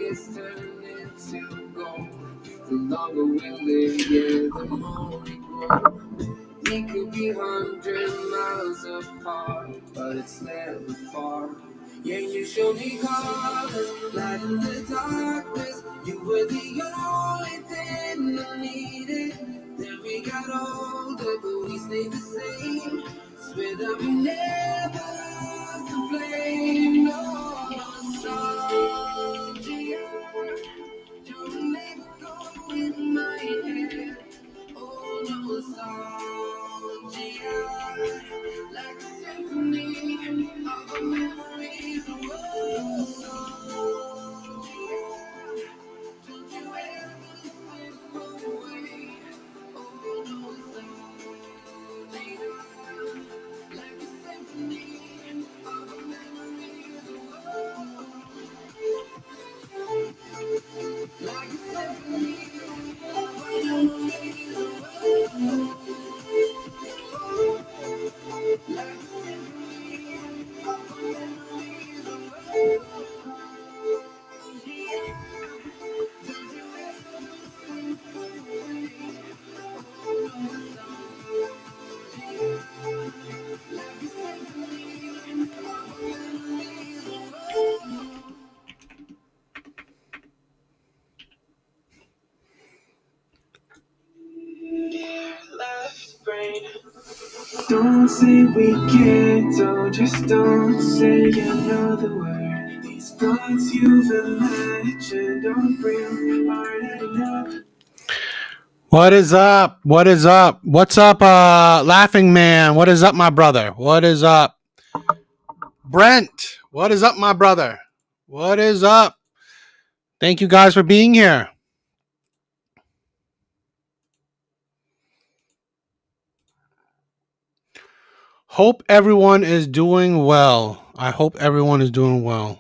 tears turn into gold. The longer we live, yeah, the more we grow. We could be 100 miles apart, but it's never far. Yeah, you showed me colors, light in the darkness. You were the only thing I needed. Then we got older, but we stayed the same. Swear that we never lost the flame. No, nostalgia, don't let go in my head. Oh, nostalgia, like a symphony of a memories. Oh, nostalgia, don't you ever slip away. Oh, nostalgia, like a symphony of a memories. Oh, like a symphony of a memories. Left brain. Don't say we can't, don't just don't say another word. These thoughts you've imagined don't real aren't enough. What is up? What is up? What's up, Laughing Man? What is up, my brother? What is up? Brent, what is up, my brother? What is up? Thank you guys for being here. Hope everyone is doing well. I hope everyone is doing well.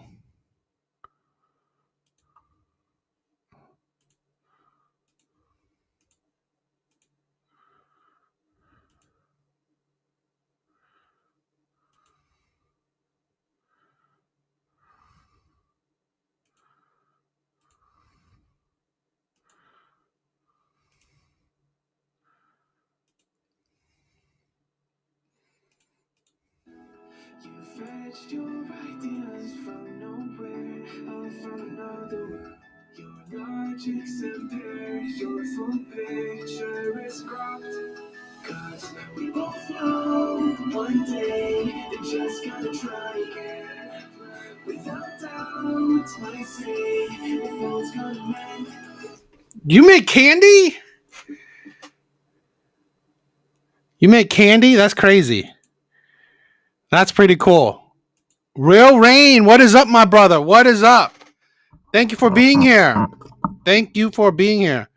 You fetched your ideas from nowhere, all from another world. Your logic's impaired, your full picture is cropped. Cause we both know one day you just gotta try again. Without doubt, I say the phone's gonna mend. You make candy? You make candy? That's crazy. That's pretty cool. Real Rain, what is up, my brother? What is up? Thank you for being here. Thank you for being here.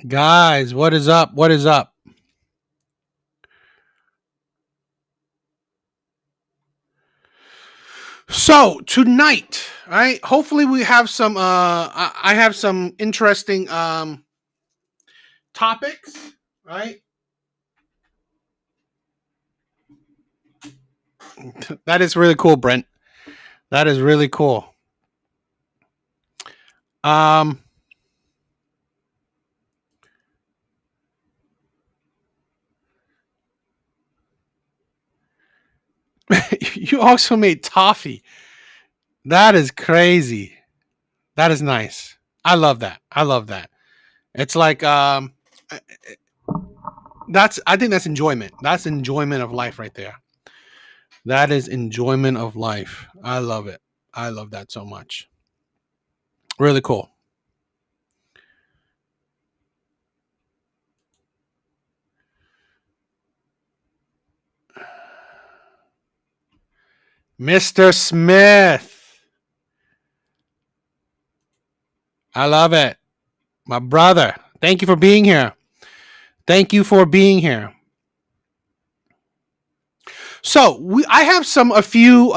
Guys, what is up? What is up? So tonight, right? Hopefully we have some I have some interesting topics, right? That is really cool, Brent. That is really cool. You also made toffee. That is crazy. That is nice. I love that. I love that. It's like that's I think that's enjoyment. That's enjoyment of life right there. That is enjoyment of life. I love it. I love that so much. Really cool. Mr. Smith. I love it. My brother. Thank you for being here. Thank you for being here. So I have a few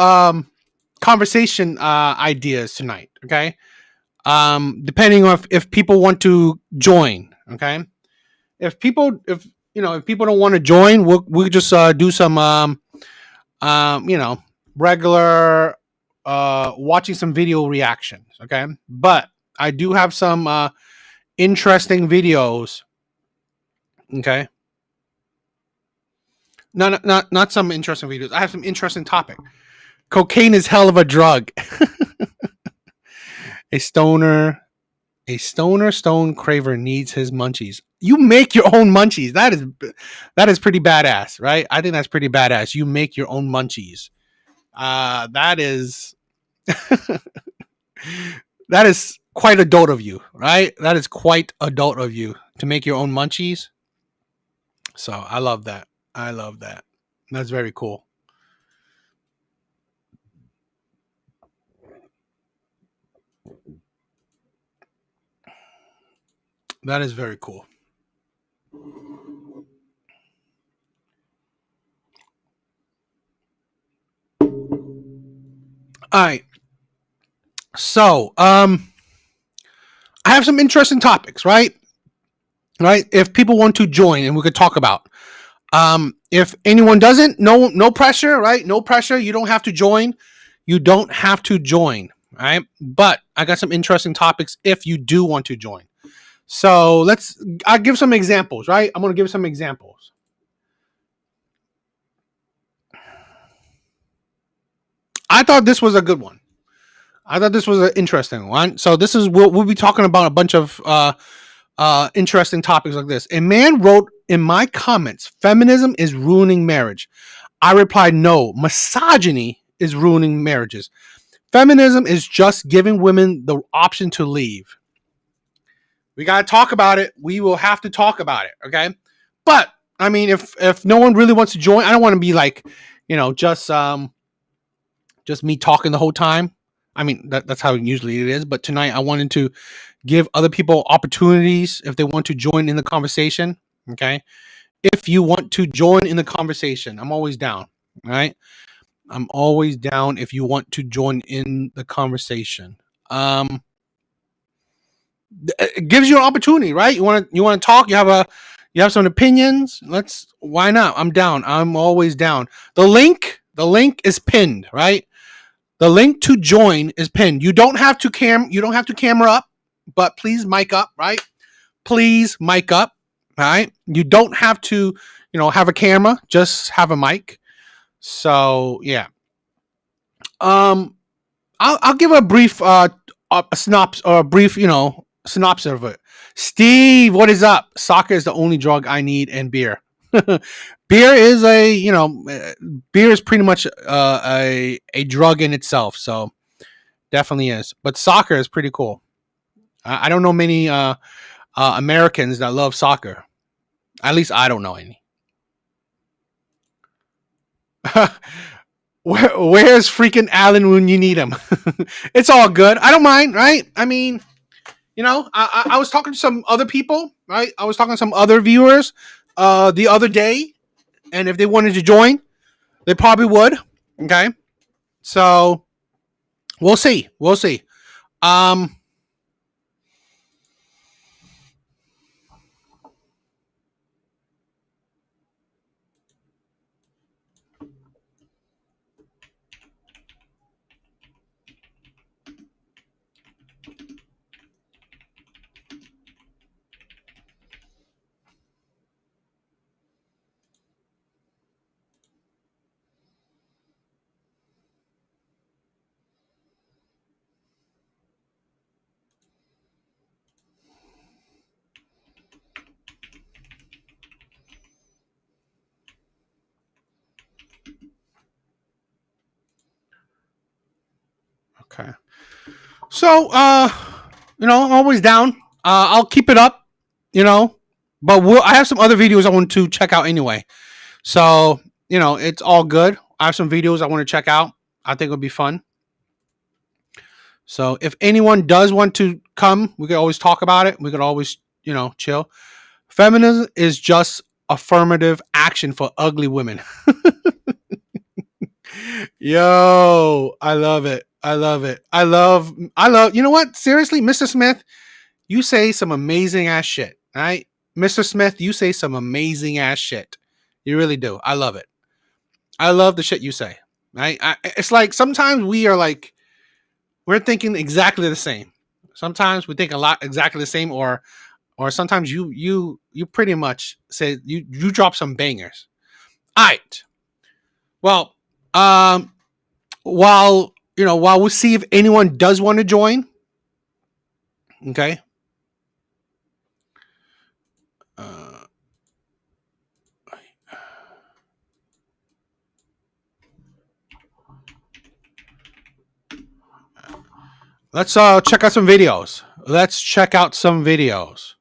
conversation ideas tonight. Okay, depending on if people want to join. Okay, if if people don't want to join, we'll just do some regular watching some video reactions. Okay, but I do have some interesting videos. Okay, not some interesting videos. I have some interesting topic. Cocaine is hell of a drug. a stoner A stoner stone craver needs his munchies. You make your own munchies. That is pretty badass, right? I think that's pretty badass. You make your own munchies. That is that is quite adult of you, right? That is quite adult of you to make your own munchies. So I love that. I love that. That's very cool. That is very cool. All right. So, I have some interesting topics, right? Right? If people want to join and we could talk about. If anyone doesn't, no pressure, right? No pressure. You don't have to join. You don't have to join, right? But I got some interesting topics if you do want to join. So I'll give some examples, right? I'm going to give some examples. I thought this was a good one. I thought this was an interesting one. So we'll be talking about a bunch of interesting topics like this. A man wrote in my comments, feminism is ruining marriage. I replied, no, misogyny is ruining marriages. Feminism is just giving women the option to leave. We got to talk about it. We will have to talk about it. Okay. But I mean, if no one really wants to join, I don't want to be like, just me talking the whole time. I mean, that's how usually it is. But tonight I wanted to give other people opportunities if they want to join in the conversation. Okay. If you want to join in the conversation, I'm always down. All right. I'm always down if you want to join in the conversation. It gives you an opportunity, right? You want to talk. You have some opinions. Why not? I'm down. I'm always down. The link is pinned, right? The link to join is pinned. You don't have to camera up, but please mic up, right? Please mic up, right? You don't have to, have a camera. Just have a mic. So yeah. I'll give a brief synopsis or a brief, synopsis of it. Steve, what is up? Soccer is the only drug I need, and beer. Beer is beer is pretty much a drug in itself. So definitely is. But soccer is pretty cool. I don't know many Americans that love soccer. At least I don't know any. Where's freaking Alan when you need him? It's all good. I don't mind, right? I mean, I was talking to some other people, right? I was talking to some other viewers the other day, and if they wanted to join, they probably would. Okay, so we'll see. We'll see. Okay. So, I'm always down. I'll keep it up, but I have some other videos I want to check out anyway. So, it's all good. I have some videos I want to check out. I think it'll be fun. So, if anyone does want to come, we could always talk about it. We could always, chill. Feminism is just affirmative action for ugly women. Yo, I love it. I love it. I love, you know what? Seriously, Mr. Smith, you say some amazing ass shit, right? Mr. Smith, you say some amazing ass shit. You really do. I love it. I love the shit you say. It's like sometimes we are like we're thinking exactly the same. Sometimes we think a lot exactly the same, or sometimes you pretty much say you drop some bangers. All right. Well, while while we see if anyone does want to join, okay. Uh, let's check out some videos. Let's check out some videos.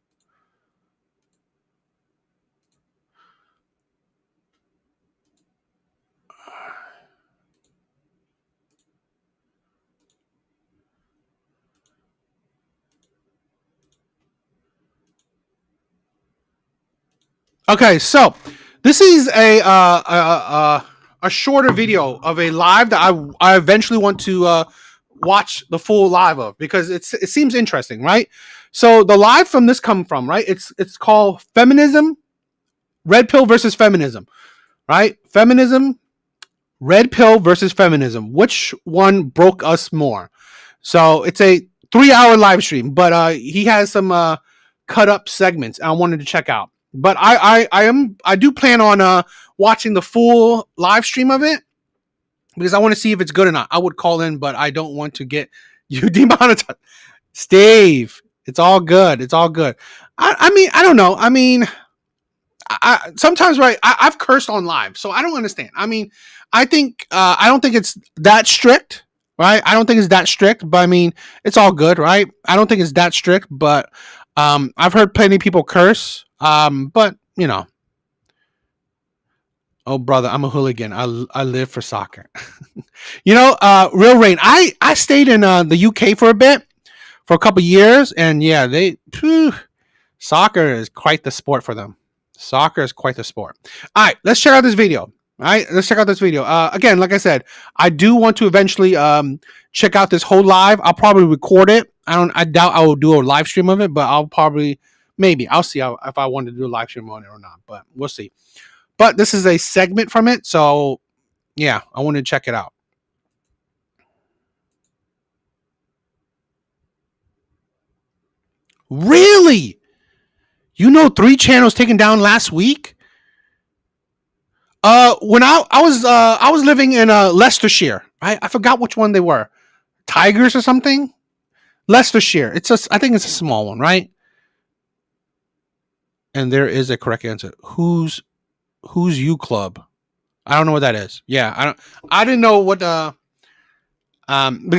Okay, so this is a shorter video of a live that I eventually want to watch the full live of because it seems interesting, right? So the live from this come from right. It's called Feminism, Red Pill versus Feminism, right? Feminism, Red Pill versus Feminism. Which one broke us more? So it's a 3 hour live stream, but he has some cut up segments I wanted to check out. But I do plan on watching the full live stream of it because I want to see if it's good or not. I would call in, but I don't want to get you demonetized. Steve, it's all good. It's all good. I mean, I don't know. I mean, sometimes right, I've cursed on live, so I don't understand. I mean, I don't think it's that strict, right? I don't think it's that strict, but I mean, it's all good, right? I don't think it's that strict, but I've heard plenty of people curse, but oh brother, I'm a hooligan. I live for soccer. Real rain. I stayed in the UK for a bit, for a couple years, and yeah, soccer is quite the sport for them. Soccer is quite the sport. All right, let's check out this video. All right, let's check out this video. Again, like I said, I do want to eventually check out this whole live. I'll probably record it. I doubt I will do a live stream of it, but I'll probably maybe I'll see if I want to do a live stream on it or not. But we'll see. But this is a segment from it, so yeah, I want to check it out. Really? 3 channels taken down last week? When I was living in Leicestershire. I forgot which one they were. Tigers or something? Leicestershire. I think it's a small one, right? And there is a correct answer. Who's you club? I don't know what that is. Yeah, I didn't know what because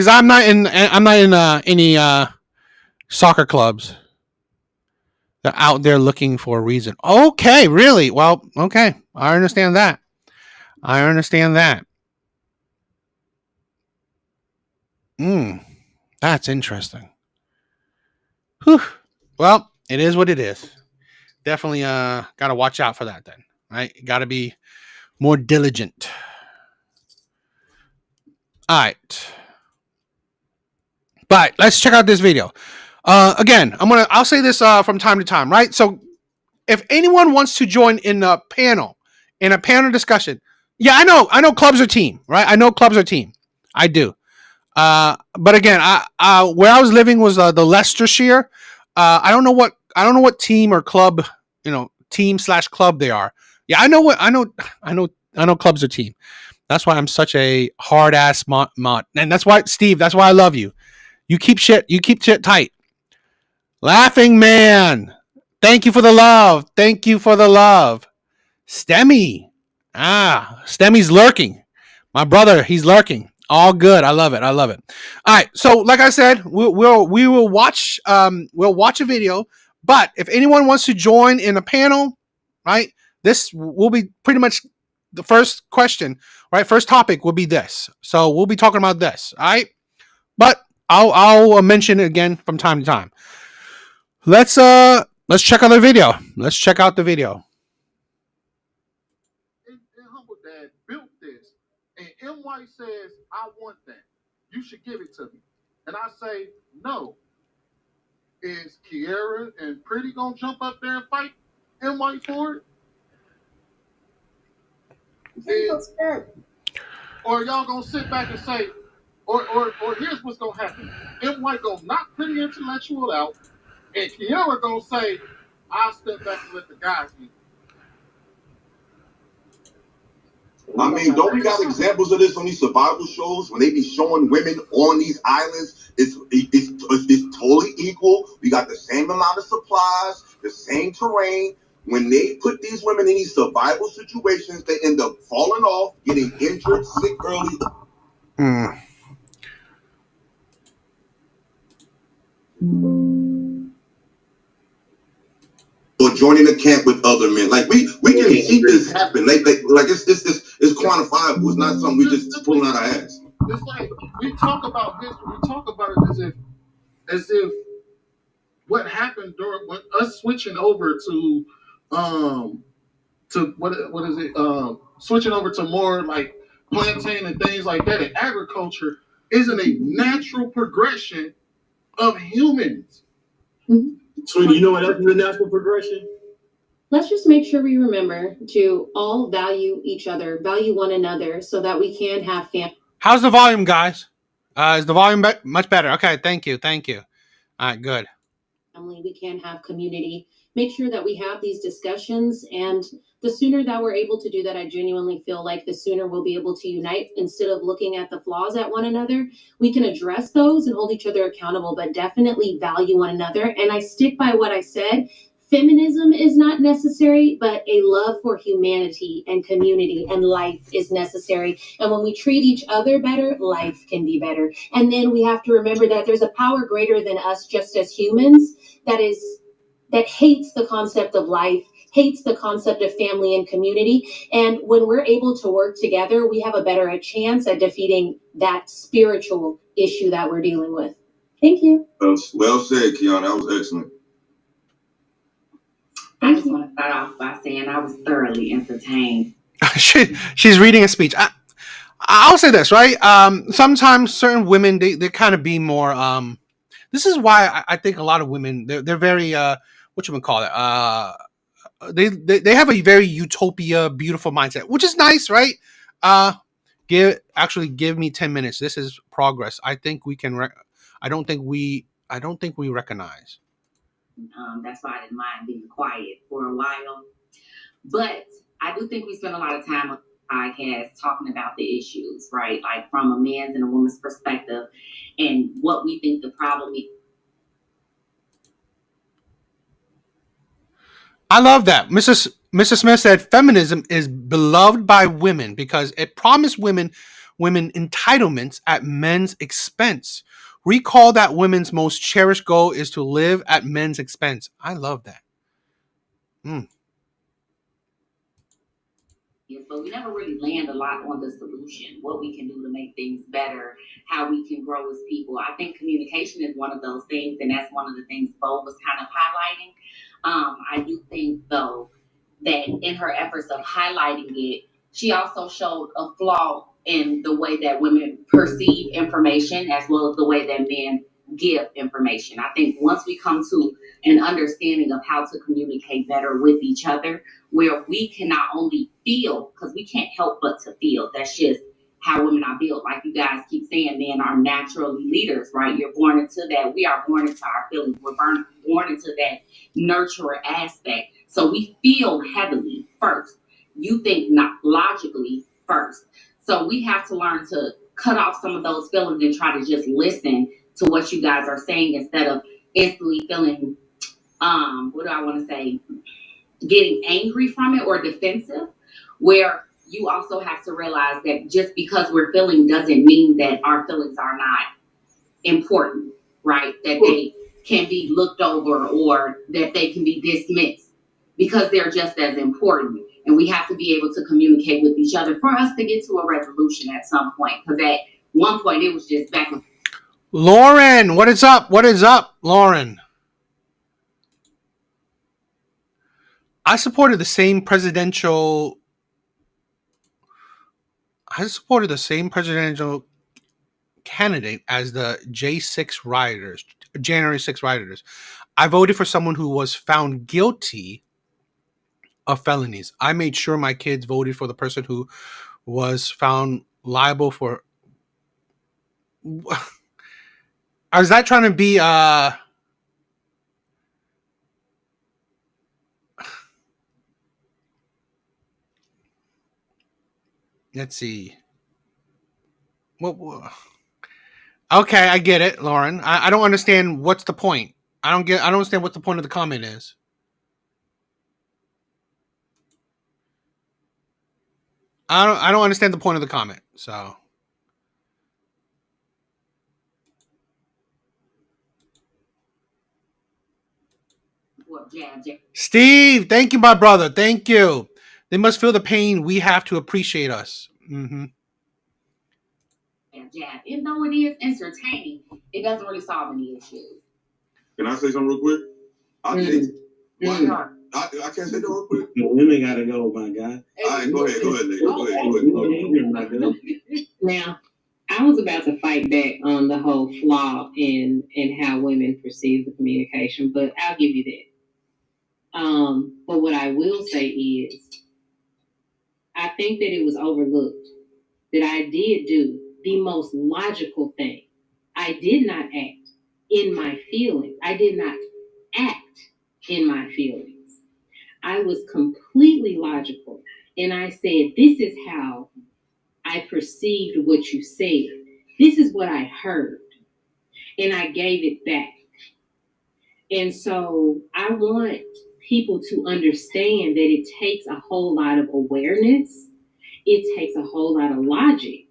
I'm not in any soccer clubs. They're out there looking for a reason. Okay, really? Well, okay. I understand that. I understand that. That's interesting. Whew. Well, it is what it is. Definitely gotta watch out for that then. Right? Gotta be more diligent. Alright. But let's check out this video. Again, I'll say this from time to time, right? So if anyone wants to join in a panel discussion, yeah, I know clubs are team, right? I know clubs are team. I do. But again, where I was living was the Leicestershire. I don't know what team or club, team/club they are. Yeah, I know clubs are team. That's why I'm such a hard ass mod, and that's why Steve. That's why I love you. You keep shit tight. Laughing man. Thank you for the love. Thank you for the love. Stemmy. Stemmy's lurking. My brother, he's lurking. All good. I love it. I love it. All right. So, like I said, we'll watch a video. But if anyone wants to join in a panel, right, this will be pretty much the first question, right? First topic will be this. So we'll be talking about this. All right. But I'll mention it again from time to time. Let's check out the video. Let's check out the video. And Humble Dad built this, and M. White says, I want that. You should give it to me. And I say, no. Is Kiera and Pretty gonna jump up there and fight? and white for it? And, or y'all gonna sit back and say, or here's what's gonna happen. M white gonna knock pretty intellectual out, and Kiara gonna say, I'll step back and let the guys win. I mean, don't we got examples of this on these survival shows when they be showing women on these islands? It's totally equal. We got the same amount of supplies, the same terrain. When they put these women in these survival situations, they end up falling off, getting injured, sick early. Or joining a camp with other men, like we can see this happen. Like it's quantifiable. It's not something we just pulling out our ass. It's like we talk about history. We talk about it as if what happened during when us switching over to what is it switching over to more like plantain and things like that in agriculture isn't a natural progression of humans. Mm-hmm. So you know what else is a natural progression? Let's just make sure we remember to all value each other, value one another, so that we can have family. How's the volume, guys? Is the volume much better? Okay, thank you. All right, good. We can have community. Make sure that we have these discussions, and the sooner that we're able to do that, I genuinely feel like the sooner we'll be able to unite. Instead of looking at the flaws at one another, we can address those and hold each other accountable, but definitely value one another. And I stick by what I said. Feminism is not necessary, but a love for humanity and community and life is necessary. And when we treat each other better, life can be better. And then we have to remember that there's a power greater than us just as humans that hates the concept of life, hates the concept of family and community. And when we're able to work together, we have a better chance at defeating that spiritual issue that we're dealing with. Thank you. Well said, Kiana. That was excellent. I just want to start off by saying I was thoroughly entertained. She's reading a speech. I'll say this, right? Sometimes certain women, they kind of be more. This is why I think a lot of women, they're very they have a very utopia, beautiful mindset, which is nice, right? Give me 10 minutes. This is progress. I think we can. I don't think we recognize. That's why I didn't mind being quiet for a while. But I do think we spend a lot of time on the podcast talking about the issues, right? Like from a man's and a woman's perspective and what we think the problem is. I love that. Mrs. Smith said feminism is beloved by women because it promised women entitlements at men's expense. Recall that women's most cherished goal is to live at men's expense. I love that. But we never really land a lot on the solution, what we can do to make things better, how we can grow as people. I think communication is one of those things, and that's one of the things Bo was kind of highlighting. I do think, though, that in her efforts of highlighting it, she also showed a flaw in the way that women perceive information as well as the way that men give information. I think once we come to an understanding of how to communicate better with each other, where we can not only feel, because we can't help but to feel, that's just how women are built. Like you guys keep saying, men are naturally leaders, right? You're born into that. We are born into our feelings. We're born into that nurturer aspect. So we feel heavily first. You think not logically first. So we have to learn to cut off some of those feelings and try to just listen to what you guys are saying instead of instantly feeling, getting angry from it or defensive, where you also have to realize that just because we're feeling doesn't mean that our feelings are not important, right? That they can be looked over or that they can be dismissed, because they're just as important. And we have to be able to communicate with each other for us to get to a resolution at some point. Because at one point it was just back and forth. Lauren, what is up? Lauren? I supported the same presidential candidate as the January 6 rioters. I voted for someone who was found guilty of felonies. I made sure my kids voted for the person who was found liable for. Is that trying to be let's see. What okay, I get it, Lauren. I don't understand what's the point. I don't understand what the point of the comment is. I don't understand the point of the comment. So Steve, thank you, my brother. Thank you. They must feel the pain. We have to appreciate us. Mm-hmm. Jab. Even though it is entertaining, it doesn't really solve any issues. Can I say something real quick? Why not? I can't say that real quick. The women gotta go, my guy. All right, go ahead, Nate. Go ahead. Now, I was about to fight back on the whole flaw in how women perceive the communication, but I'll give you that. But what I will say is, I think that it was overlooked that I did do the most logical thing. I did not act in my feelings. I did not act in my feelings. I was completely logical. And I said, this is how I perceived what you said. This is what I heard. And I gave it back. And so I want people to understand that it takes a whole lot of awareness. It takes a whole lot of logic.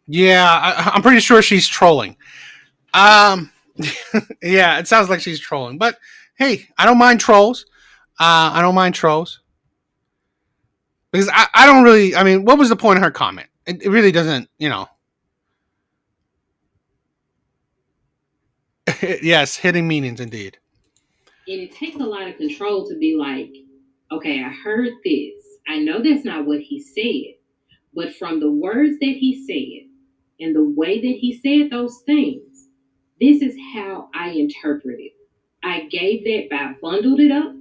Yeah, I'm pretty sure she's trolling. Yeah, it sounds like she's trolling. But hey, I don't mind trolls. I don't mind trolls. Because I don't really, I mean, what was the point of her comment? It really doesn't, you know. Yes, hitting meanings indeed. And it takes a lot of control to be like, okay, I heard this. I know that's not what he said. But from the words that he said and the way that he said those things, this is how I interpret it. I gave that, I bundled it up.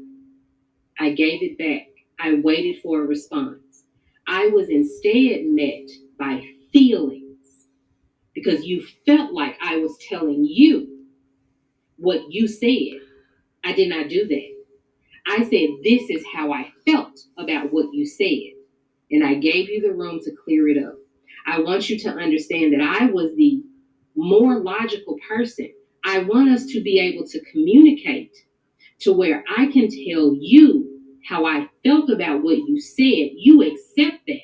I gave it back. I waited for a response. I was instead met by feelings because you felt like I was telling you what you said. I did not do that. I said, this is how I felt about what you said. And I gave you the room to clear it up. I want you to understand that I was the more logical person. I want us to be able to communicate to where I can tell you how I felt about what you said. You accept that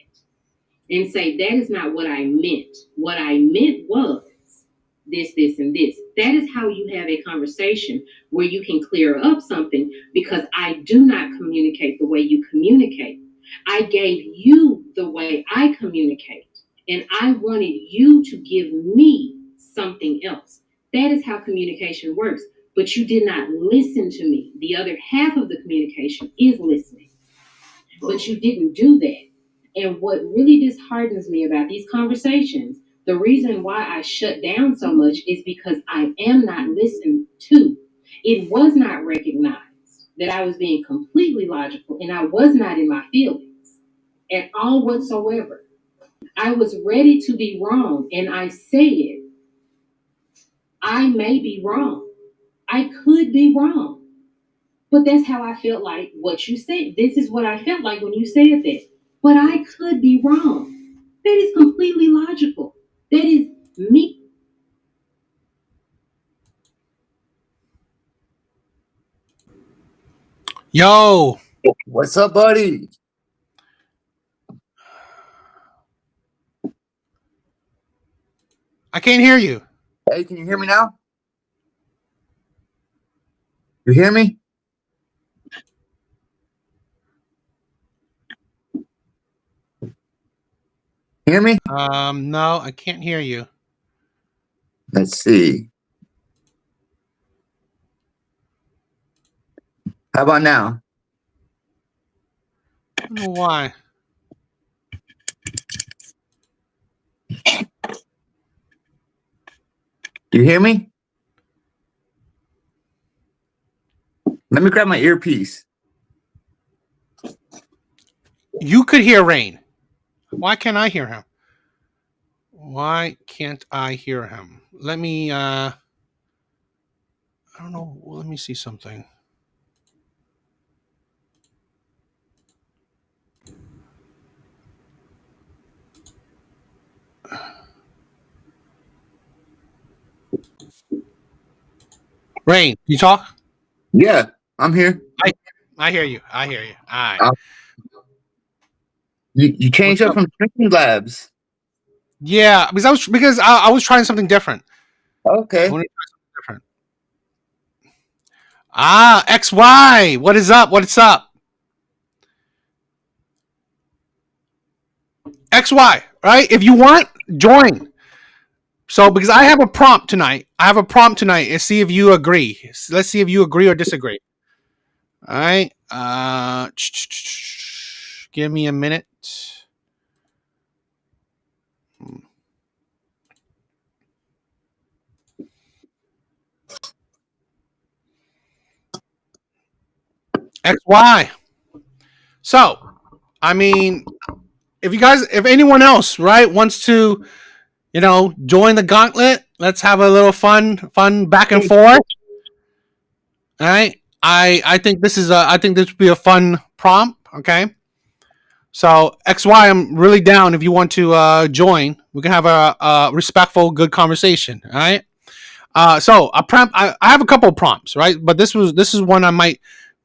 and say, that is not what I meant. What I meant was this, this, and this. That is how you have a conversation where you can clear up something, because I do not communicate the way you communicate. I gave you the way I communicate, and I wanted you to give me something else. That is how communication works. But you did not listen to me. The other half of the communication is listening. But you didn't do that. And what really disheartens me about these conversations, the reason why I shut down so much is because I am not listened to. It was not recognized that I was being completely logical, and I was not in my feelings at all whatsoever. I was ready to be wrong, and I said, I may be wrong. I could be wrong. But that's how I felt like what you said. This is what I felt like when you said that. But I could be wrong. That is completely logical. That is me. Yo. What's up, buddy? I can't hear you. Hey, can you hear me now? You hear me? Hear me? No, I can't hear you. Let's see. How about now? I don't know why. Do you hear me? Let me grab my earpiece. You could hear Rain. Why can't I hear him? Why can't I hear him? Let me I don't know. Let me see something. Rain, you talk? Yeah, I'm here. I hear you. I hear you. All right. Uh, you What's changed up up? from Stream Labs. Yeah, because I was trying something different. I Okay. wanted to try something different. Ah, XY. What is up? What's up? XY, right? If you want, join. So because I have a prompt tonight. And see if you agree. Let's see if you agree or disagree. All right. Give me a minute. XY. So, I mean, if anyone else, right, wants to, join the gauntlet, let's have a little fun back and forth. All right. I think I think this would be a fun prompt. Okay. So XY, I'm really down if you want to join. We can have a respectful, good conversation. All right. I have a couple of prompts, right? But this is one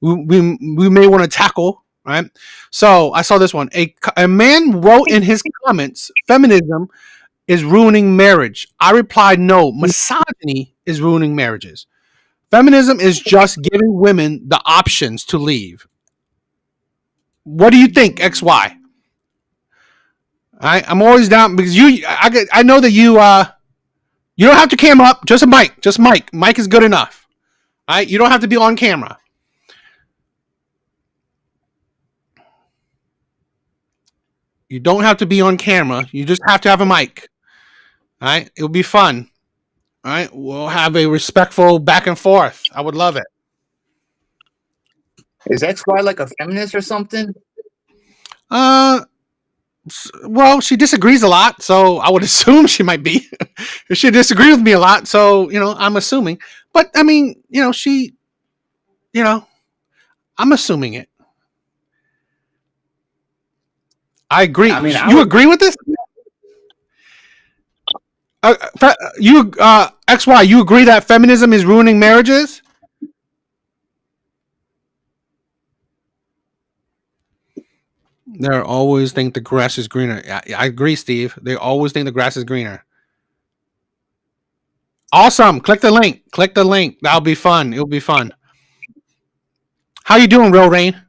we may want to tackle, right? So I saw this one. A man wrote in his comments, "Feminism is ruining marriage." I replied, "No, misogyny is ruining marriages. Feminism is just giving women the options to leave." What do you think, XY? I'm always down because I know that you don't have to cam up, just a mic, just mic. Mic is good enough. All right, you don't have to be on camera. You don't have to be on camera. You just have to have a mic. All right, it'll be fun. All right, we'll have a respectful back and forth. I would love it. Is XY like a feminist or something? Uh, well, she disagrees a lot, so I would assume she might be. She disagrees with me a lot, so I'm assuming. But I mean, you know, I'm assuming it. I agree. I mean, I You would. agree with this? You XY, you agree that feminism is ruining marriages? They always think the grass is greener. I agree, Steve. They always think the grass is greener. Awesome. Click the link. Click the link. That'll be fun. It'll be fun. How you doing, Real Rain?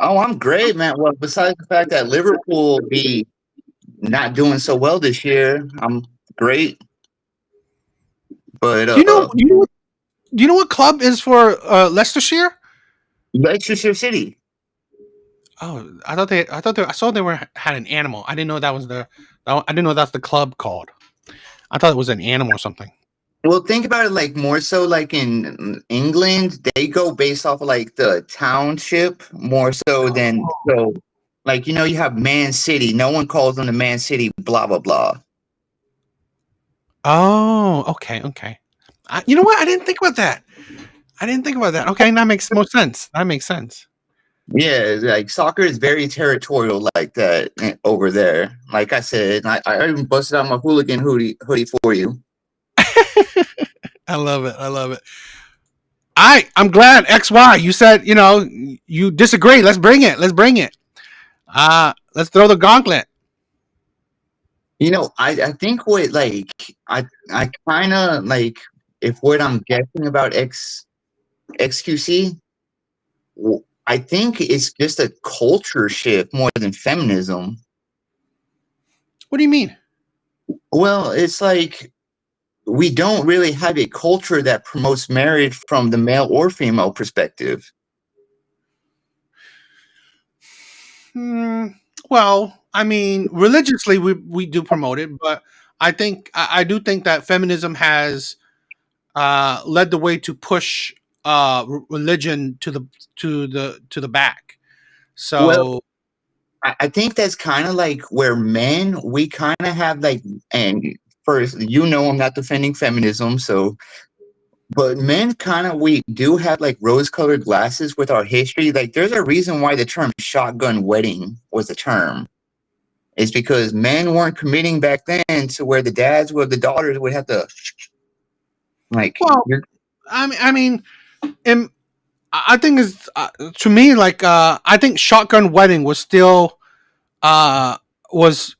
Oh, I'm great, man. Well, besides the fact that Liverpool be not doing so well this year, I'm great. But Do you know? Do you know what club is for Leicestershire? Leicester City. Oh, I saw they had an animal. I didn't know that was I didn't know that's the club called. I thought it was an animal or something. Well, think about it like more so like in England, they go based off of like the township more so than so like you have Man City. No one calls them the Man City, blah blah blah. Oh, okay, okay. You know what? I didn't think about that. I didn't think about that. Okay, that makes more sense. That makes sense. Yeah, like soccer is very territorial like that over there. Like I said, I even busted out my hooligan hoodie for you. I love it. I love it. I'm glad XY. You said you disagree. Let's bring it. Let's bring it. Let's throw the gauntlet. I think what like I kind of like if what I'm guessing about XQC, I think it's just a culture shift more than feminism. What do you mean? Well, it's like we don't really have a culture that promotes marriage from the male or female perspective. Hmm, well, I mean, religiously we do promote it, but I do think that feminism has led the way to push religion to the back. Well, So I think that's kind of like where men, we kind of have like, and first, I'm not defending feminism, so, but men kind of, we do have like rose colored glasses with our history. Like, there's a reason why the term shotgun wedding was a term. It's because men weren't committing back then to where the dads or the daughters would have to, like, Well, I mean, I think is to me like I think shotgun wedding was still was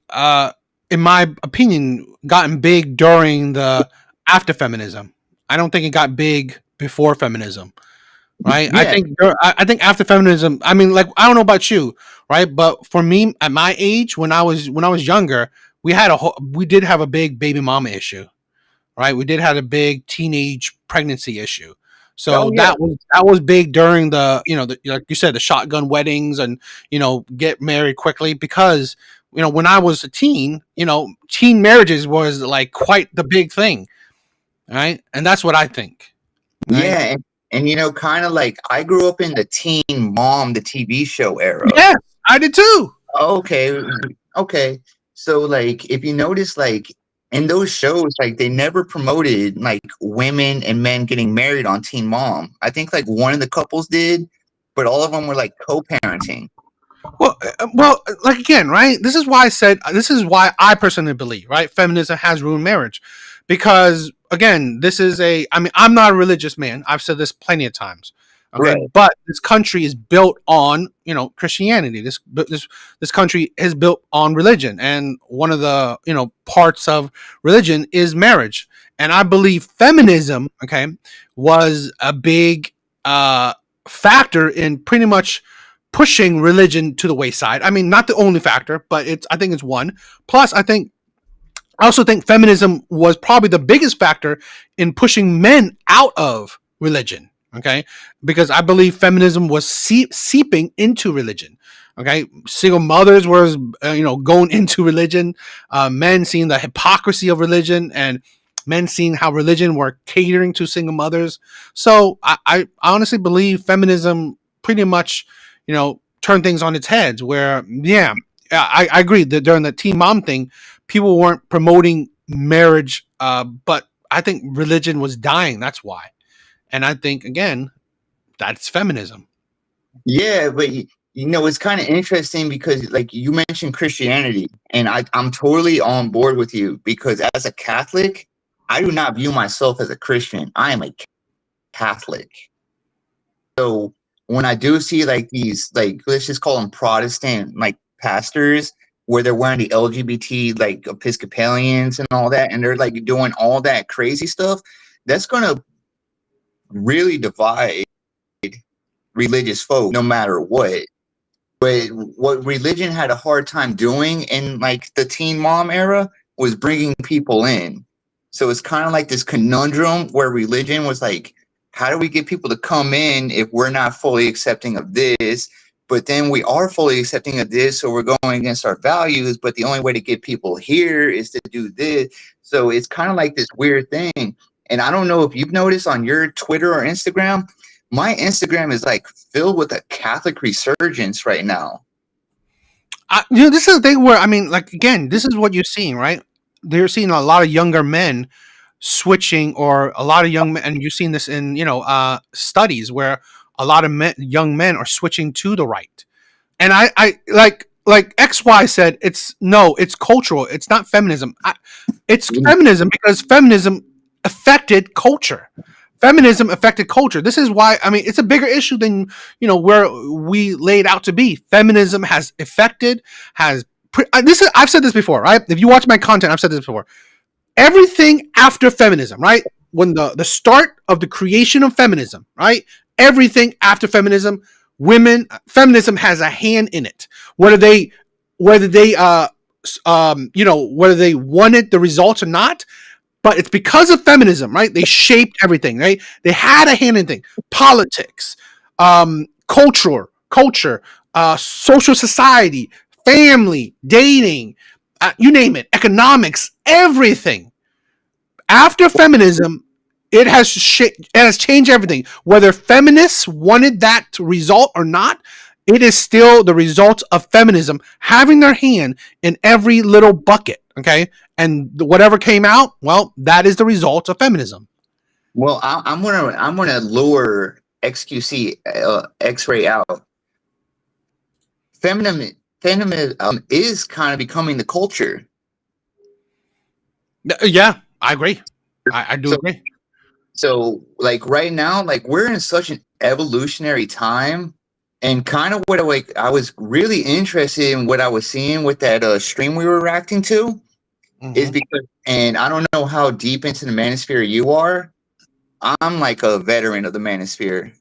in my opinion gotten big during the after feminism. I don't think it got big before feminism, right? yeah, I think after feminism. I mean, like I don't know about you, right? But for me, at my age, when I was younger, we did have a big baby mama issue, right? We did have a big teenage pregnancy issue. oh So yeah, that was big during the like you said, the shotgun weddings and get married quickly because when I was a teen, teen marriages was like quite the big thing, right? And that's what I think, right? yeah, and kind of like I grew up in the Teen Mom, the TV show era. Yeah, I did too. Okay, okay. So like if you notice like in those shows, like they never promoted like women and men getting married on Teen Mom. I think like one of the couples did, but all of them were like co-parenting. Well, like again, right? This is why I said this is why I personally believe, right? Feminism has ruined marriage, because again, this is a. I mean, I'm not a religious man. I've said this plenty of times. Okay, Right. but this country is built on Christianity. This country is built on religion, and one of the parts of religion is marriage. And I believe feminism, okay, was a big factor in pretty much pushing religion to the wayside. I mean, not the only factor, but I think it's one. Plus, I also think feminism was probably the biggest factor in pushing men out of religion. Okay, because I believe feminism was seeping into religion. Okay, single mothers were going into religion. Men seeing the hypocrisy of religion, and men seeing how religion were catering to single mothers. So I honestly believe feminism pretty much turn things on its heads. Where I agree that during the teen mom thing, people weren't promoting marriage, but I think religion was dying. That's why, and I think again that's feminism. Yeah, but it's kind of interesting because like you mentioned Christianity, and I'm totally on board with you because as a Catholic, I do not view myself as a Christian. I am a Catholic. So when I do see like these, like let's just call them Protestant like pastors, where they're wearing the LGBT like Episcopalians and all that, and they're like doing all that crazy stuff, that's gonna really divide religious folk, no matter what. But what religion had a hard time doing in like the teen mom era was bringing people in. So it's kind of like this conundrum where religion was like, how do we get people to come in if we're not fully accepting of this? But then we are fully accepting of this, so we're going against our values. But the only way to get people here is to do this. So it's kind of like this weird thing. And I don't know if you've noticed on your Twitter or Instagram, my Instagram is like filled with a Catholic resurgence right now. This is the thing where I mean, like again, this is what you're seeing, right? They're seeing a lot of younger men switching, or a lot of young men, and you've seen this in studies where a lot of young men are switching to the right. And I like XY said, it's cultural. It's not feminism. It's feminism because feminism affected culture. Feminism affected culture. This is why I mean it's a bigger issue than where we laid out to be. Feminism has affected I've said this before, right? If you watch my content, I've said this before. Everything after feminism, right? When the start of the creation of feminism, right? Everything after feminism, feminism has a hand in it. Whether they whether they wanted the results or not, but it's because of feminism, right? They shaped everything, right? They had a hand in things. Politics, culture, social society, family, dating, you name it, economics, everything. After feminism, it has changed everything. Whether feminists wanted that to result or not, it is still the result of feminism having their hand in every little bucket. Okay, and whatever came out, well, that is the result of feminism. Well, I'm gonna lure XQC X-ray out. Feminism is kind of becoming the culture. Yeah, I agree. I do So agree. so like right now, like we're in such an evolutionary time, and kind of what I was really interested in what I was seeing with that stream we were reacting to is Mm-hmm. because, and I don't know how deep into the manosphere you are. I'm like a veteran of the manosphere,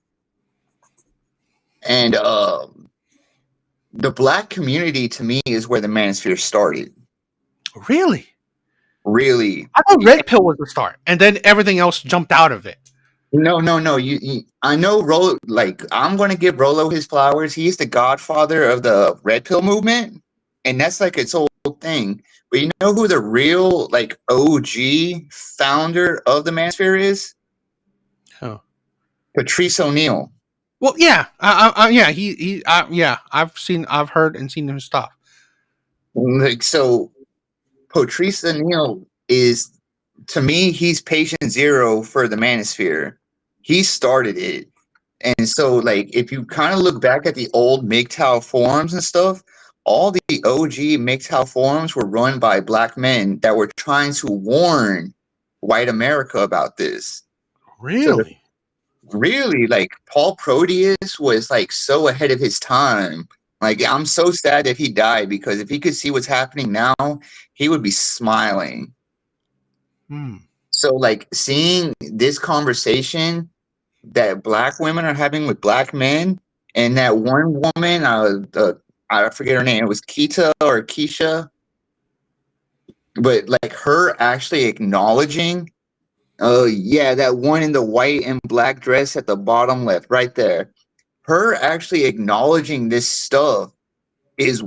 and the black community to me is where the manosphere started. Really? Really. I thought Red Pill was the start, and then everything else jumped out of it. No. I know Rolo. Like, I'm gonna give Rolo his flowers. He's the godfather of the Red Pill movement, and that's like its whole thing. But you know who the real like OG founder of the manosphere is? Oh. Patrice O'Neill. Well, yeah, yeah, yeah. I've heard and seen his stuff. Like, so Patrice O'Neill is, to me, he's patient zero for the manosphere. He started it. And so, like, if you kind of look back at the old MGTOW forums and stuff, all the OG MGTOW forums were run by black men that were trying to warn white America about this. So, Really? really, like, Paul Proteus was, like, so ahead of his time. Like, I'm so sad that he died, because if he could see what's happening now, he would be smiling. Hmm. So, like, seeing this conversation that black women are having with black men, and that one woman, I forget her name, it was Kita or Keisha, but like her actually acknowledging, oh yeah, that one in the white and black dress at the bottom left, right there, her actually acknowledging this stuff is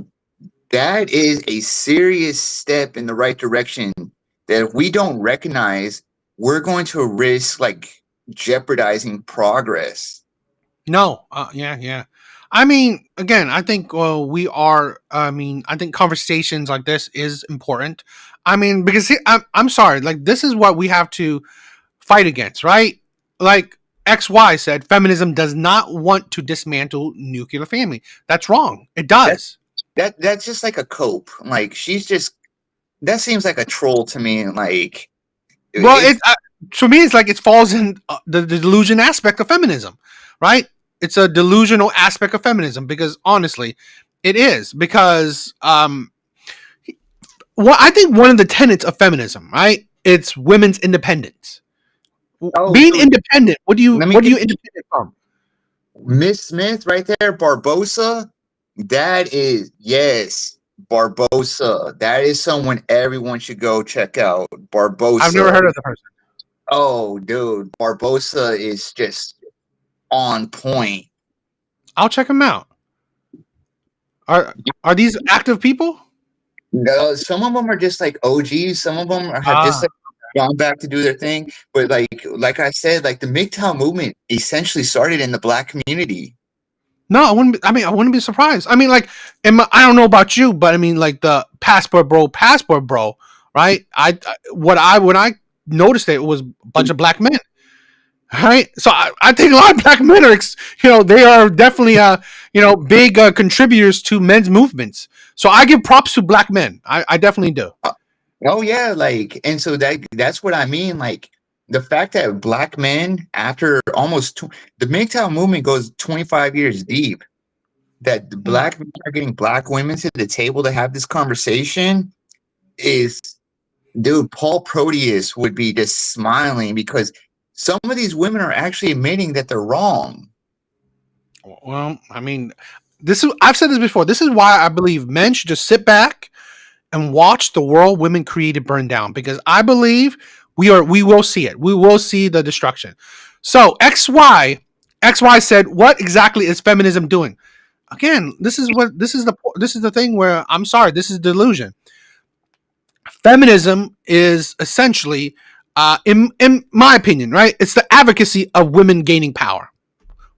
that is a serious step in the right direction. That if we don't recognize, we're going to risk like jeopardizing progress. No. Yeah. I mean, again, I think we are. I mean, I think conversations like this is important. I mean, because I'm sorry, like this is what we have to fight against, right? Like XY said, feminism does not want to dismantle nuclear family. That's wrong. It does. That's just like a cope. Like she's just, that seems like a troll to me. Like Well, it's to me, it's like it falls in the delusion aspect of feminism, right? It's a delusional aspect of feminism because honestly, it is because well, I think one of the tenets of feminism, right? It's women's independence. oh Being dude, independent. What do you let me what are get you independent from? Miss Smith right there, Barbosa. That is, yes, Barbosa. That is someone everyone should go check out. I've never Barbosa. heard of the person. Oh dude, Barbosa is just on point. I'll check them out. Are these active people? No, some of them are just like OGs. Some of them have just Ah, like gone back to do their thing. But like I said, like the MGTOW movement essentially started in the black community. no, I wouldn't. I wouldn't be surprised. I mean, like, I don't know about you, but I mean, like the passport bro, right? When I noticed it was a bunch of black men, right? So I think a lot of black men are, they are definitely, big contributors to men's movements. So I give props to black men. I definitely do. Oh yeah, like, and so that's what I mean. Like the fact that black men, after almost the MGTOW movement goes 25 years deep, that the Hmm. black men are getting black women to the table to have this conversation is, dude, Paul Proteus would be just smiling because some of these women are actually admitting that they're wrong. Well, I mean, I've said this before. This is why I believe men should just sit back and watch the world women created burn down because I believe we will see it. We will see the destruction. So XY said, "What exactly is feminism doing?" Again, this is the thing where I'm sorry, this is delusion. Feminism is essentially, in my opinion, right? It's the advocacy of women gaining power.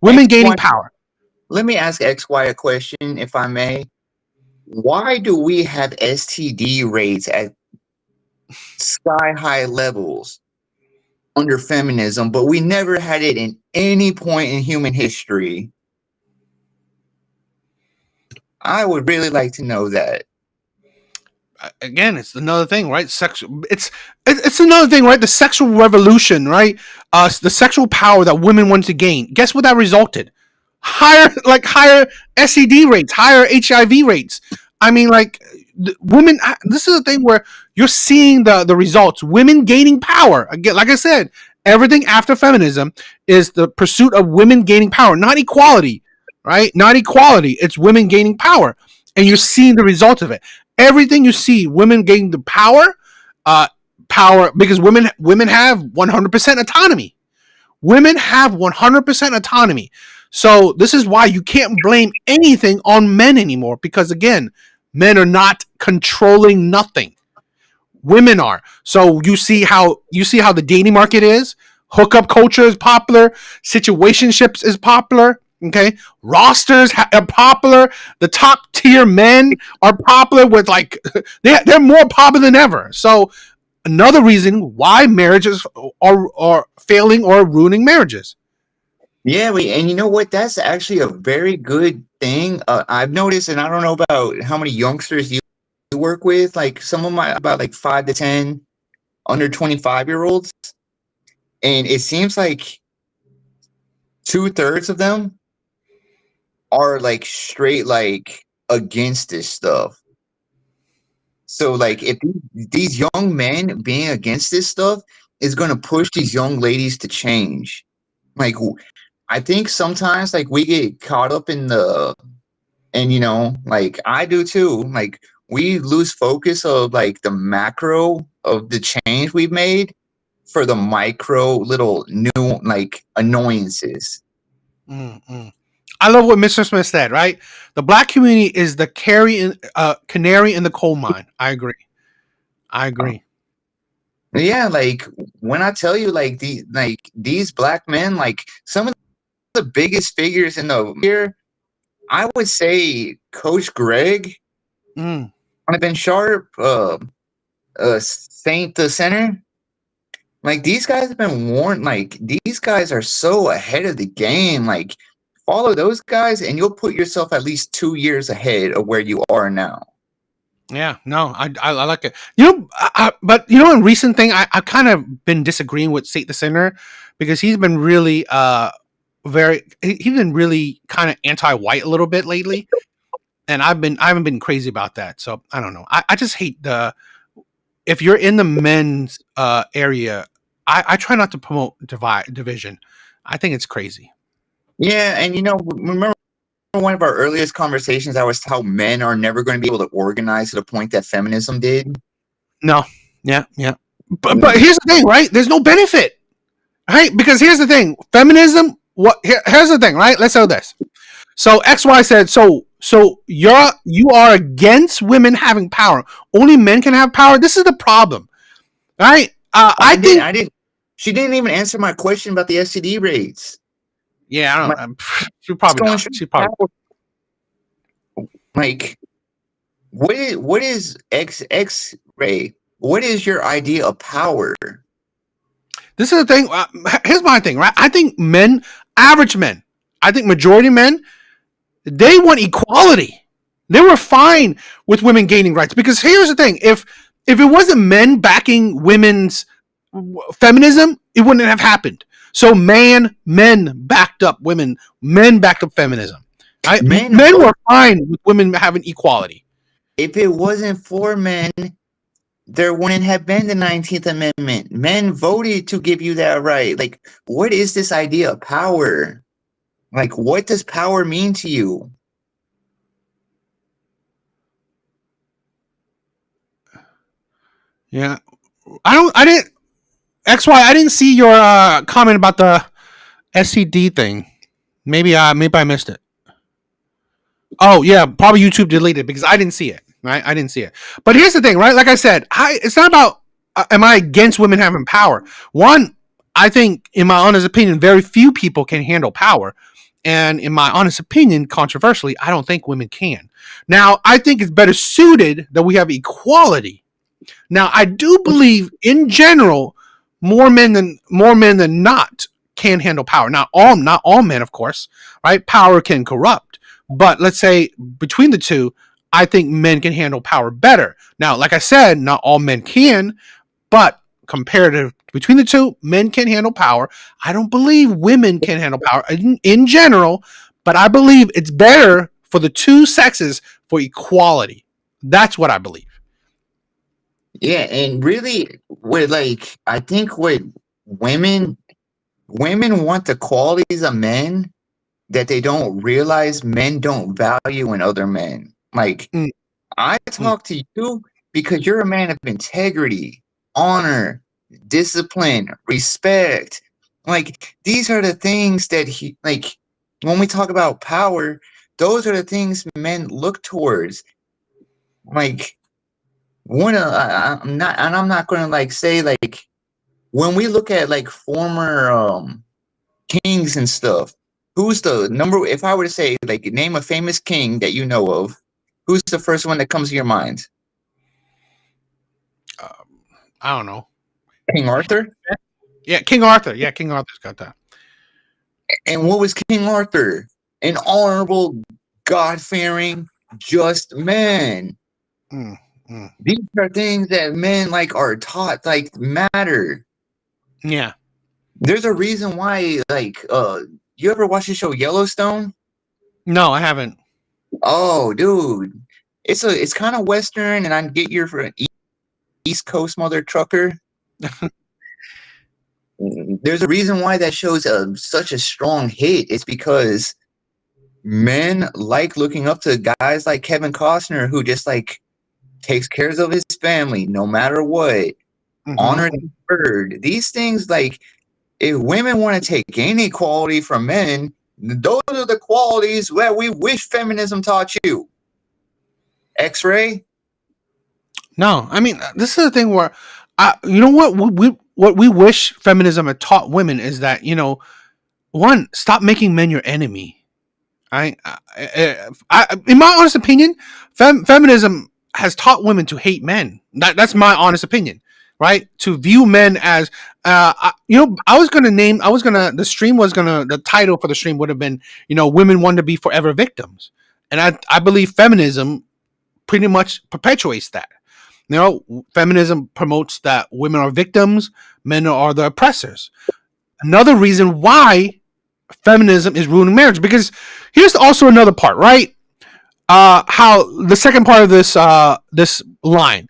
Women gaining XY, power. let me ask XY a question, if I may. Why do we have STD rates at sky high levels under feminism, but we never had it in any point in human history? I would really like to know that. Again, it's another thing, right? It's another thing, right? The sexual revolution, right? The sexual power that women want to gain. Guess what that resulted? Higher SED rates, higher HIV rates. I mean, like women. This is a thing where you're seeing the results. Women gaining power. Again, like I said, everything after feminism is the pursuit of women gaining power, not equality, right? Not equality. It's women gaining power, and you're seeing the result of it. Everything you see, women gaining the power because women have 100% autonomy. Women have 100% autonomy. So this is why you can't blame anything on men anymore, because again, men are not controlling nothing. Women are. So you see how the dating market is. Hookup culture is popular. Situationships is popular. Okay, rosters are popular. The top tier men are popular with like they're more popular than ever. So another reason why marriages are failing or ruining marriages. Yeah, and you know what? That's actually a very good thing. I've noticed, and I don't know about how many youngsters you work with. Like some of my about like 5 to 10 under 25-year-olds, and it seems like 2/3 of them are like straight like against this stuff. So like if these young men being against this stuff is going to push these young ladies to change. Like I think sometimes like we get caught up in and you know, like I do too. Like we lose focus of like the macro of the change we've made for the micro little new like annoyances. Mm-mm. I love what Mr. Smith said, right? The black community is the canary in the coal mine. I agree. I agree. Yeah, like when I tell you like these black men, like some of the biggest figures in the year, I would say Coach Greg, Mm. Ben Sharp, Saint the center. Like these guys have been warned. Like these guys are so ahead of the game. Like follow those guys, and you'll put yourself at least 2 years ahead of where you are now. Yeah, no, I like it. But in recent thing, I kind of been disagreeing with State the Sinner because he's been really he's been really kind of anti-white a little bit lately, and I haven't been crazy about that. So I don't know. I just hate if you're in the men's area, I try not to promote division. I think it's crazy. Yeah, and remember one of our earliest conversations, I was how men are never going to be able to organize to the point that feminism did. No, yeah. But here's the thing, right? There's no benefit, right? Because here's the thing, feminism. Here's the thing, right? Let's say this. So XY said, so you are against women having power. Only men can have power. This is the problem, right? I think. She didn't even answer my question about the STD rates. Yeah, I don't know. She probably not. She probably. Like, what is X-ray? What is your idea of power? This is the thing. Here's my thing, right? I think average men, I think majority men, they want equality. They were fine with women gaining rights because here's the thing: if it wasn't men backing women's feminism, it wouldn't have happened. So men backed up women, men backed up feminism. Right? Men were fine with women having equality. If it wasn't for men, there wouldn't have been the 19th Amendment. Men voted to give you that right. Like, what is this idea of power? Like, what does power mean to you? Yeah. I didn't see your comment about the SCD thing. Maybe I missed it. Oh yeah, probably YouTube deleted it because I didn't see it. Right, I didn't see it. But here's the thing, right? Like I said, it's not about am I against women having power. One, I think, in my honest opinion, very few people can handle power. And in my honest opinion, controversially, I don't think women can. Now, I think it's better suited that we have equality. Now, I do believe in general more men than not can handle power. Not all men, of course, right? Power can corrupt. But let's say between the two, I think men can handle power better. Now, like I said, not all men can, but comparative between the two, men can handle power. I don't believe women can handle power in general, but I believe it's better for the two sexes for equality. That's what I believe. Yeah, and really, with like, I think with women, women want the qualities of men that they don't realize men don't value in other men. Like, Mm, I mm. talk to you because you're a man of integrity, honor, discipline, respect. Like, these are the things that like, when we talk about power, those are the things men look towards. Like, I'm not going to like say like, when we look at like former kings and stuff, who's the number? If I were to say like name a famous king that you know of, who's the first one that comes to your mind? I don't know. King Arthur. Yeah, King Arthur. Yeah, King Arthur's got that. And what was King Arthur? An honorable, God-fearing, just man. Mm, mm. These are things that men like are taught like matter. Yeah. There's a reason why like you ever watch the show Yellowstone? No, I haven't. Oh, dude. It's kind of western, and I get you're for an East Coast mother trucker. There's a reason why that show's such a strong hit. It's because men like looking up to guys like Kevin Costner, who just like takes care of his family no matter what, Mm-hmm. honor the bird. These things, like, if women want to take any quality from men, those are the qualities that we wish feminism taught you. X-ray. No, I mean this is the thing where, you know what we wish feminism had taught women is that one, stop making men your enemy. In my honest opinion, feminism has taught women to hate men. That's my honest opinion, right? To view men as, the stream was gonna, the title for the stream would have been, women want to be forever victims, and I believe feminism pretty much perpetuates that. Feminism promotes that women are victims, men are the oppressors. Another reason why feminism is ruining marriage, because here's also another part, right? How the second part of this line,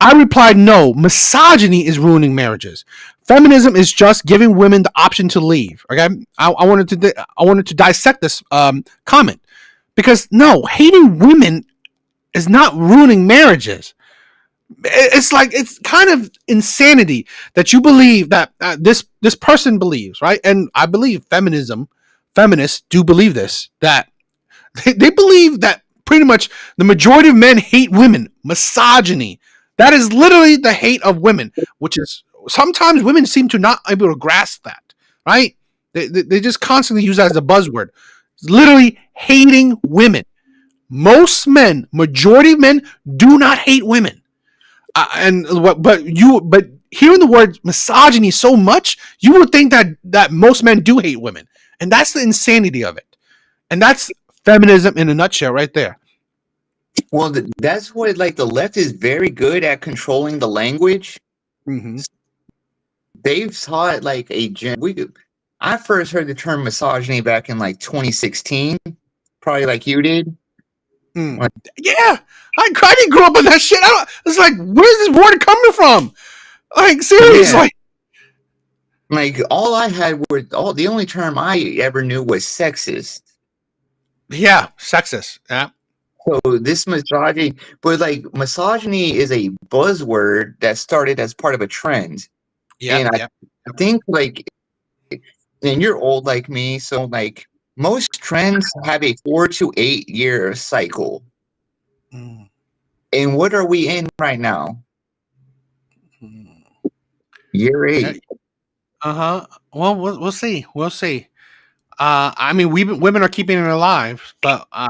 I replied, no, misogyny is ruining marriages. Feminism is just giving women the option to leave. Okay, I wanted to dissect this comment, because no, hating women is not ruining marriages. It's like, it's kind of insanity that you believe that this person believes, right? And I believe feminists do believe this, that they believe that pretty much the majority of men hate women. Misogyny, that is literally the hate of women, which is, sometimes women seem to not able to grasp that, right? They just constantly use that as a buzzword. It's literally hating women. Most men, majority of men, do not hate women. But hearing the word misogyny so much, you would think that most men do hate women, and that's the insanity of it. And that's feminism in a nutshell, right there. Well, that's what, like, the left is very good at controlling the language. Mm-hmm. They've taught like I first heard the term misogyny back in like 2016, probably like you did. Mm. Yeah, I didn't grow up with that shit. It's like, where's this word coming from? Like, seriously. Yeah. Like, all I had were the only term I ever knew was sexist. Yeah, sexist. Yeah. So this misogyny, but like, misogyny is a buzzword that started as part of a trend. Yeah. And Yeah. I think, like, and you're old like me, so like, most trends have a 4 to 8 year cycle. Mm. And what are we in right now? Year Yeah. 8. Uh huh. Well, we'll see. We'll see. I mean, women are keeping it alive, but uh,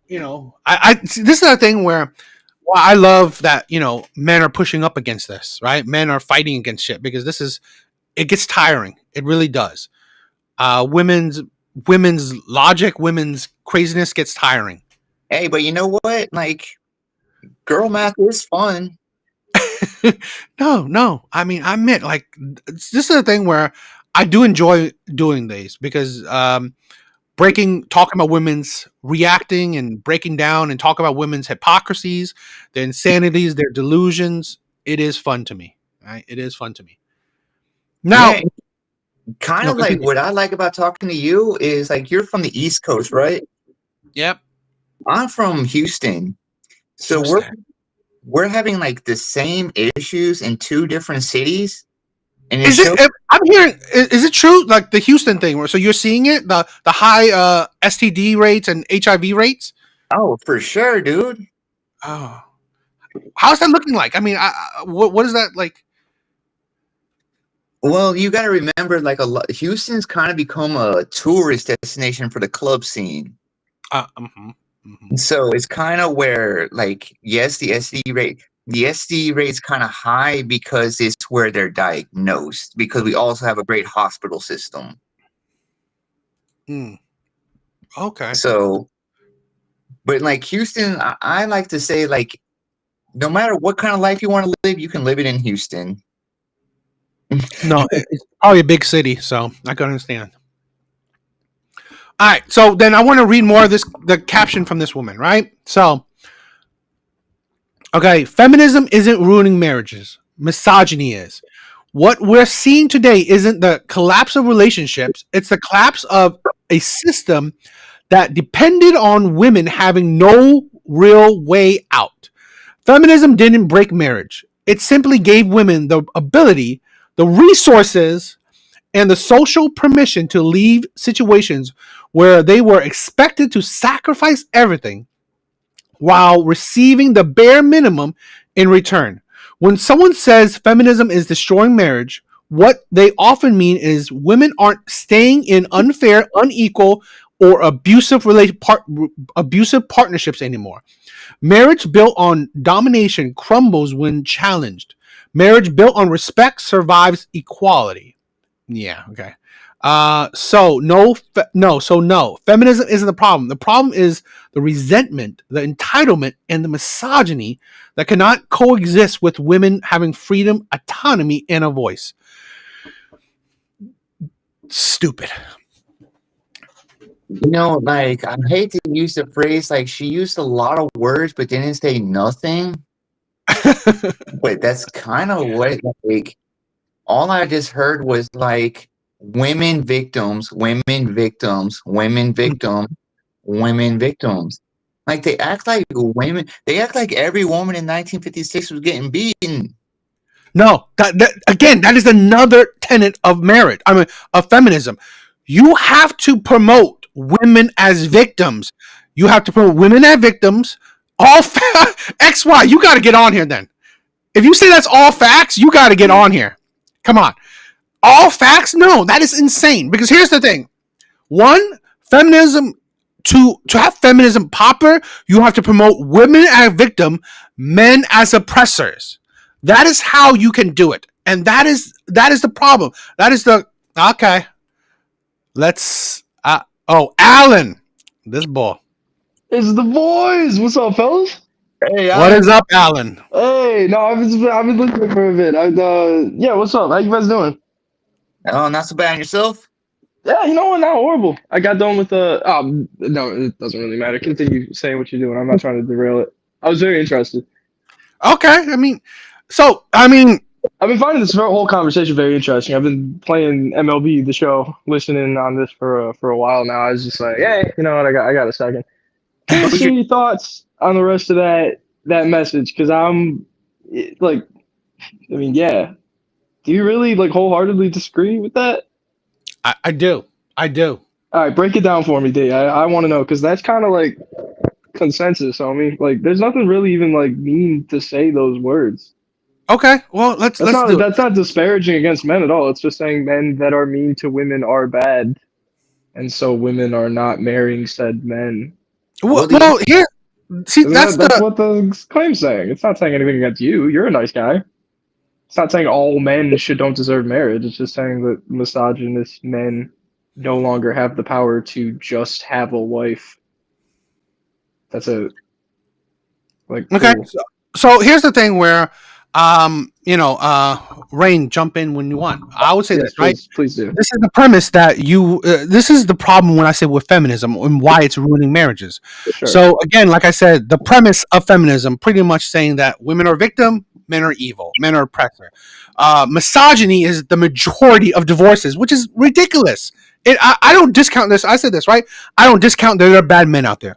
this is a thing where I love that men are pushing up against this, right? Men are fighting against shit because it gets tiring. It really does. Women's logic, women's craziness gets tiring. Hey, but you know what? Like, girl math is fun. No. I mean, I admit, like, this is a thing where I do enjoy doing these because talking about women's reacting and breaking down and talk about women's hypocrisies, their insanities, their delusions. It is fun to me. Right? It is fun to me. Now, Yeah, kind no, of like continue. what I like about talking to you is like you're from the East Coast, right? Yep. I'm from Houston. So Houston. we're having like the same issues in two different cities. And it Is it? shows I'm hearing. Is it true? Like the Houston thing, where so you're seeing it the high STD rates and HIV rates. oh, for sure, dude. Oh, how's that looking like? I mean, what is that like? Well, you got to remember, like Houston's kind of become a tourist destination for the club scene. So it's kind of where, like, yes, the STD rate's kind of high because it's where they're diagnosed. Because we also have a great hospital system. Okay. So, but like Houston, I like to say, like, no matter what kind of life you want to live, you can live it in Houston. No, it's probably a big city, so I can understand. All right, so then I want to read more of the caption from this woman, right? So, okay, feminism isn't ruining marriages. Misogyny is. What we're seeing today isn't the collapse of relationships, it's the collapse of a system that depended on women having no real way out. Feminism didn't break marriage. It simply gave women the ability, the resources, and the social permission to leave situations where they were expected to sacrifice everything while receiving the bare minimum in return. When someone says feminism is destroying marriage, what they often mean is women aren't staying in unfair, unequal, or abusive partnerships anymore. Marriage built on domination crumbles when challenged. Marriage built on respect survives equality. Yeah, okay. No. Feminism isn't the problem. The problem is the resentment, the entitlement, and the misogyny that cannot coexist with women having freedom, autonomy, and a voice. Stupid. You know, like, I hate to use the phrase, like, she used a lot of words but didn't say nothing. But that's kind of what, like, all I just heard was, like, women victims, women victims, women victims, women victims. Like, they act like every woman in 1956 was getting beaten. No, that is another tenet of marriage. I mean, of feminism. You have to promote women as victims. You have to promote women as victims. XY. You got to get on here then. If you say that's all facts, you got to get on here. Come on. All facts? No, that is insane. Because here's the thing. One, feminism, to have feminism popular, you have to promote women as victim, men as oppressors. That is how you can do it. And that is the problem. That is the okay. Let's Alan. This boy. It's the boys. What's up, fellas? Hey, What is up, Alan? Hey, no, I've been listening for a bit. Yeah, what's up? How you guys doing? Oh, not so bad. Yourself? Yeah, you know what? Not horrible. I got done with the. No, it doesn't really matter. Continue saying what you're doing. I'm not trying to derail it. I was very interested. Okay, I've been finding this whole conversation very interesting. I've been playing MLB the show, listening on this for a while now. I was just like, hey, you know what? I got a second. Curious to hear your thoughts on the rest of that message, because I'm like, I mean, yeah. Do you really like wholeheartedly disagree with that? I do. I do. All right, break it down for me, D. I want to know, because that's kind of like consensus on me. Like, there's nothing really even like mean to say those words. Okay, well let's do it. That's not disparaging against men at all. It's just saying men that are mean to women are bad. and so women are not marrying said men. Well, here, see, that's what the claim's saying. It's not saying anything against you. You're a nice guy. It's not saying all men don't deserve marriage. It's just saying that misogynist men no longer have the power to just have a wife. That's a okay. cool. So here's the thing where, Rain, jump in when you want. I would say this, right? Please do. This is the premise that this is the problem when I say with feminism and why it's ruining marriages. Sure. So again, like I said, the premise of feminism pretty much saying that women are victim, men are evil, men are oppressor. Misogyny is the majority of divorces, which is ridiculous. I don't discount this. I said this, right? I don't discount that there are bad men out there.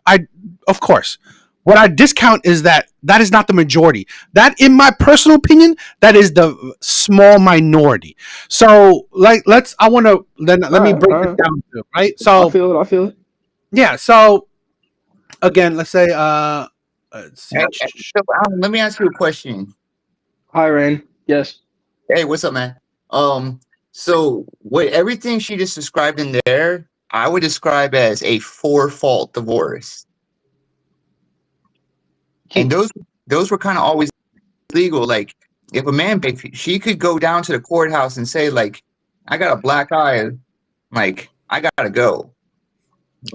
Of course. What I discount is that is not the majority. That, in my personal opinion, that is the small minority. So, let me break this down, right? So, I feel it. Yeah. So, again, let's say, let's see. So, Alan, let me ask you a question. Hi, Rain. Yes. Hey, what's up, man? So what everything she just described in there, I would describe as a for-fault divorce. And those were kind of always legal. Like, if a man, if she could go down to the courthouse and say, like, I got a black eye, like, I gotta go.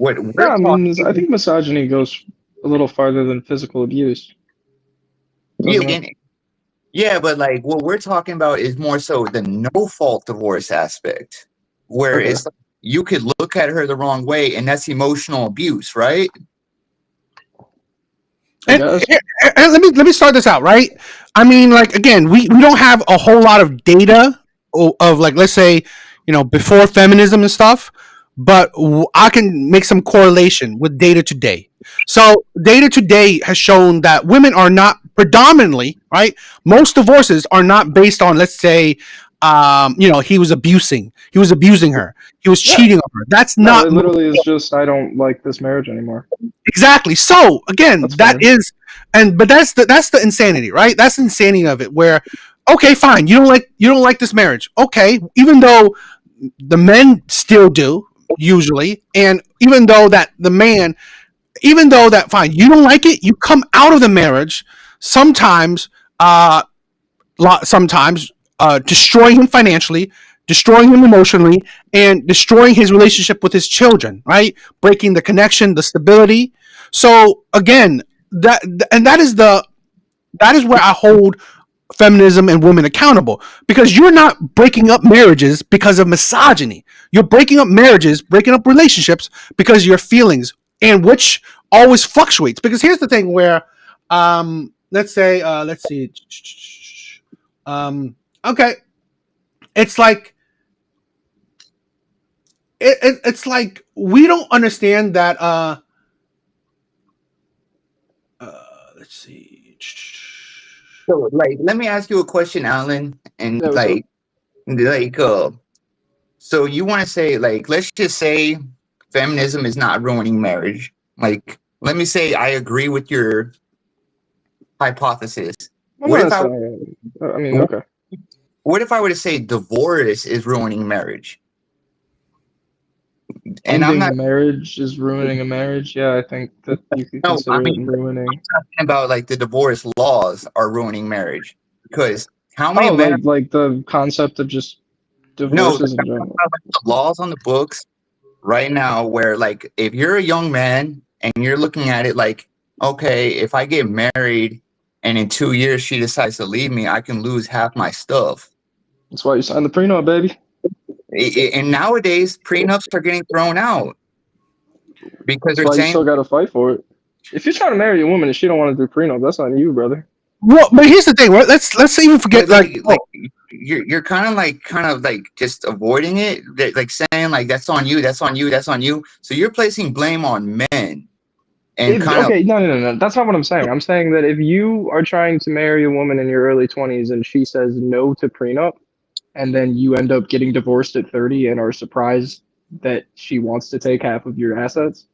I think misogyny goes a little farther than physical abuse. Yeah, but like what we're talking about is more so the no-fault divorce aspect, where it's like you could look at her the wrong way, and that's emotional abuse, right? And let me start this out, right? I mean, like, again, we don't have a whole lot of data of, like, let's say, before feminism and stuff, but I can make some correlation with data today. So data today has shown that women are not predominantly, right? Most divorces are not based on, let's say, he was abusing her, he was cheating on her. That's not. It literally is just, I don't like this marriage anymore. Exactly. So again, but that's the insanity, right? That's the insanity of it. Where, okay, fine, you don't like this marriage, okay, even though the men still do usually, and even though that fine, you don't like it, you come out of the marriage sometimes, destroying him financially, destroying him emotionally, and destroying his relationship with his children, right? Breaking the connection, the stability. So again, that is where I hold feminism and women accountable, because you're not breaking up marriages because of misogyny. You're breaking up marriages, breaking up relationships because of your feelings, and which always fluctuates. Because here's the thing where, let's see, okay, it's like, it's like we don't understand that. Let's see. So, like, let me ask you a question, Alan, and so you want to say, like, let's just say feminism is not ruining marriage. Like, let me say I agree with your hypothesis. What if I were to say divorce is ruining marriage? And marriage is ruining a marriage. Yeah, I think that you could consider it ruining. I'm talking about, like, the divorce laws are ruining marriage, because how many men like the concept of just divorces in general. The laws on the books right now, where, like, if you're a young man and you're looking at it like, okay, if I get married and in 2 years she decides to leave me, I can lose half my stuff. That's why you signed the prenup, baby. And nowadays, prenups are getting thrown out because they're saying you still got to fight for it. If you're trying to marry a woman and she don't want to do prenup, that's on you, brother. Well, but here's the thing. Let's even forget, like you're kind of like just avoiding it, like saying, like, that's on you, that's on you, that's on you. So you're placing blame on men. And no. That's not what I'm saying. I'm saying that if you are trying to marry a woman in your early 20s and she says no to prenup, and then you end up getting divorced at 30 and are surprised that she wants to take half of your assets,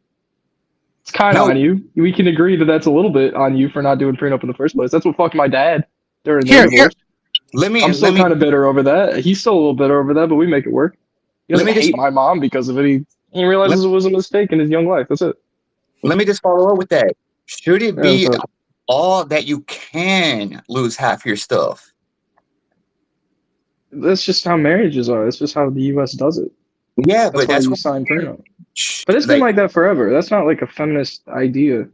it's kind of on you. We can agree that that's a little bit on you for not doing prenup in the first place. That's what fucked my dad during the divorce. I'm still kind of bitter over that. He's still a little bitter over that, but we make it work. He doesn't hate my mom because of it. He realizes it was a mistake in his young life. That's it. Let me just follow up with that. Should it Yeah, be so all that you can lose half your stuff? that's just how marriages are. That's just how the U.S. does it. Yeah, That's but why that's you what sign prenup. But it's been like that forever. That's not like a feminist idea.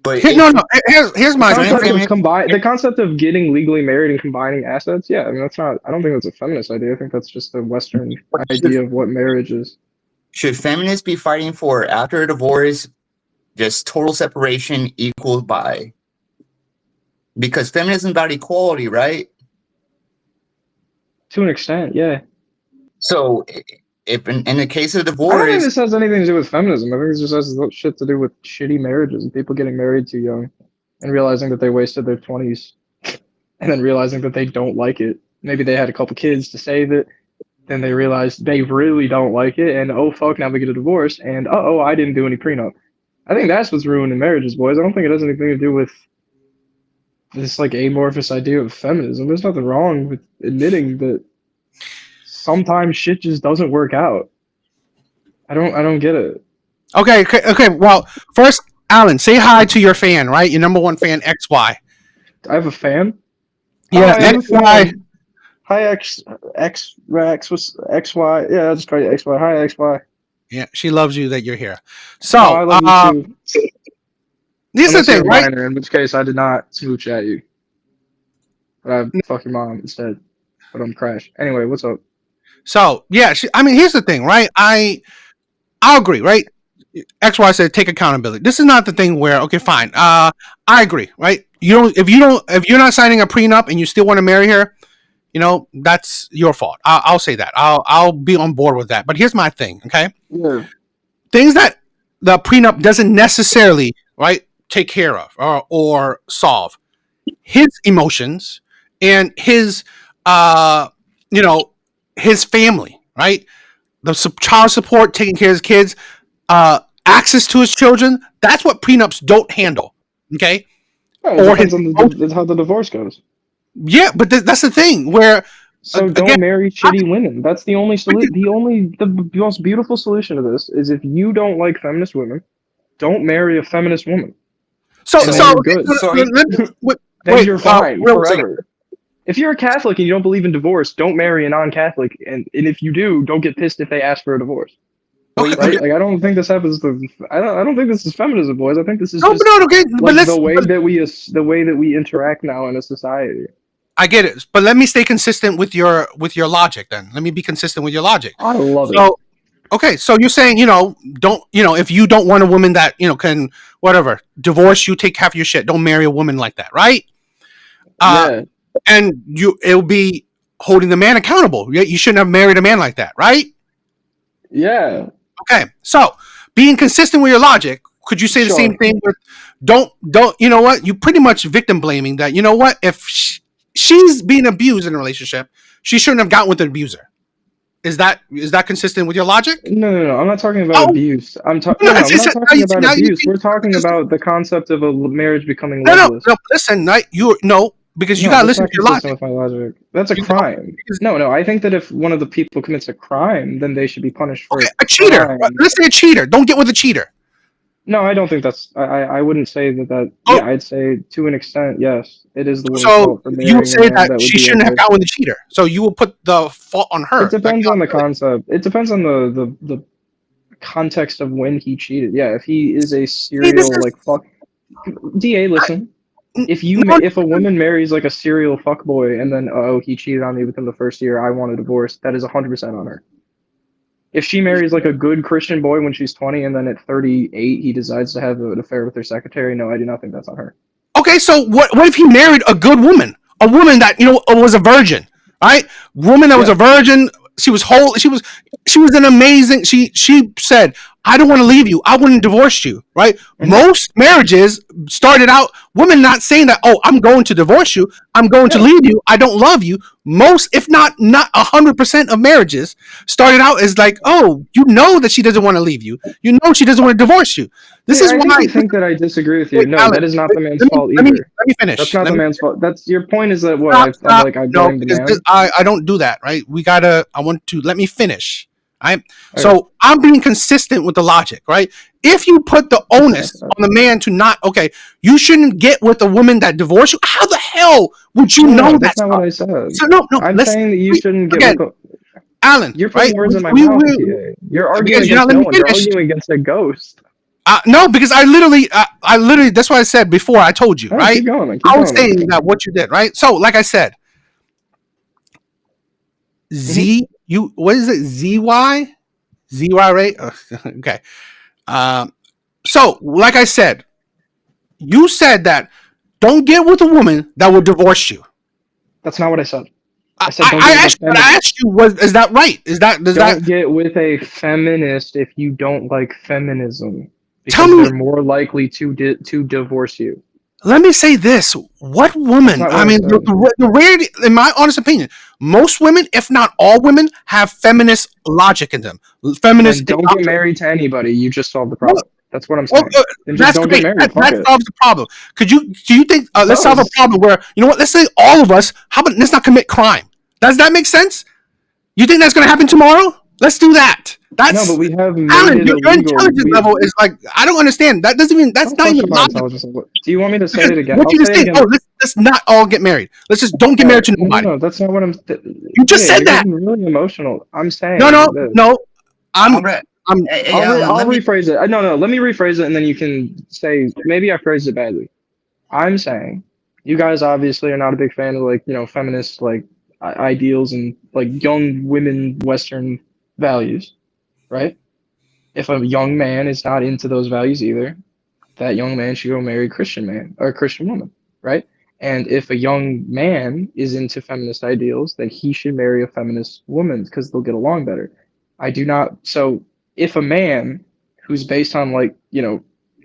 But No. Here's my thing. The concept of getting legally married and combining assets. Yeah, I mean that's not. I don't think that's a feminist idea. I think that's just a Western idea of what marriage is. Should feminists be fighting for after a divorce, just total separation equals by? Because feminism is about equality, right? To an extent, yeah. So, if in the case of I don't think divorce, this has anything to do with feminism. I think this just has shit to do with shitty marriages and people getting married too young and realizing that they wasted their 20s and then realizing that they don't like it. Maybe they had a couple kids to save it. Then they realized they really don't like it. And oh, fuck, now we get a divorce. And uh-oh, I didn't do any prenup. I think that's what's ruining marriages, boys. I don't think it has anything to do with this like amorphous idea of feminism. There's nothing wrong with admitting that sometimes shit just doesn't work out. I don't get it. Okay. Well, first, Alan, say hi to your fan, right? Your number one fan, XY. I have a fan. Yeah, XY. Hi X was XY. Yeah, I'll just call you XY. Hi XY. Yeah, she loves you that you're here. So I love you too. This is the thing, right? Minor, in which case I did not smooch at you. But I fuck your mom instead. But I'm crash. Anyway, what's up? So yeah, here's the thing, right? I'll agree, right? XY said take accountability. This is not the thing where okay, fine. I agree, right? If you're not signing a prenup and you still want to marry her, that's your fault. I'll say that. I'll be on board with that. But here's my thing, okay? Yeah. Things that the prenup doesn't necessarily, right, take care of or solve. His emotions and his his family, right? The child support, taking care of his kids, access to his children. That's what prenups don't handle. Okay. Yeah, it depends on how the divorce goes. Yeah, but that's the thing where. So don't marry shitty women. That's the only solution. The most beautiful solution to this is if you don't like feminist women, don't marry a feminist woman. You're good. Then you're fine forever. If you're a Catholic and you don't believe in divorce, don't marry a non-Catholic, and if you do, don't get pissed if they ask for a divorce. Okay. Right? Like I don't think this happens. I don't think this is feminism, boys. I think this is the way that we interact now in a society. I get it, but let me stay consistent with your logic. Then let me be consistent with your logic. I love it. Okay, so you're saying don't if you don't want a woman that can whatever divorce you, take half your shit. Don't marry a woman like that, right? Yeah. And it'll be holding the man accountable. You shouldn't have married a man like that, right? Yeah. Okay, so being consistent with your logic, could you say the same thing with don't you know what? You pretty much victim blaming that. You know what? If she's being abused in a relationship, she shouldn't have gotten with an abuser. Is that consistent with your logic? No. I'm not talking about abuse. I'm not talking about abuse. We're talking about the concept of a marriage becoming loveless. No. Listen, because you gotta listen to your logic. With my logic. That's a crime. No. I think that if one of the people commits a crime, then they should be punished for a cheater. Crime. Let's say a cheater. Don't get with a cheater. No, I don't think that's. I wouldn't say that. Oh. Yeah, I'd say to an extent, yes, it is the woman's fault for marrying. You would say that she shouldn't have gotten with the cheater. So you will put the fault on her. It depends on the concept. It depends on the context of when he cheated. Yeah, if he is a serial fuck. Da, listen. If a woman marries like a serial fuckboy and then he cheated on me within the first year, I want a divorce. That is 100% on her. If she marries like a good Christian boy when she's 20 and then at 38 he decides to have an affair with her secretary, no, I do not think that's on her. Okay, so what if he married a good woman? A woman that was a virgin, right? Woman that was a virgin. She was whole. She was an amazing. She said, "I don't want to leave you. I wouldn't divorce you." Right? Mm-hmm. Most marriages started out women not saying that. Oh, I'm going to divorce you. I'm going to leave you. I don't love you. Most, if not 100% of marriages started out as like, oh, that she doesn't want to leave you. She doesn't want to divorce you. This is why I think that I disagree with you. Wait, no, Alex, that is not the man's fault either. Let me finish. That's not the man's fault. That's your point. Is that what I blame the man? I don't do that. Right? I want to let me finish. right? So I'm being consistent with the logic, right? If you put the onus on the man to not, okay, you shouldn't get with a woman that divorced you. How the hell would you know that? That's not what I said. So no, I'm saying that you shouldn't get again, with Alan. You're right? putting words in my mouth. You're arguing against no one. You're arguing against a ghost. No, because I literally, that's what I said before. I told you, right? Keep going. I was saying that what you did, right? So, like I said, what is it? ZY, right? Okay. So, like I said, you said that don't get with a woman that will divorce you. That's not what I said. I asked you, is that right? Don't get with a feminist if you don't like feminism, because they're more likely to divorce you. Let me say this: what woman? I mean, the rarity, in my honest opinion, most women, if not all women, have feminist logic in them. Feminist. Then don't get married to anybody. You just solved the problem. That's what I'm saying. Then just don't get married. That solves the problem. Do you think? Let's solve a problem where, you know what? Let's say all of us. How about let's not commit crime? Does that make sense? You think that's going to happen tomorrow? Let's do that. No, but we have Alan, your intelligence level is like, I don't understand. That doesn't even. That's not even logical. Do you want me to say it again? What you just say? Oh, let's not all get married. Let's just don't get married to nobody. No, that's not what I'm. You just said that. Really emotional. I'm saying. No. I'll rephrase it. No. Let me rephrase it, and then you can say maybe I phrased it badly. I'm saying you guys obviously are not a big fan of, like, you know, feminist, like, ideals and, like, young women Western values, right? If a young man is not into those values either, that young man should go marry a Christian man or a Christian woman, right? And if a young man is into feminist ideals, then he should marry a feminist woman because they'll get along better. So if a man who's based on, like, you know,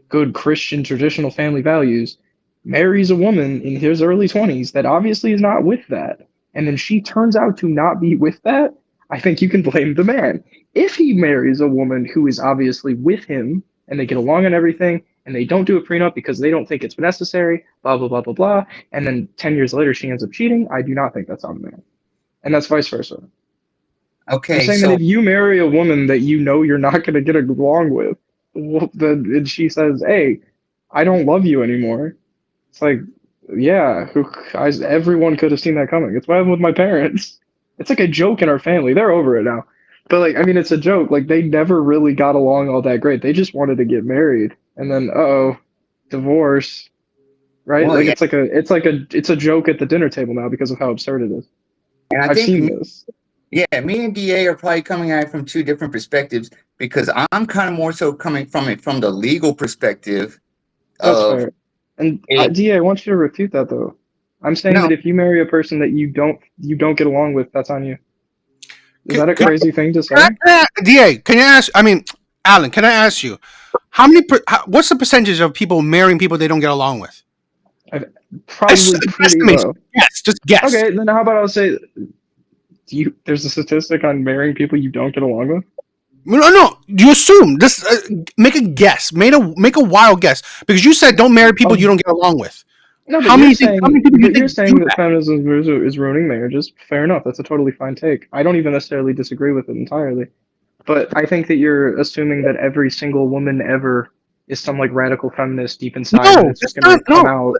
good Christian traditional family values marries a woman in his early 20s that obviously is not with that, and then she turns out to not be with that, I think you can blame the man. If he marries a woman who is obviously with him and they get along and everything, and they don't do a prenup because they don't think it's necessary, blah, blah, blah, blah, blah, and then 10 years later she ends up cheating, I do not think that's on the man. And that's vice versa. Okay, I'm saying that if you marry a woman that you know you're not going to get along with, and she says, hey, I don't love you anymore, it's like, yeah, everyone could have seen that coming. It's what happened with my parents. It's like a joke in our family. They're over it now. But, like, I mean, it's a joke. Like, they never really got along all that great. They just wanted to get married. And then, divorce. Right? Well, like, yeah. It's a joke at the dinner table now because of how absurd it is. And I've seen this. Yeah, me and DA are probably coming at it from two different perspectives, because I'm kind of more so coming from it from the legal perspective. That's fair. And DA, I want you to refute that, though. I'm saying that if you marry a person that you don't get along with, that's on you. Is that a crazy thing to say? DA, can you ask? I mean, Alan, can I ask you, what's the percentage of people marrying people they don't get along with? Probably pretty low. Yes, just guess. Okay, then how about I'll say, there's a statistic on marrying people you don't get along with? No. You assume. Just make a guess. Make a wild guess, because you said don't marry people you don't get along with. No, but you're saying that feminism is ruining marriages. Fair enough. That's a totally fine take. I don't even necessarily disagree with it entirely. But I think that you're assuming that every single woman ever is some, like, radical feminist deep inside. No, and it's just going to come out.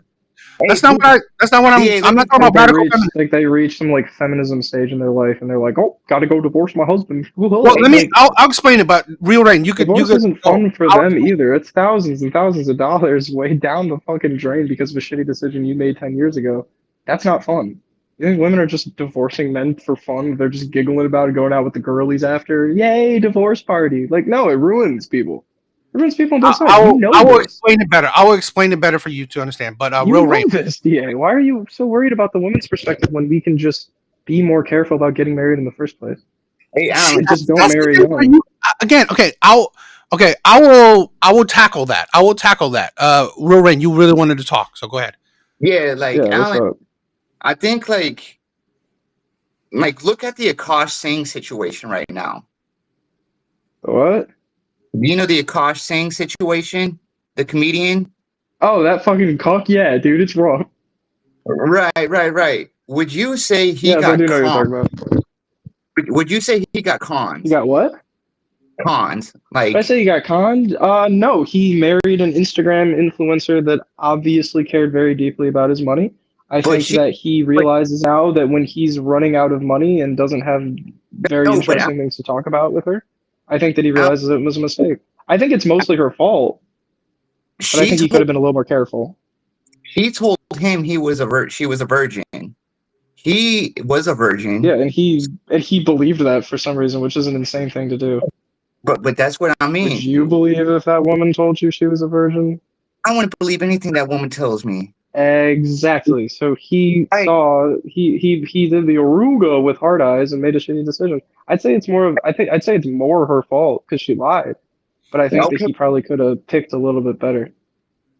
That's not what I'm not talking about radical feminism. Like, they reach some, like, feminism stage in their life, and they're like, oh, gotta go divorce my husband. Well, I'll explain it, but real rain, divorce isn't fun for them either. It's thousands and thousands of dollars way down the fucking drain because of a shitty decision you made 10 years ago. That's not fun. You think women are just divorcing men for fun? They're just giggling about it, going out with the girlies after. Yay, divorce party. Like, no, it ruins people. It ruins people on both sides. I will explain it better. I will explain it better for you to understand. But real rain. This, DA. Why are you so worried about the woman's perspective when we can just be more careful about getting married in the first place? Hey, Alan, just don't marry young. Again, okay. I will tackle that. Real rain, you really wanted to talk, so go ahead. Yeah, Alan, I think like look at the Akash Singh situation right now. What? You know the Akash Singh situation, the comedian? Oh, that fucking cock, yeah, dude, it's wrong. Right. Would you say he got conned? Would you say he got conned? He got what? cons? Did I Like, say he got conned? No, he married an Instagram influencer that obviously cared very deeply about his money. I but think she, that he but realizes now that when he's running out of money and doesn't have very no, but interesting things to talk about with her, I think that he Al, realizes it was a mistake. I think it's mostly her fault, but I she think he could told have been a little more careful. she told him she was a virgin. He was a virgin, Yeah, and he believed that for some reason, which is an insane thing to do. but that's what I Would mean. you believe if that woman told you she was a virgin? I want to believe anything that woman tells me. Exactly. So he I saw he did the Aruga with hard eyes and made a shitty decision. I'd say it's more of I'd say it's more her fault because she lied. But I think that okay, he probably could have picked a little bit better.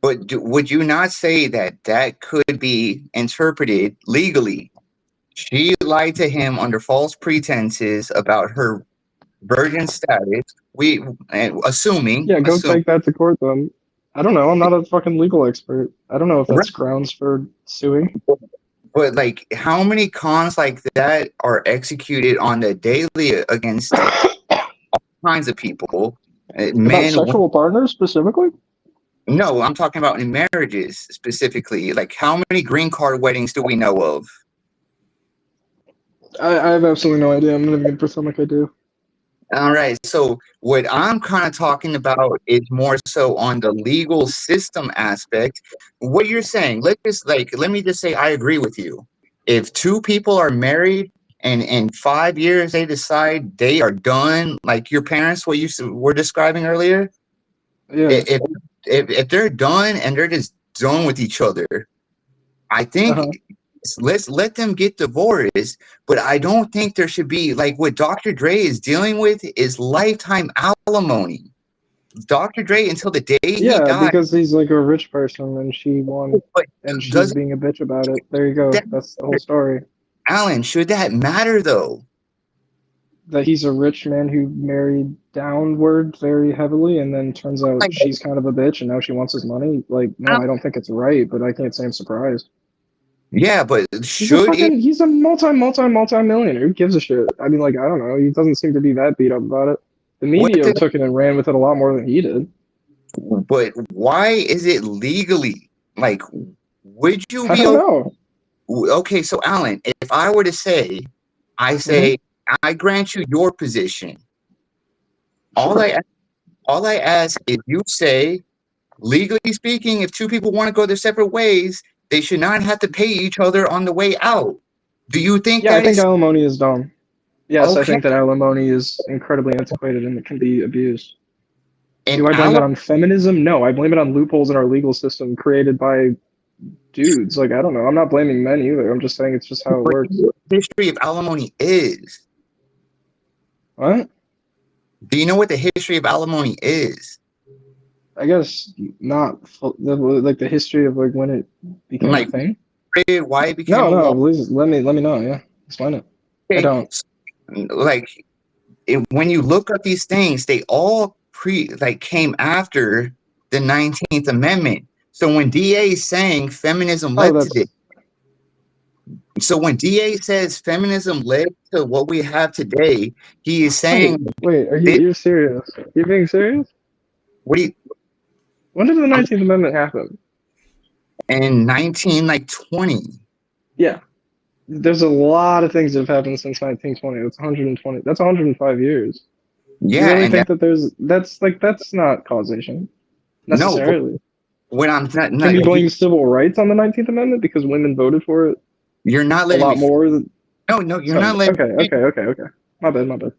but would you not say that that could be interpreted legally? She lied to him under false pretenses about her virgin status. We assuming, Yeah, go take that to court then. I don't know. I'm not a fucking legal expert. I don't know if right, that's grounds for suing. but like, how many cons like that are executed on the daily against kinds of people, About men? sexual partners specifically? No, I'm talking about in marriages specifically. Like, how many green card weddings do we know of? I have absolutely no idea. I'm not even gonna pretend like I do. All right. So what I'm kind of talking about is more so on the legal system aspect. What you're saying, let me just say I agree with you. If two people are married and in 5 years they decide they are done, like your parents, what were describing earlier, Yeah. if if they're done and they're just done with each other, I think Uh-huh. let's let them get divorced, but I don't think there should be like what Dr. Dre is dealing with is lifetime alimony. Dr. Dre until the day he Yeah, died, because he's like a rich person and she won but and she's does being a bitch about it. There you go. that That's the whole story. Alan, should that matter though? That he's a rich man who married downward very heavily and then turns out Like, she's kind of a bitch and now she wants his money. Like, no, I don't think it's right, but I can't say I'm surprised. yeah, but He's a should it? fucking he's a multi millionaire. Who gives a shit? I mean, like, I don't know. He doesn't seem to be that beat up about it. The What media the, took it and ran with it a lot more than he did. but why is it legally? Like, would you I be don't know. okay? So Alan, if I were to say, I Hmm. say, I grant you your position. All Sure. I all I ask is you say, legally speaking, if two people want to go their separate ways, they should not have to pay each other on the way out. Do you think Yeah, I that think is alimony is dumb. Yes, I okay? think that alimony is incredibly antiquated and it can be abused. And Do I blame it Alan, on feminism? No, I blame it on loopholes in our legal system created by dudes. Like, I don't know. I'm not blaming men either. I'm just saying it's just how it what works. the history of alimony is? What? Do you know what the history of alimony is? I guess not like the history of like when it became a Like thing. why it became No, a no, law? please let me know. Yeah, explain it. I Okay, don't. like when you look up these things, they all came after the 19th Amendment. So when DA is saying feminism Oh, led to this, that's so when DA says feminism led to what we have today, he is saying wait. Are this. you serious? You being serious? What do you When did the 19th Amendment happen? in 19 like 20? Yeah, there's a lot of things that have happened since 1920. That's 120. That's 105 years. You Yeah, really and think that that's not causation no, but necessarily? when I'm Can not we blame civil rights on the 19th Amendment because women voted for it you're not a letting me. lot more than No, you're sorry. not letting Okay, me. okay. My bad, my bad.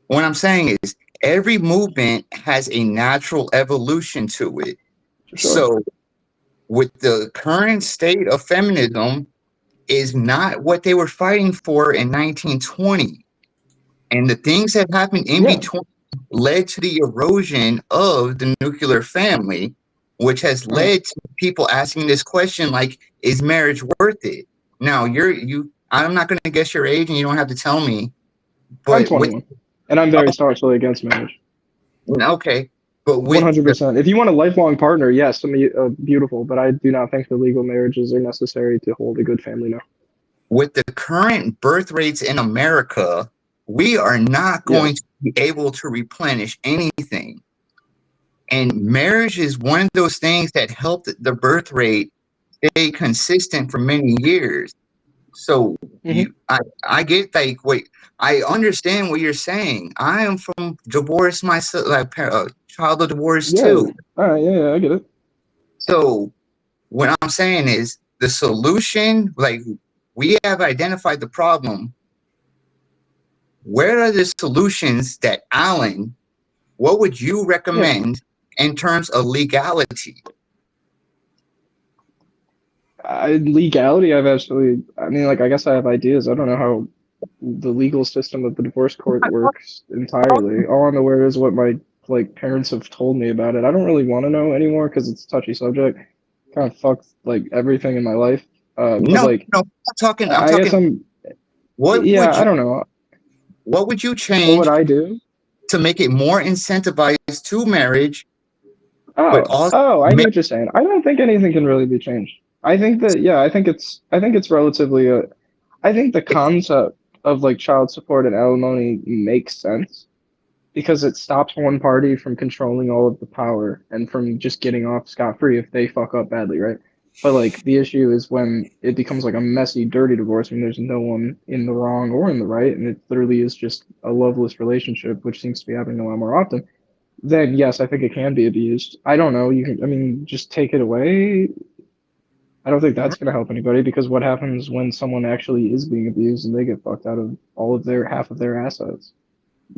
What I'm saying is every movement has a natural evolution to it. For sure. So with the current state of feminism is not what they were fighting for in 1920. And the things that happened in Yeah. between led to the erosion of the nuclear family, which has Uh, led to people asking this question like, is marriage worth it? Now I'm not gonna guess your age and you don't have to tell me, I'm but with 21, and I'm very staunchly against marriage. okay. But with the 100%. If you want a lifelong partner, yes, I mean, beautiful, but I do not think the legal marriages are necessary to hold a good family now. with the current birth rates in America, we are not Yeah. going to be able to replenish anything. And marriage is one of those things that helped the birth rate stay consistent for many years. So I get like, wait, I understand what you're saying. I am from divorce myself, like child of divorce Yeah. too. All right. Yeah, I get it. So what I'm saying is the solution, like we have identified the problem. Where are the solutions that Alan, what would you recommend in terms of legality? Legality, I've actually, I mean, like, I guess I have ideas. I don't know how the legal system of the divorce court works entirely. All I'm aware is what my like parents have told me about it. I don't really want to know anymore because it's a touchy subject. Kind of fucked like everything in my life. But No, like, no, I'm I guess talking, what would I you, don't know. what would you What change would I do? to make it more incentivized to marriage, but also I get what you're saying. I don't think anything can really be changed. I think that, yeah, I think it's relatively, I think the concept of like child support and alimony makes sense because it stops one party from controlling all of the power and from just getting off scot-free if they fuck up badly, right? But like the issue is when it becomes like a messy, dirty divorce when there's no one in the wrong or in the right, and it literally is just a loveless relationship, which seems to be happening a lot more often. Then yes, I think it can be abused. I don't know. You can, I mean, just take it away. I don't think that's going to help anybody because what happens when someone actually is being abused and they get fucked out of all of their half of their assets?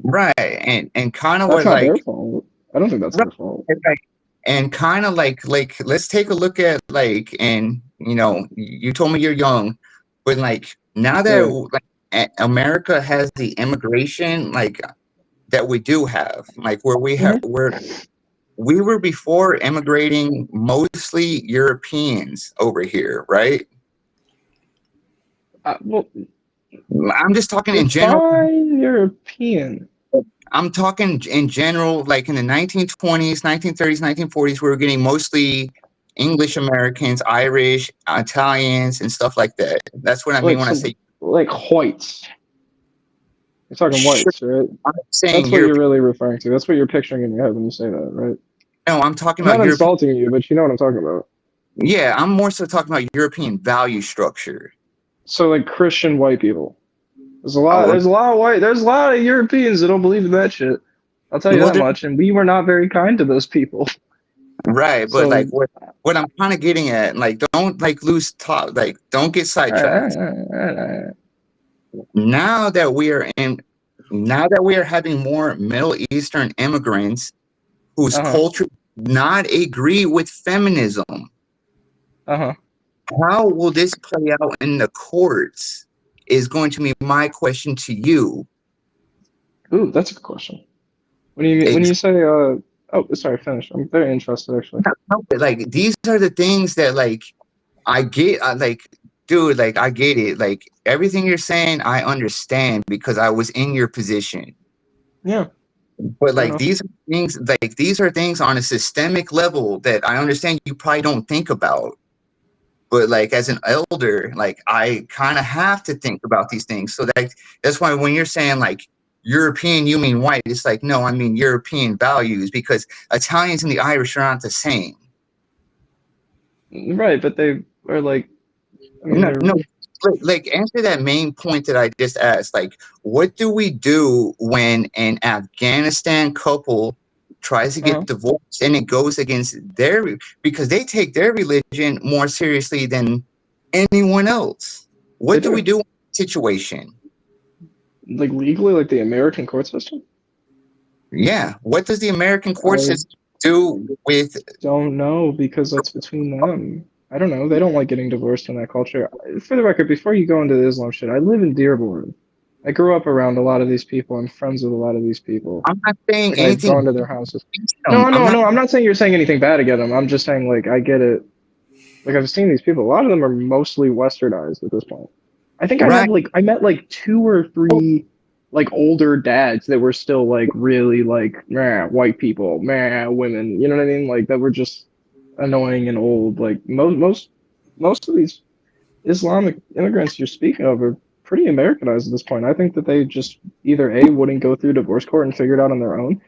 right, and kind of That's what not their like fault. I don't think that's their fault. right, and kind of like let's take a look at like, and you told me you're young, but like now that Yeah. like America has the immigration like that we do have, like where we were before immigrating mostly Europeans over here, right? Well, I'm just talking in general. define European. I'm talking in general, like in the 1920s, 1930s, 1940s, we were getting mostly English Americans, Irish, Italians, and stuff like that. That's what I mean Like when I some, say like whites. You're talking sure. whites, right? I'm saying That's what you're Europe. really referring to. That's what you're picturing in your head when you say that, right? No, I'm talking I'm about not European. insulting you, but you know what I'm talking about. Yeah, I'm more so talking about European value structure. So like Christian white people. Oh, There's a lot of there's a lot of Europeans that don't believe in that shit. I'll tell you well, that much. And we were not very kind to those people. right, but like So what I'm kind of getting at, like, don't like lose top, like, don't get sidetracked. Now that we are in, now that we are having more Middle Eastern immigrants whose uh-huh. culture not agree with feminism, Uh-huh. how will this play out in the courts? Is going to be my question to you. Ooh, that's a good question. When you mean when you say oh, sorry, finish. I'm very interested actually. Like these are the things that like I get. Like, dude, like I get it. Like everything you're saying, I understand because I was in your position. Yeah. But Fair like enough. these are things on a systemic level that I understand you probably don't think about. But like as an elder, like I kind of have to think about these things. So that's why when you're saying like European, you mean white. It's like, no, I mean European values because Italians and the Irish are not the same. Right, but they are like I mean No, they're no. Like answer that main point that I just asked. Like, what do we do when an Afghanistan couple tries to get divorced and it goes against because they take their religion more seriously than anyone else? What do we do in that situation? like legally like the American court system? Yeah. What does the American court I system do with don't know because that's between them. I don't know. They don't like getting divorced in that culture. For the record, before you go into the Islam shit, I live in Dearborn. I grew up around a lot of these people. I'm friends with a lot of these people. I'm not saying Like I've anything gone to their houses. against No, them. no, no. I'm not saying you're saying anything bad against them. I'm just saying like I get it. Like I've seen these people. A lot of them are mostly westernized at this point. I think right. I met like 2 or 3 like older dads that were still like really like white people, women. You know what I mean? Like that were just annoying and old. Like most of these Islamic immigrants you're speaking of are pretty Americanized at this point. I think that they just either A, wouldn't go through divorce court and figure it out on their own,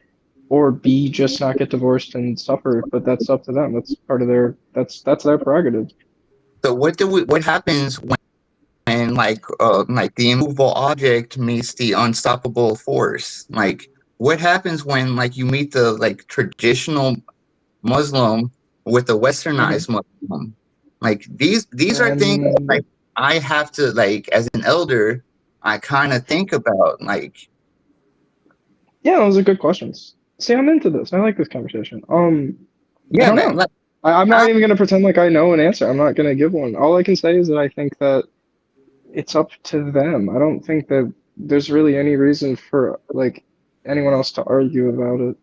or B, just not get divorced and suffer. But that's up to them. That's part of their that's their prerogative. So what happens when like the immovable object meets the unstoppable force? Like what happens when like you meet the like traditional Muslim with a westernized Muslim? Like these are things that, like I have to, like, as an elder, I kind of think about, like. Yeah, those are good questions. See, I'm into this. I like this conversation. I Yeah, don't man. know. Like, I'm not even gonna pretend like I know an answer. I'm not gonna give one. All I can say is that I think that it's up to them. I don't think that there's really any reason for like anyone else to argue about it.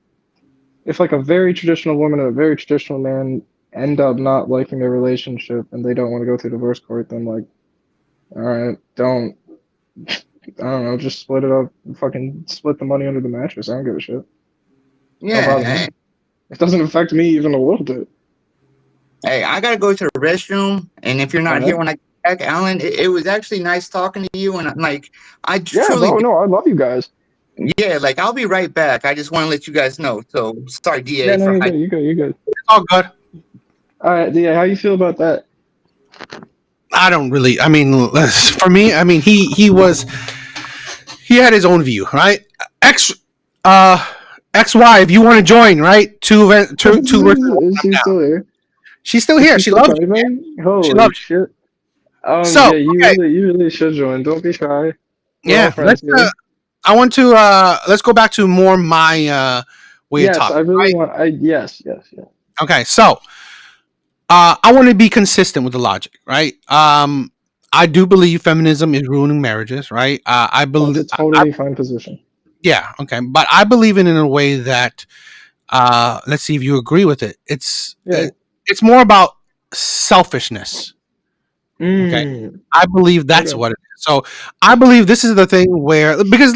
If like a very traditional woman and a very traditional man end up not liking their relationship and they don't want to go through divorce court, then like, all right, don't. I don't know, just split it up. Fucking split the money under the mattress. I don't give a shit. Don't bother yeah. me. It doesn't affect me even a little bit. Hey, I gotta go to the restroom, and if you're not here when I get back, Alan, it was actually nice talking to you, and like I Yeah, truly, bro. No, I love you guys. yeah, like I'll be right back. I just want to let you guys know. So sorry, DA, Yeah, no, for you're good. You're good. You're good. It's all good. All right, DA, how you feel about that? I don't really. I mean, for me, I mean, he had his own view, right? XY, if you want to join, right? Two Is she still here? She's still Is here. she She still loves you. typing? She Holy loves shit. So, Yeah, you really should join. Don't be shy. We're all yeah, friends here. I want to let's go back to more my way of Yes, talking. I really Right? want. Yes. Okay, so I want to be consistent with the logic, right? I do believe feminism is ruining marriages, right? I That's believe, a totally fine position. yeah, okay, but I believe in a way that let's see if you agree with it. Yeah. It's more about selfishness. Okay, I believe that's Okay. what it is. So I believe this is the thing where, because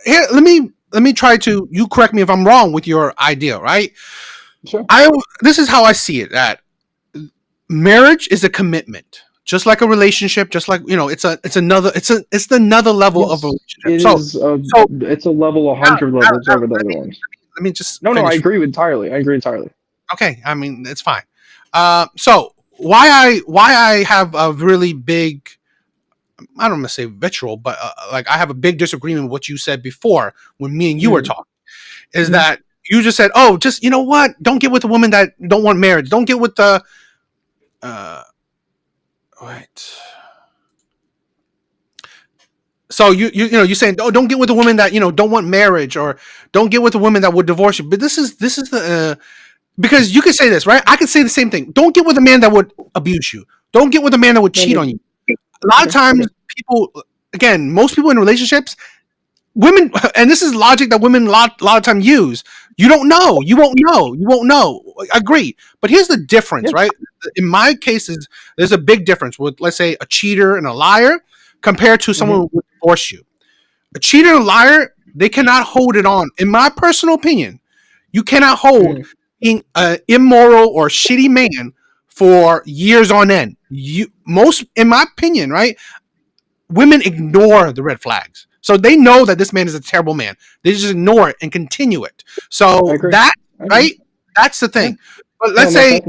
here, let me try to, you correct me if I'm wrong with your idea, right? Sure. This is how I see it, that marriage is a commitment, just like a relationship, just like, it's another level of Yes, relationship. it So is. so It's a level 100 levels over the other ones. let me just No, I finish. agree entirely. I agree entirely. Okay, I mean, it's fine. So why I have a really big, I don't want to say vitriol, but like I have a big disagreement with what you said before when me and you were talking, is that you just said, oh, just, you know what, don't get with a woman that don't want marriage, don't get with the right. So you're saying, oh, don't get with a woman that don't want marriage, or don't get with a woman that would divorce you. But this is the because you could say this, right? I could say the same thing. Don't get with a man that would abuse you. Don't get with a man that would cheat on you. A lot of times, people, again, most people in relationships, women, and this is logic that women a lot of time use. You don't know. You won't know. You won't know. Agree. But here's the difference, right? In my cases, there's a big difference with, let's say, a cheater and a liar compared to someone who would divorce you. A cheater and a liar, they cannot hold it on. In my personal opinion, you cannot hold being an immoral or shitty man for years on end. In my opinion, right? Women ignore the red flags. So they know that this man is a terrible man. They just ignore it and continue it. So that, right? That's the thing. But let's say,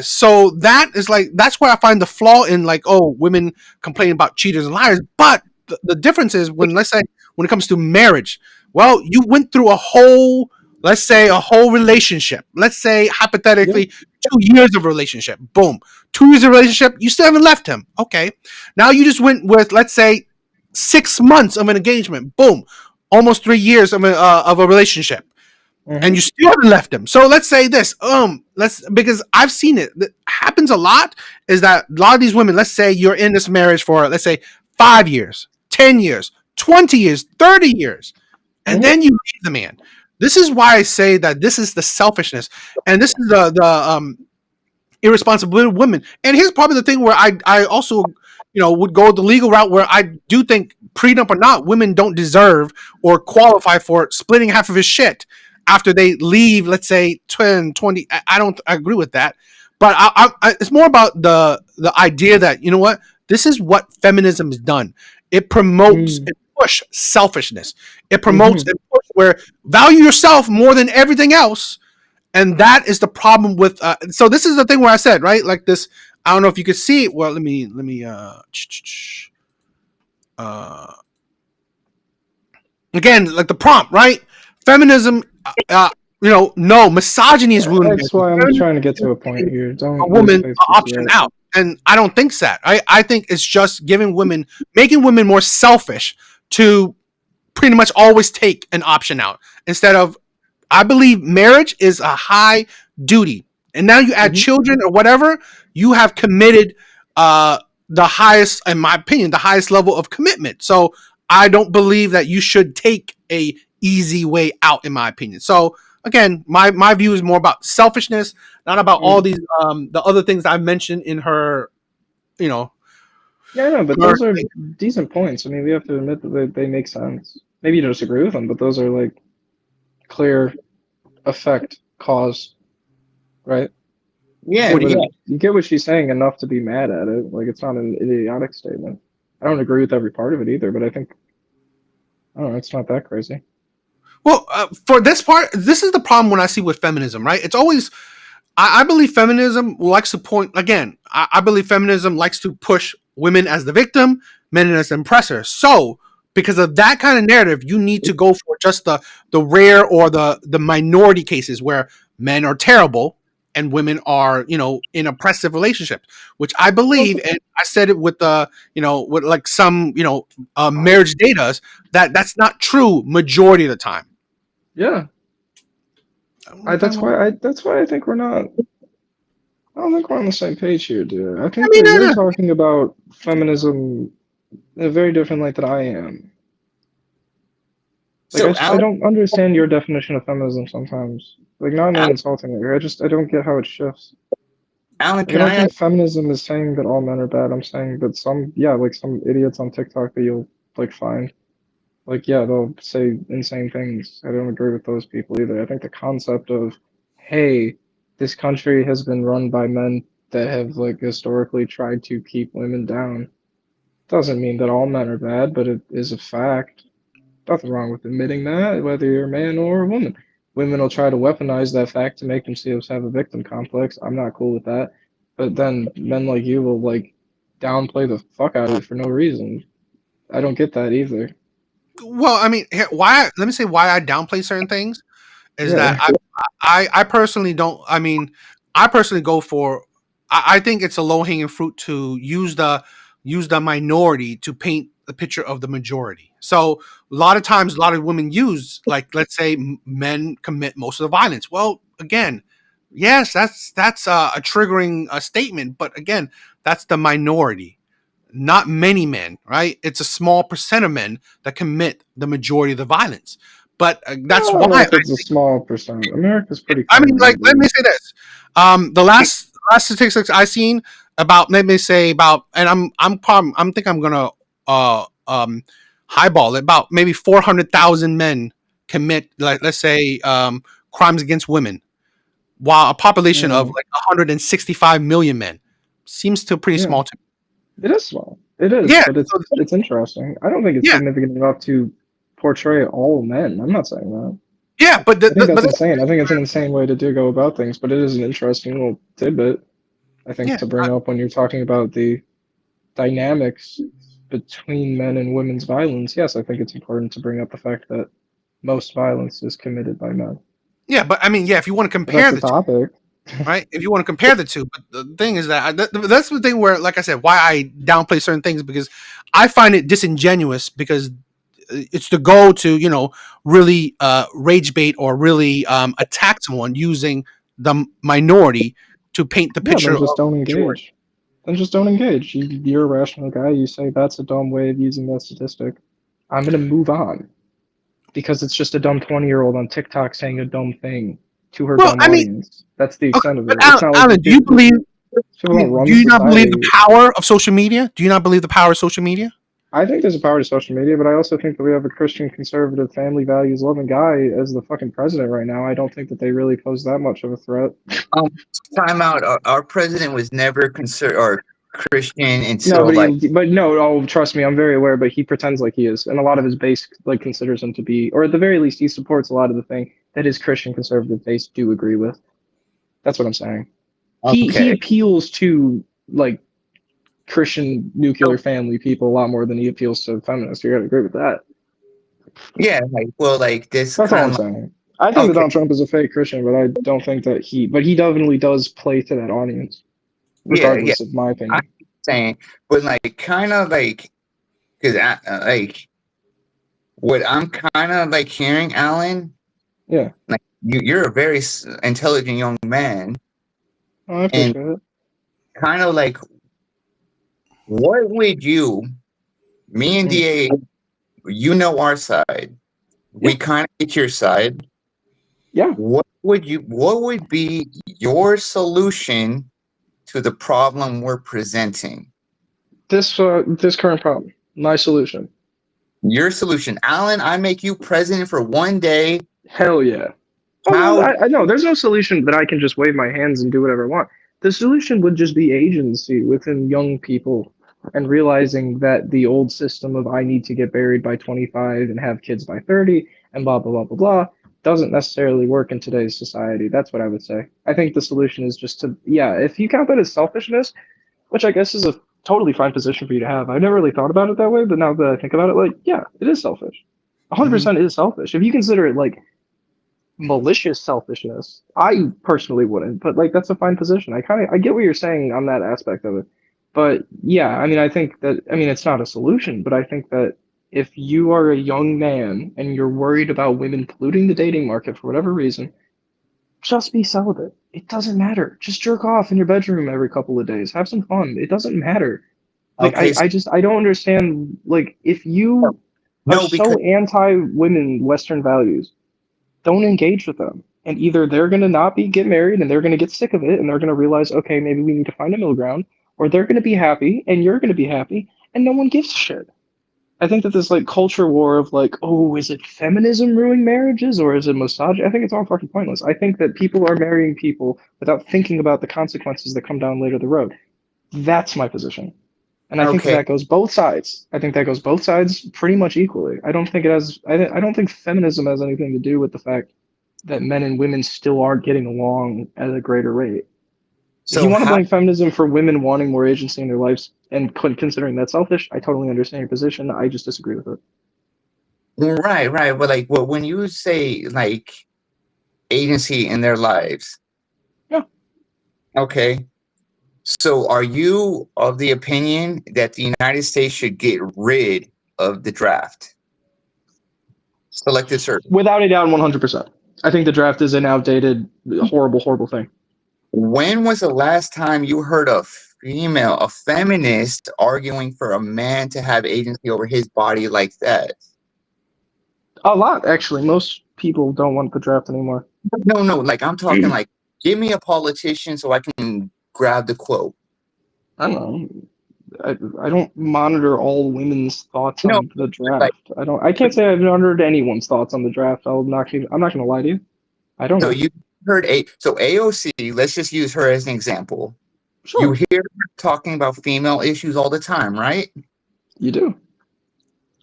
so that is like, that's where I find the flaw in, like, oh, women complain about cheaters and liars. But the difference is when, let's say, when it comes to marriage, well, you went through let's say a whole relationship. Let's say hypothetically 2 years of relationship. Boom. 2 years of relationship. You still haven't left him. Okay. Now you just went with, let's say, 6 months of an engagement. Boom. Almost 3 years of a relationship. And you still haven't left him. So let's say this, because I've seen it. That happens a lot, is that a lot of these women, let's say you're in this marriage for, let's say, 5 years, 10 years, 20 years, 30 years, and then you leave the man. This is why I say that this is the selfishness, and this is the irresponsibility of women. And here's probably the thing where I also, would go the legal route, where I do think, prenup or not, women don't deserve or qualify for splitting half of his shit after they leave, let's say 10, 20. I agree with that. But it's more about the idea that, you know what, This is what feminism has done. It promotes and push selfishness. It promotes and push where value yourself more than everything else. And that is the problem with. So this is the thing where I said, right, like this. I don't know if you could see it. Well, let me. Again, like the prompt, right? Feminism. No, misogyny is ruining That's it. why I'm trying to get to a point here. A Don't woman lose faith just option yet. out, and I don't think that. I think it's just making women more selfish to pretty much always take an option out instead of. I believe marriage is a high duty, and now you add children or whatever, you have committed the highest, in my opinion, the highest level of commitment. So I don't believe that you should take a easy way out, in my opinion. So again, my view is more about selfishness, not about all these the other things I mentioned in her, Yeah, no, but those are decent points. I mean, we have to admit that they make sense. Maybe you disagree with them, but those are like clear effect cause, right? Yeah, You get what she's saying enough to be mad at it. Like, it's not an idiotic statement. I don't agree with every part of it either, but I think, I don't know, it's not that crazy. Well, for this part, this is the problem when I see with feminism, right? It's always, I believe feminism likes to point, again, I believe feminism likes to push women as the victim, men as the oppressor. So, because of that kind of narrative, you need to go for just the rare or the minority cases where men are terrible and women are, in oppressive relationships, which I believe, and I said it with with like some, marriage data, that's not true majority of the time. Yeah. That's why I think we're not. I don't think we're on the same page here, dude. I think that you're talking about feminism in a very different light than I am. Like, So I don't understand your definition of feminism sometimes. Like, not in an insulting way. I don't get how it shifts. Alan, Like, I can don't I think feminism is saying that all men are bad. I'm saying that some idiots on TikTok that you'll like find, like, yeah, they'll say insane things. I don't agree with those people either. I think the concept of, hey, this country has been run by men that have like historically tried to keep women down doesn't mean that all men are bad, but it is a fact. Nothing wrong with admitting that, whether you're a man or a woman. Women will try to weaponize that fact to make themselves have a victim complex. I'm not cool with that. But then men like you will like downplay the fuck out of it for no reason. I don't get that either. Well, I mean, let me say why I downplay certain things is that Yeah. I personally don't. I mean, I personally go for. I think it's a low hanging fruit to use the minority to paint the picture of the majority. So a lot of times, a lot of women use, like, let's say men commit most of the violence. Well, again, yes, that's a triggering statement, but again, that's the minority. Not many men, right? It's a small percent of men that commit the majority of the violence. But that's I don't know why if it's a small percent. America's pretty I fucking mean, like, big, let me dude. say this: the last statistics I seen about, let me say about, and I'm think I'm gonna highball it, about maybe 400,000 men commit, like, let's say, crimes against women, while a population of like 165 million men seems to pretty Yeah, small. To it is small. It is, yeah, but so, it's interesting. I don't think it's yeah, significant enough to portray all men. I'm not saying that. yeah, I think that's insane. I think it's an insane way to go about things, but it is an interesting little tidbit, I think, yeah, to bring up when you're talking about the dynamics between men and women's violence. Yes, I think it's important to bring up the fact that most violence is committed by men. yeah. But I mean, yeah, if you want to But that's compare the the two, topic. right? If you want to compare the two, but the thing is that that's the thing where, like I said, why I downplay certain things, because I find it disingenuous, because it's the goal to, really rage bait or really attack someone using the minority to paint the Yeah, picture then of just don't majority. engage. Then just don't engage. You're a rational guy. You say that's a dumb way of using that statistic. I'm gonna move on because it's just a dumb 20-year-old on TikTok saying a dumb thing to her Well, dumb I mean, audience. That's the okay, extent of but it. It's not like Alan, these do you people, believe? I don't mean, run do the you not believe the society. power of social media? Do you not believe the power of social media? I think there's a power to social media, but I also think that we have a Christian, conservative, family values loving guy as the fucking president right now. I don't think that they really pose that much of a threat. um time out. Our president was never concerned, or Christian No, until but no, oh, trust me, I'm very aware. But he pretends like he is, and a lot of his base like considers him to be, or at the very least, he supports a lot of the thing that his Christian conservative base do agree with. That's what I'm saying. He okay. appeals to like Christian nuclear So, family people a lot more than he appeals to feminists. You gotta agree with that. yeah, like well, like this That's all I'm kind of saying. I think that okay, Donald Trump is a fake Christian, but I don't think that but he definitely does play to that audience, yeah, regardless of my I'm opinion. saying, but like kind of like because like what I'm kind of like hearing, Alan, Yeah, like you're a very intelligent young man, I and appreciate it. kind of like what would you, me and Mm. Da, you know our side, Yeah, we kind of get your side. yeah. What would be your solution to the problem we're presenting? This current problem, my solution. Your solution, Alan. I make you president for one day. Hell yeah. Oh no, How? I know. There's no solution that I can just wave my hands and do whatever I want. The solution would just be agency within young people and realizing that the old system of I need to get buried by 25 and have kids by 30 and blah blah blah blah blah doesn't necessarily work in today's society. That's what I would say. I think the solution is just to, yeah, if you count that as selfishness, which I guess is a totally fine position for you to have. I've never really thought about it that way, but now that I think about it, like, yeah, it is selfish. Mhm. 100% is selfish. If you consider it like malicious selfishness. I personally wouldn't, but like that's a fine position. I get what you're saying on that aspect of it. But yeah, I mean I think that I mean it's not a solution, but I think that if you are a young man and you're worried about women polluting the dating market for whatever reason, just be celibate. It doesn't matter. Just jerk off in your bedroom every couple of days. Have some fun. It doesn't matter. Like Okay. So, I don't understand like if you are no, because so anti women Western values, don't engage with them. And either they're going to not be get married and they're going to get sick of it and they're going to realize, okay, maybe we need to find a middle ground, or they're going to be happy and you're going to be happy and no one gives a shit. I think that this like culture war of like, oh, is it feminism ruining marriages or is it misogyny? I think it's all fucking pointless. I think that people are marrying people without thinking about the consequences that come down later the road. That's my position. And I think that okay. that goes both sides. I think that goes both sides pretty much equally. I don't think it has. I don't think feminism has anything to do with the fact that men and women still aren't getting along at a greater rate. If you So want to how? blame feminism for women wanting more agency in their lives and considering that selfish, I totally understand your position. I just disagree with it. Right, right. But like, well, when you say like agency in their lives, Yeah. okay. So are you of the opinion that the United States should get rid of the draft? Selective service. Without a doubt, 100%. I think the draft is an outdated, horrible, horrible thing. When was the last time you heard a female, a feminist, arguing for a man to have agency over his body like that? A lot, actually. Most people don't want the draft anymore. No, no, like I'm talking like give me a politician so I can grab the quote. I don't know. I don't monitor all women's thoughts No, on the like draft. I can't say I've monitored anyone's thoughts on the draft. I'm not gonna lie to you. I don't so know. you heard so AOC, let's just use her as an example. You Sure, hear her talking about female issues all the time, right? you do.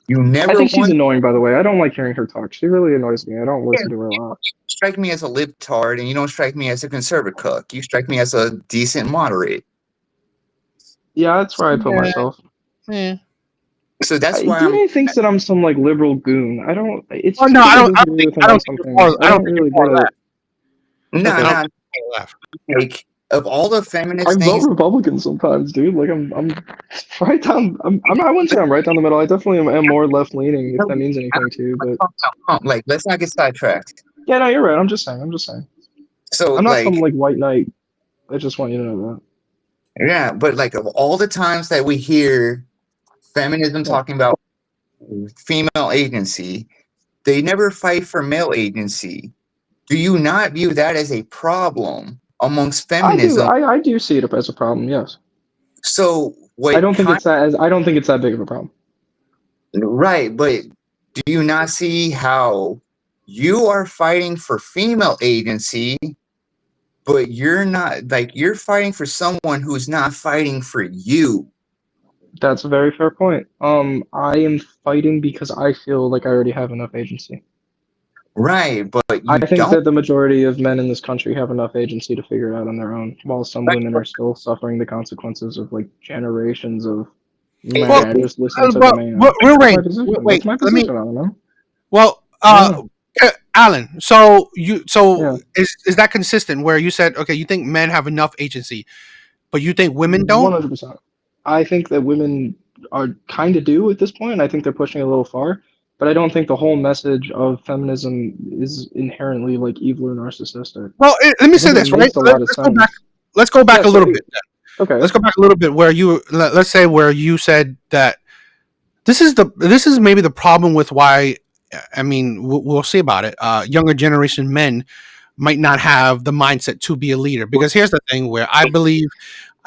You I never think she's once annoying, by the way. I don't like hearing her talk. She really annoys me. I don't listen to her a lot. strike me as a libtard and you don't strike me as a conservative cuck. You strike me as a decent moderate. Yeah, that's where I put Yeah. myself. Yeah. So that's why I'm DA thinks that I'm some like liberal goon. I don't. It's Oh just no, because I I don't disagree think with him on some things. I I don't don't think you're really far get it. left. no, Listen, I don't no, think you're far left. like of all the I feminist vote things, Republican sometimes, dude. Like I'm right down. I'm not. I wouldn't say I'm right down the middle. I definitely am more left leaning, if that means anything to you. But like let's not get sidetracked. yeah, no, you're right. I'm just saying. I'm just saying. So I'm not some like like white knight. I just want you to know yeah, but like of all the times that we hear feminism that. talking about female agency, they never fight for male agency. Do you not view that as a problem amongst Yeah, I do. feminism? I do see it as a problem. Yes. So I what don't think kind it's that. I don't think it's that big of a problem. right, but do you not see how you are fighting for female agency but you're not, like, you're fighting for someone who's not fighting for you. That's a very fair point. I am fighting because I feel like I already have enough agency. Right, but I you think don't. that the majority of men in this country have enough agency to figure it out on their own, while some Right, women are still suffering the consequences of like generations of Well, man, just listen to the man. real That's range. my position. Wait, That's my let me. position. I don't know. Well, I don't know. Alan. So Yeah, is that consistent? Where you said, okay, you think men have enough agency, but you think women don't? 100%. I think that women are kind of do at this point. I think they're pushing a little far, but I don't think the whole message of feminism is inherently like evil or narcissistic. Well, let me I say think it this, right? makes a lot of Let's go back. sense. Let's go back Yeah, a so little bit. okay. Let's go back a little bit where let's say where you said that this is maybe the problem with why. I mean, we'll see about it. Younger generation men might not have the mindset to be a leader, because here's the thing: where I believe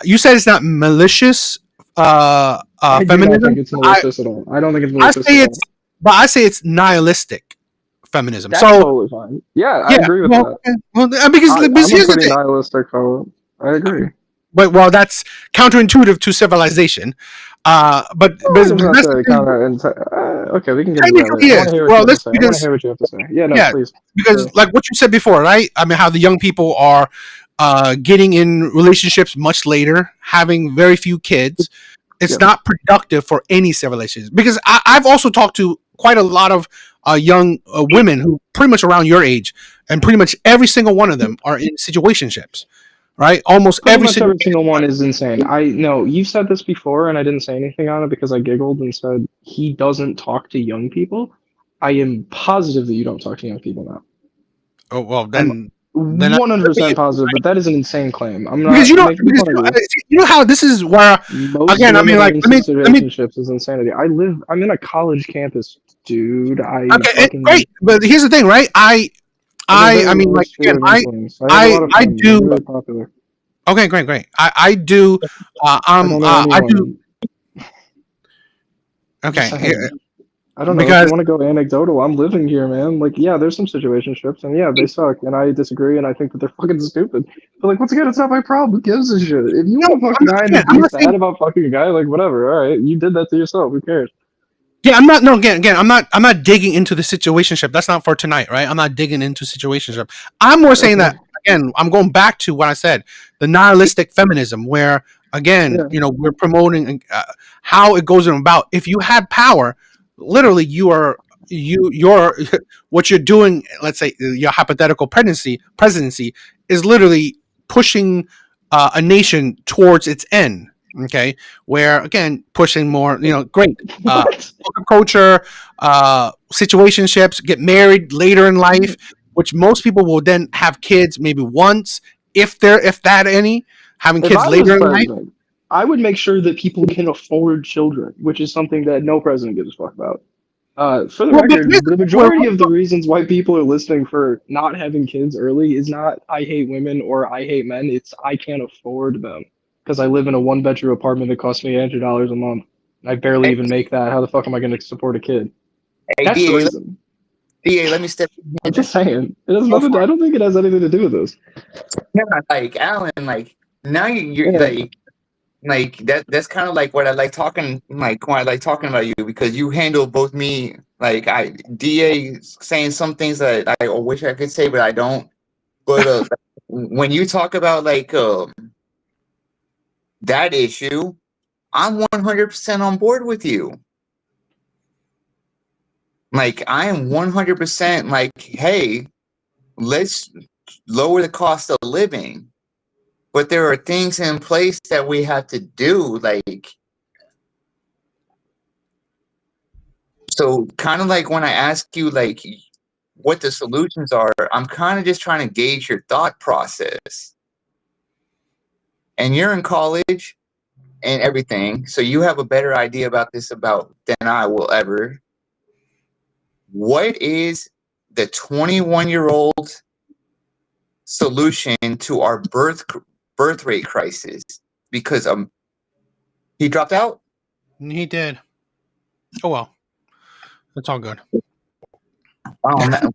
you said it's not malicious I do not feminism. think it's I malicious at all. I don't think it's I malicious say at it's, all. but I say it's nihilistic feminism. That's So totally fine. Yeah, I yeah, agree with well, that. okay. Well, because I'm a here's the pretty thing. nihilistic fellow. I agree. But well, that's counterintuitive to civilization. Well, I But guess not that's the to thing. count that. And okay, we can get into that Technically, later. I want is to hear what well. you have to Let's say. I want to because hear what you have to say. Yeah, no, yeah, please. because like what you said before, right? I mean, how the young people are getting in relationships much later, having very few kids. It's Yeah. not productive for any civilization. Because I've also talked to quite a lot of young women who pretty much around your age, and pretty much every single one of them are in situationships, right? Almost Pretty every much situation. every single one is insane. I know you said this before, and I didn't say anything on it because I giggled and said he doesn't talk to young people. I am positive that you don't talk to young people now. Oh well, I'm then 100% positive that that is an insane claim. I'm because not making fun of you. you know how this is where Most again. I mean, women are like in let me situationships is insanity. I'm in a college campus, dude. I okay, fucking great. But here's the thing, right? I'm a I very mean, low like sphere again, of influence. I have a lot of I friends. I'm do. really popular. Okay, great. I do. I don't know I do. anyone. Just Okay, saying. I don't know if you because want to go anecdotal. I'm living here, man. Like, yeah, there's some situationships, and yeah, they suck, and I disagree, and I think that they're fucking stupid. But like, once again, it's not my problem. Who gives a shit? If you no, want to fuck a guy and again, just I'm be not saying. sad about fucking a guy, like whatever. All right, you did that to yourself. Who cares? Yeah, I'm not. No, again, I'm not digging into the situationship. That's not for tonight, right? I'm not digging into situationship. I'm more saying Okay. that again. I'm going back to what I said, the nihilistic feminism, where again, Yeah. we're promoting how it goes about. If you had power, literally, you're what you're doing. Let's say your hypothetical presidency is literally pushing a nation towards its end. Okay, where again pushing more, great What? culture, situationships, get married later in life, which most people will then have kids maybe once, if that any, having If kids I was later in life. president, I would make sure that people can afford children, which is something that no president gives a fuck about. For the Well, but record, the majority of the reasons why people are listening for not having kids early is not I hate women or I hate men. It's I can't afford them because I live in a one-bedroom apartment that costs me $800 a month. I barely Hey, even make that. How the fuck am I going to support a kid? hey, That's the DA, reason. DA, let me step I'm in. just saying. It has Go nothing. for I it. don't think it has anything to do with this. Yeah, like Alan, like now you're Yeah. like that's kind of like what I like talking, like why I like talking about you, because you handle both me, like I DA saying some things that I wish I could say but I don't. But when you talk about like that issue, I'm 100% on board with you. Like I am 100% like, hey, let's lower the cost of living. But there are things in place that we have to do, like, so kind of like when I ask you like what the solutions are, I'm kind of just trying to gauge your thought process. And you're in college and everything, so you have a better idea about this about than I will ever. What is the 21-year-old solution to our birth rate crisis? Because he dropped out. He did. Oh well, it's all good. Oh man.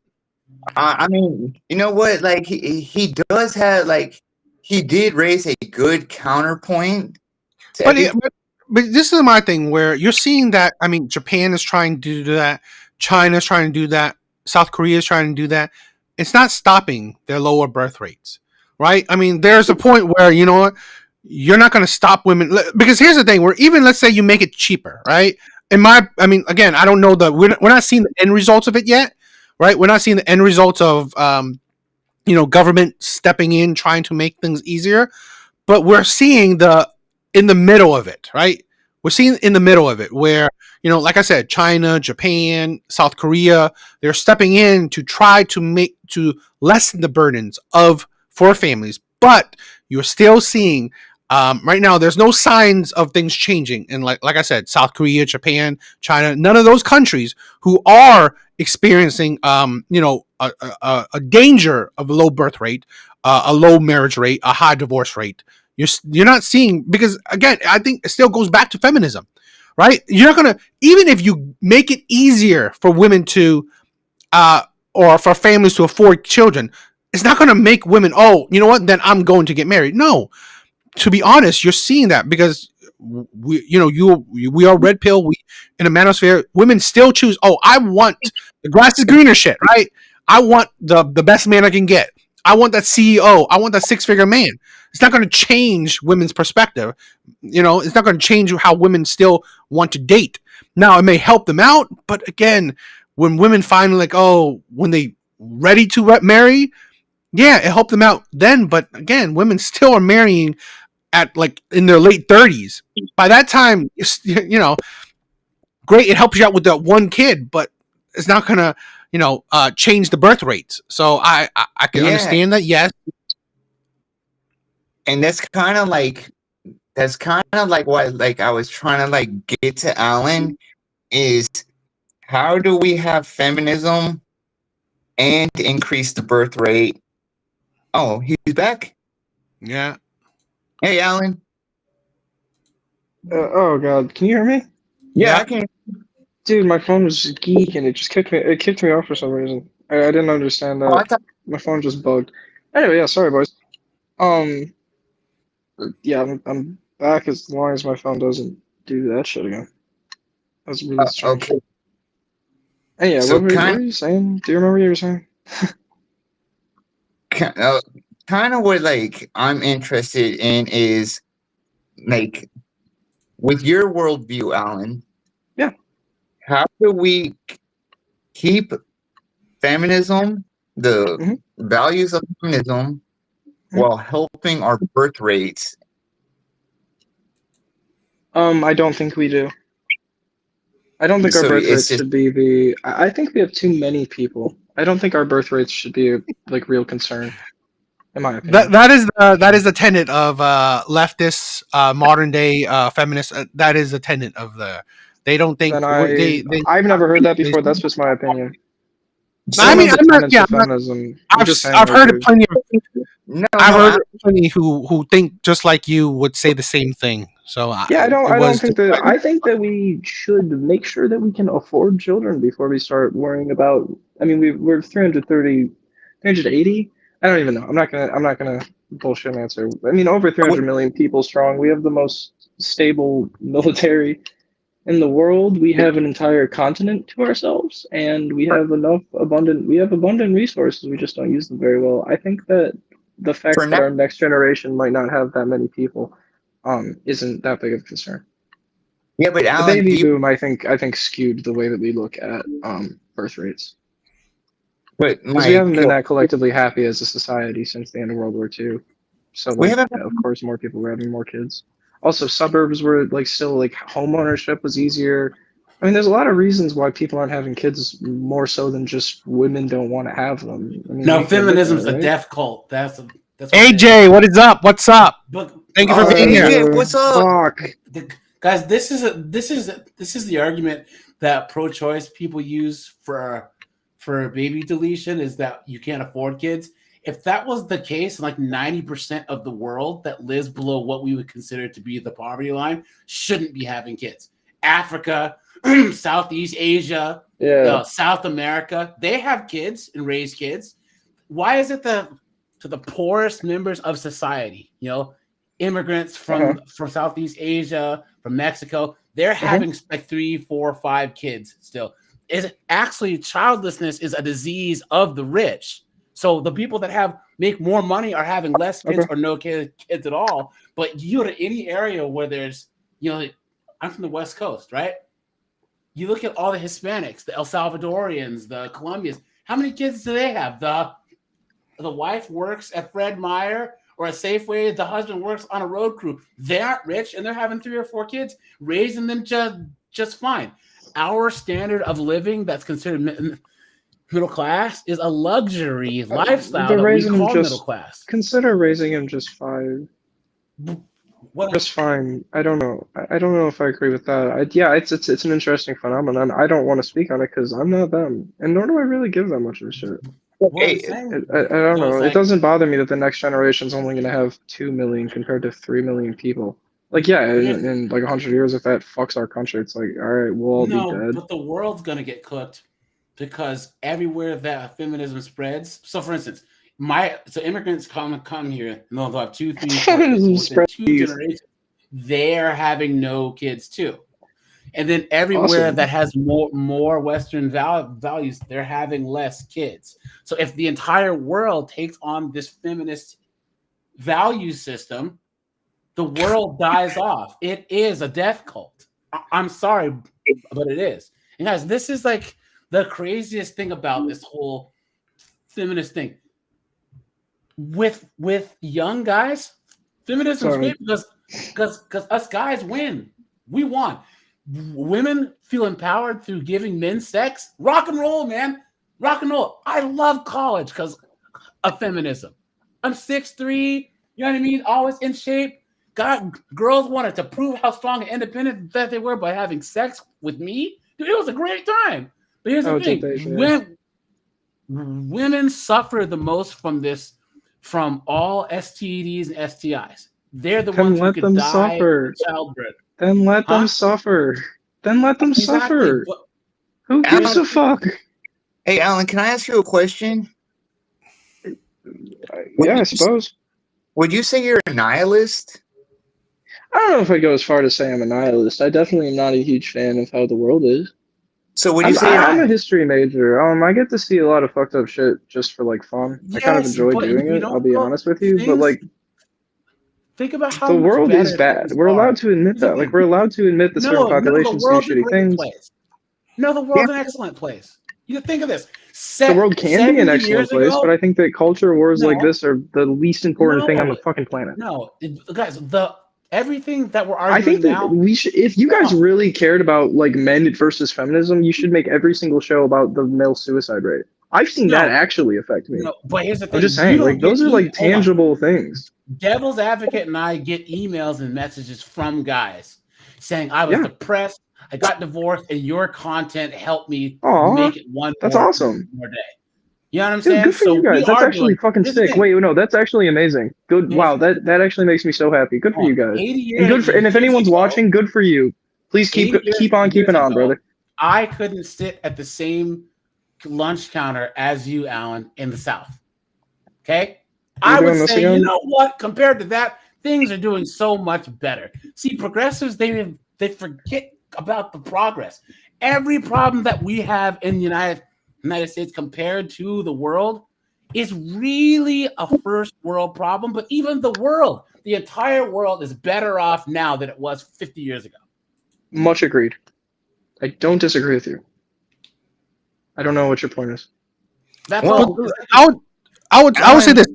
I mean, you know what? Like he does have like he did raise a good counterpoint to But, everything. but this is my thing where you're seeing that. I mean, Japan is trying to do that. China's trying to do that. South Korea is trying to do that. It's not stopping their lower birth rates, right? I mean, there's a point where you know what, you're not going to stop women because here's the thing: where even let's say you make it cheaper, right? I mean, again, I don't know we're not seeing the end results of it yet, right? We're not seeing the end results of government stepping in trying to make things easier, but we're seeing the in the middle of it, right? We're seeing in the middle of it where, like I said, China, Japan, South Korea, they're stepping in to try to lessen the burdens of for families. But you're still seeing right now there's no signs of things changing. And like I said, South Korea, Japan, China, none of those countries who are experiencing a danger of a low birth rate, a low marriage rate, a high divorce rate. You're not seeing, because again, I think it still goes back to feminism, right? You're not gonna, even if you make it easier for women to or for families to afford children, it's not gonna make women, oh, you know what, then I'm going to get married. No, to be honest, you're seeing that because we are red pill. We in a manosphere, women still choose. Oh, I want the grass is greener shit, right? I want the best man I can get. I want that CEO. I want that 6-figure man. It's not going to change women's perspective. It's not going to change how women still want to date. Now, it may help them out, but again, when women find when they ready to marry, yeah, it helped them out then. But again, women still are marrying at in their late 30s. By that time, great, it helps you out with that one kid, but it's not gonna change the birth rates. So I can Yeah, understand that. Yes. and that's kind of like what like I was trying to like get to Alan is how do we have feminism and increase the birth rate? Oh, he's back. Yeah. Hey, Alan. Oh God, can you hear me? Yeah, Yeah. I can. Dude, my phone was just geeking. It just kicked me. It kicked me off for some reason. I didn't understand Oh, that. I thought. My phone just bugged. Anyway, yeah, sorry, boys. Um, yeah, I'm back as long as my phone doesn't do that shit again. That's really strange. Okay, And yeah, so what were you saying? Do you remember what you were saying? uh, kind of what like I'm interested in is like with your worldview, Alan. Yeah. How do we keep feminism, the hmm values of feminism, while helping our birth rates? I don't think we do. I don't think our So birth it's rates just should be the. I think we have too many people. I don't think our birth rates should be a real concern, in my That opinion. that is the tenet of leftists, modern day feminists. That is the tenet of they don't Then think they. I've never heard that before. That's just my opinion. It's I one mean, of the I'm not. tenets Yeah, of feminism. I'm I've just saying, I've heard it plenty of. no, I've no. heard plenty who think just like you would say the same thing. So yeah, it I don't was think that. I think that we should make sure that we can afford children before we start worrying about. I mean, we're 330, 380. I don't even know. I'm not gonna bullshit answer. I mean, over 300 million people strong. We have the most stable military in the world. We have an entire continent to ourselves, and we have abundant resources. We just don't use them very well. I think that the For fact that now, our next generation might not have that many people isn't that big of a concern. yeah, but The Alan, baby do you? boom, I think skewed the way that we look at birth rates, But because we haven't Mike, been that collectively happy as a society since the end of World War II. So we like, haven't. yeah, of course, more people were having more kids. Also, suburbs were like still like home ownership was easier. I mean, there's a lot of reasons why people aren't having kids more so than just women don't want to have them. I mean, No, we can admit that, feminism's a right? death cult. That's what it is. AJ. What is up? What's up? But Thank you for Oh, being here. AJ, what's up? Fuck. guys, this is the argument that pro-choice people use for baby deletion is that you can't afford kids. If that was the case, like 90% of the world that lives below what we would consider to be the poverty line shouldn't be having kids. Africa, Southeast Asia, Yeah. South America, they have kids and raise kids. Why is it to the poorest members of society, immigrants from Southeast Asia, from Mexico, they're having like 3, 4, 5 kids still? Is it actually childlessness is a disease of the rich? So the people that make more money are having less kids or no kids at all. But you go to any area where there's, I'm from the West Coast, right? You look at all the Hispanics, the El Salvadorians, the Colombians. How many kids do they have? The wife works at Fred Meyer or a Safeway. The husband works on a road crew. They aren't rich, and they're having 3 or 4 kids, raising them just fine. Our standard of living that's considered middle class is a luxury lifestyle that we call middle class. Consider raising him just fine. Just fine. I don't know. I don't know if I agree with that. It's an interesting phenomenon. I don't want to speak on it because I'm not them, and nor do I really give that much of a shit. Okay. I don't know. It doesn't bother me that the next generation's only going to have 2 million compared to 3 million people. Like, in like 100 years, if that fucks our country, it's like, all right, we'll all be dead. But the world's going to get cooked because everywhere that feminism spreads. So, for instance, immigrants come here, and they'll have 2, 3, 4 kids. Within 2 generations, they're having no kids too. And then everywhere that has more Western values, they're having less kids. So if the entire world takes on this feminist value system, the world dies off. It is a death cult. I'm sorry, but it is. And guys, this is like the craziest thing about this whole feminist thing. With young guys, feminism is great because us guys win. We won. Women feel empowered through giving men sex. Rock and roll, man. Rock and roll. I love college because of feminism. I'm 6'3", you know what I mean? Always in shape. Girls wanted to prove how strong and independent that they were by having sex with me. Dude, it was a great time. But here's the thing. Women suffer the most from all STDs and STIs. They're the ones who can die in childbirth. Then let them suffer. Suffer. Who gives a fuck? Hey, Alan, can I ask you a question? I suppose. Would you say you're a nihilist? I don't know if I'd go as far to say I'm a nihilist. I definitely am not a huge fan of how the world is. So would you say I'm a history major. I get to see a lot of fucked up shit just for like fun. I kind of enjoy doing it. I'll be honest with you, but like. Think about how the world is bad. We're allowed to admit that. Like, we're allowed to admit that certain populations do shitty things. No, the world's an excellent place. You think of this. The world can be an excellent place, but I think that culture wars like this are the least important thing on the fucking planet. No, guys, everything that we're arguing now. I think that we should. If you guys really cared about like men versus feminism, you should make every single show about the male suicide rate. I've seen that actually affect me. No, but here's the thing. I'm just saying, like those are like tangible things. Devil's Advocate and I get emails and messages from guys saying I was depressed, I got divorced, and your content helped me make it one awesome. more day. You know what I'm saying? Good for you guys. That's actually fucking sick. Wait, no, that's actually amazing. Good. Wow, that actually makes me so happy. Good for you guys. And if anyone's watching, good for you. Please keep on keeping on, brother. I couldn't sit at the same lunch counter as you, Alan, in the South. Okay? I would say, you know what? Compared to that, things are doing so much better. See, progressives, they forget about the progress. Every problem that we have in the United States compared to the world is really a first world problem. But even the entire world is better off now than it was 50 years ago. Much agreed. I don't disagree with you. I don't know what your point is. That's all. I would say this.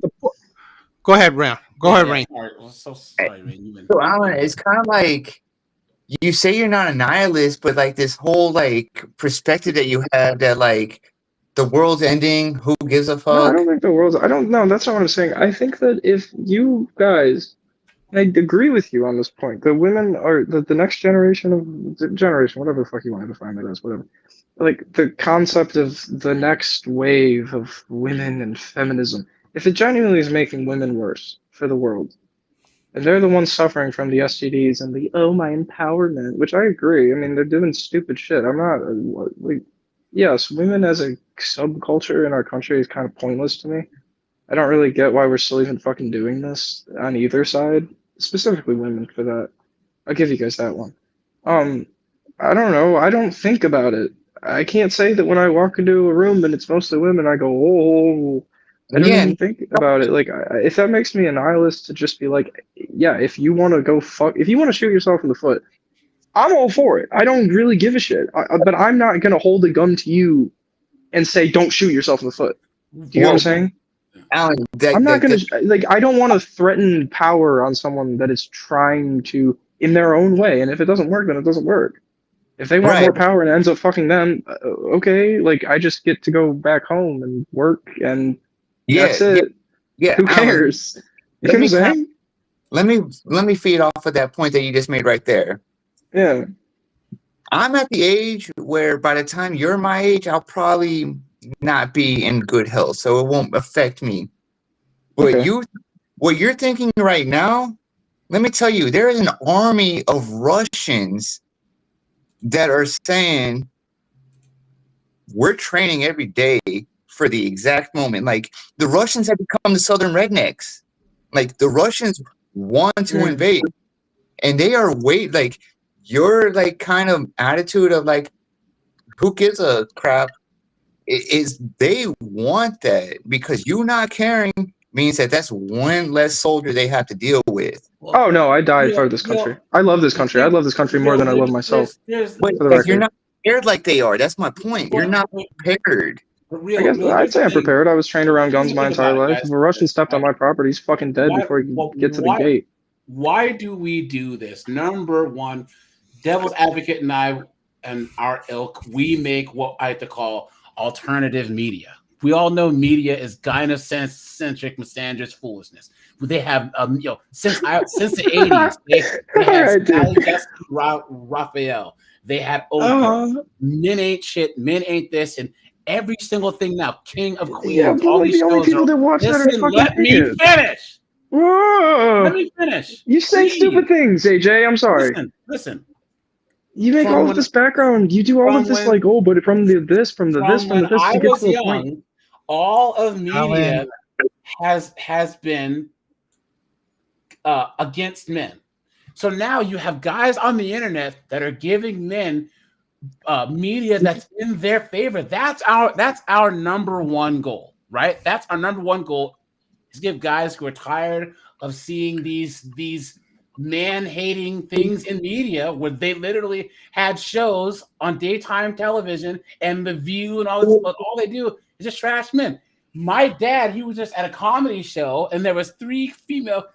Go ahead, Ram. Go ahead, Rain. So Alan, it's kind of like you say you're not a nihilist, but like this whole like perspective that you have that like the world's ending, who gives a fuck? No, I don't think the world's. I don't know. That's not what I'm saying. I think that if you guys, and I agree with you on this point, the women are the next generation whatever the fuck you want to define it as, whatever. Like the concept of the next wave of women and feminism, if it genuinely is making women worse for the world, And they're the ones suffering from the STDs and the oh my empowerment, which I agree. I mean, they're doing stupid shit. I'm not like, yes, women as a subculture in our country is kind of pointless to me. I don't really get why we're still even fucking doing this on either side, specifically women for that. I'll give you guys that one. Um, I don't know. I don't think about it. I can't say that when I walk into a room and it's mostly women, I go, oh, I don't Yeah, even think about it. Like, if that makes me a nihilist to just be like, yeah, if you want to go fuck, if you want to shoot yourself in the foot, I'm all for it. I don't really give a shit. But I'm not gonna hold a gun to you and say, don't shoot yourself in the foot. Do you get what I'm well, saying? Alan, I'm not gonna like. I don't want to threaten power on someone that is trying to in their own way. And if it doesn't work, then it doesn't work. If they want right, more power and it ends up fucking them, okay. Like I just get to go back home and work, and yeah, that's it. yeah, Who Alan, cares? You let know me what I'm kind saying? let me feed off of that point that you just made right there. Yeah. I'm at the age where by the time you're my age, I'll probably not be in good health, so it won't affect me. But Okay. what you're thinking right now, let me tell you, there is an army of Russians that are saying we're training every day for the exact moment. Like the Russians have become the Southern rednecks. Like the Russians want to Mm. invade, and they are like your like kind of attitude of like who gives a crap is they want that because you not caring means that that's one less soldier they have to deal with. Oh Well, no, I died for real, this country. real, I love this the country. I thing, love this country more real, than I love myself. there's, But For the because you're record, not prepared like they are. That's my point. You're well, not prepared. I real, guess real. I'd Here's the say I'm thing. prepared. I was trained around Here's guns the my thing entire about it, life. guys. If a Russian This, stepped on right? my property, he's fucking dead Why, before he can well, get to the gate. why do we do this? Number one, Devil's Advocate and I and our ilk, we make what I like to call alternative media. We all know media is gynocentric, misandrist foolishness. They have, since the 80s, they All had right, dude. Sally Jessica Raphael. They had Oprah. Men ain't shit. Men ain't this. And every single thing now, King of Yeah, Queens, but all like these the only shows are. people that watch that are Listen, fucking let me idiots. finish. Let Whoa. me finish. You say stupid Please. things, AJ. I'm sorry. Listen. You make all From of when this background. You do all of from this when like, oh, but from the this, from the this, from from when the this I to get was to a point. young, all of Alan. media has been against men. So now you have guys on the internet that are giving men media that's in their favor. That's our number one goal, right? That's our number one goal is give guys who are tired of seeing these man-hating things in media where they literally had shows on daytime television and The View and all this, but all they do is just trash men. My dad, he was just at a comedy show and there was 3 female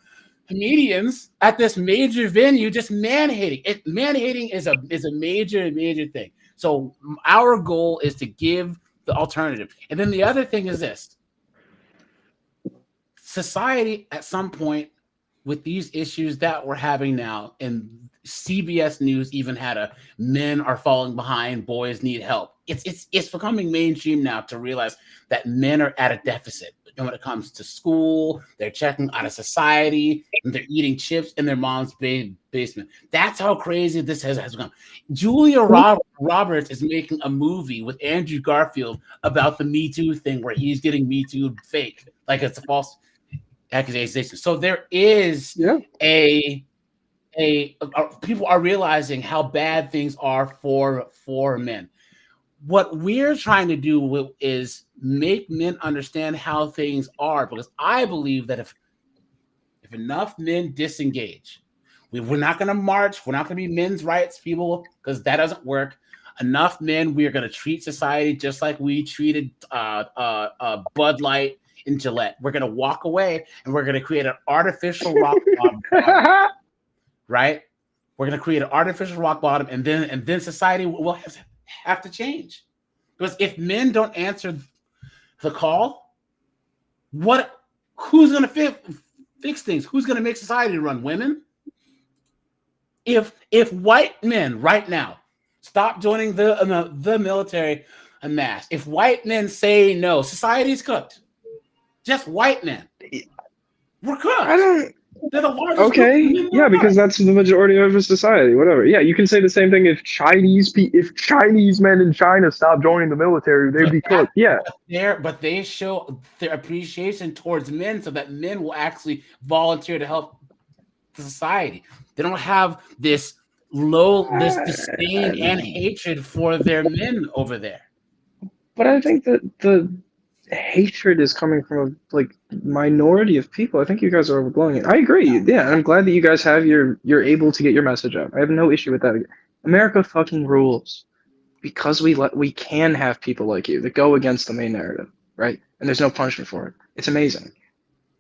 comedians at this major venue just man-hating. Man-hating is a major thing. So our goal is to give the alternative. And then the other thing is this. Society at some point with these issues that we're having now, and CBS News even had a men are falling behind, boys need help. It's becoming mainstream now to realize that men are at a deficit. And when it comes to school, they're checking out of society, and they're eating chips in their mom's basement. That's how crazy this has become. Julia Roberts is making a movie with Andrew Garfield about the Me Too thing where he's getting Me Too fake, like it's a false accusation. So there is a people are realizing how bad things are for men. What we're trying to do is make men understand how things are, because I believe that if enough men disengage, we're not going to march, we're not going to be men's rights people, because that doesn't work. Enough men, we are going to treat society just like we treated Bud Light in Gillette. We're going to walk away and we're going to create an artificial rock bottom, right? We're going to create an artificial rock bottom, and then society will have to change. Because if men don't answer the call, who's going to fix things? Who's going to make society run? Women? If white men right now stop joining the military en masse, if white men say no, society's cooked. Just white men. We're cooked. They're the largest group of Okay, men yeah, there because are. that's the majority of our society. Whatever. Yeah, you can say the same thing if Chinese men in China stop joining the military, they'd But be that cooked. Yeah. but they show their appreciation towards men so that men will actually volunteer to help the society. They don't have this disdain and hatred for their men over there. But I think that the hatred is coming from a like minority of people. I think you guys are overblowing it. I agree. Yeah, I'm glad that you guys have you're able to get your message out. I have no issue with that. America fucking rules because we can have people like you that go against the main narrative, right? And there's no punishment for it. It's amazing.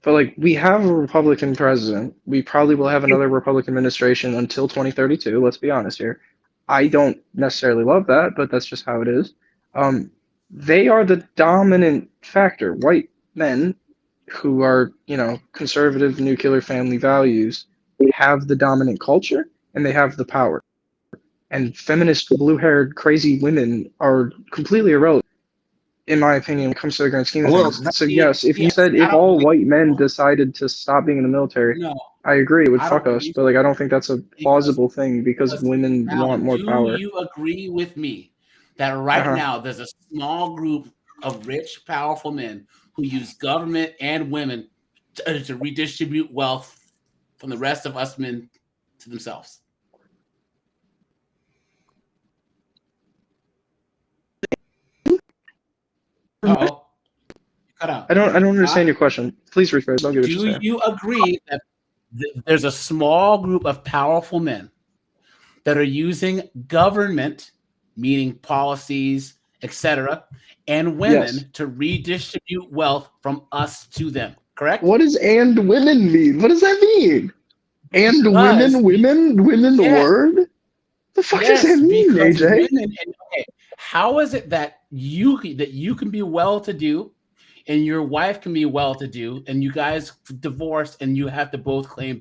But like we have a Republican president. We probably will have another Republican administration until 2032. Let's be honest here. I don't necessarily love that, but that's just how it is. They are the dominant factor. White men who are, conservative nuclear family values have the dominant culture and they have the power. And feminist blue-haired crazy women are completely irrelevant in my opinion, when it comes to the grand scheme of Well, things. So yes, if you Yes, said I if don't all believe white men decided to stop being in the military, no, I agree it would I fuck don't us. believe But like I don't think that's a because plausible thing because women want Alan, more do power. you agree with me that right Uh-huh. now there's a small group of rich, powerful men who use government and women to redistribute wealth from the rest of us men to themselves? Uh-oh. Cut out. I don't understand your question. Please rephrase. Don't get what you're Do saying. you agree that there's a small group of powerful men that are using government, meaning policies, etc., and women Yes. to redistribute wealth from us to them? Correct? What does and women mean? What does that mean? And Because women the yes, word? The fuck does that yes, mean, because AJ? women. And, okay, how is it that you can be well-to-do and your wife can be well-to-do and you guys divorce and you have to both claim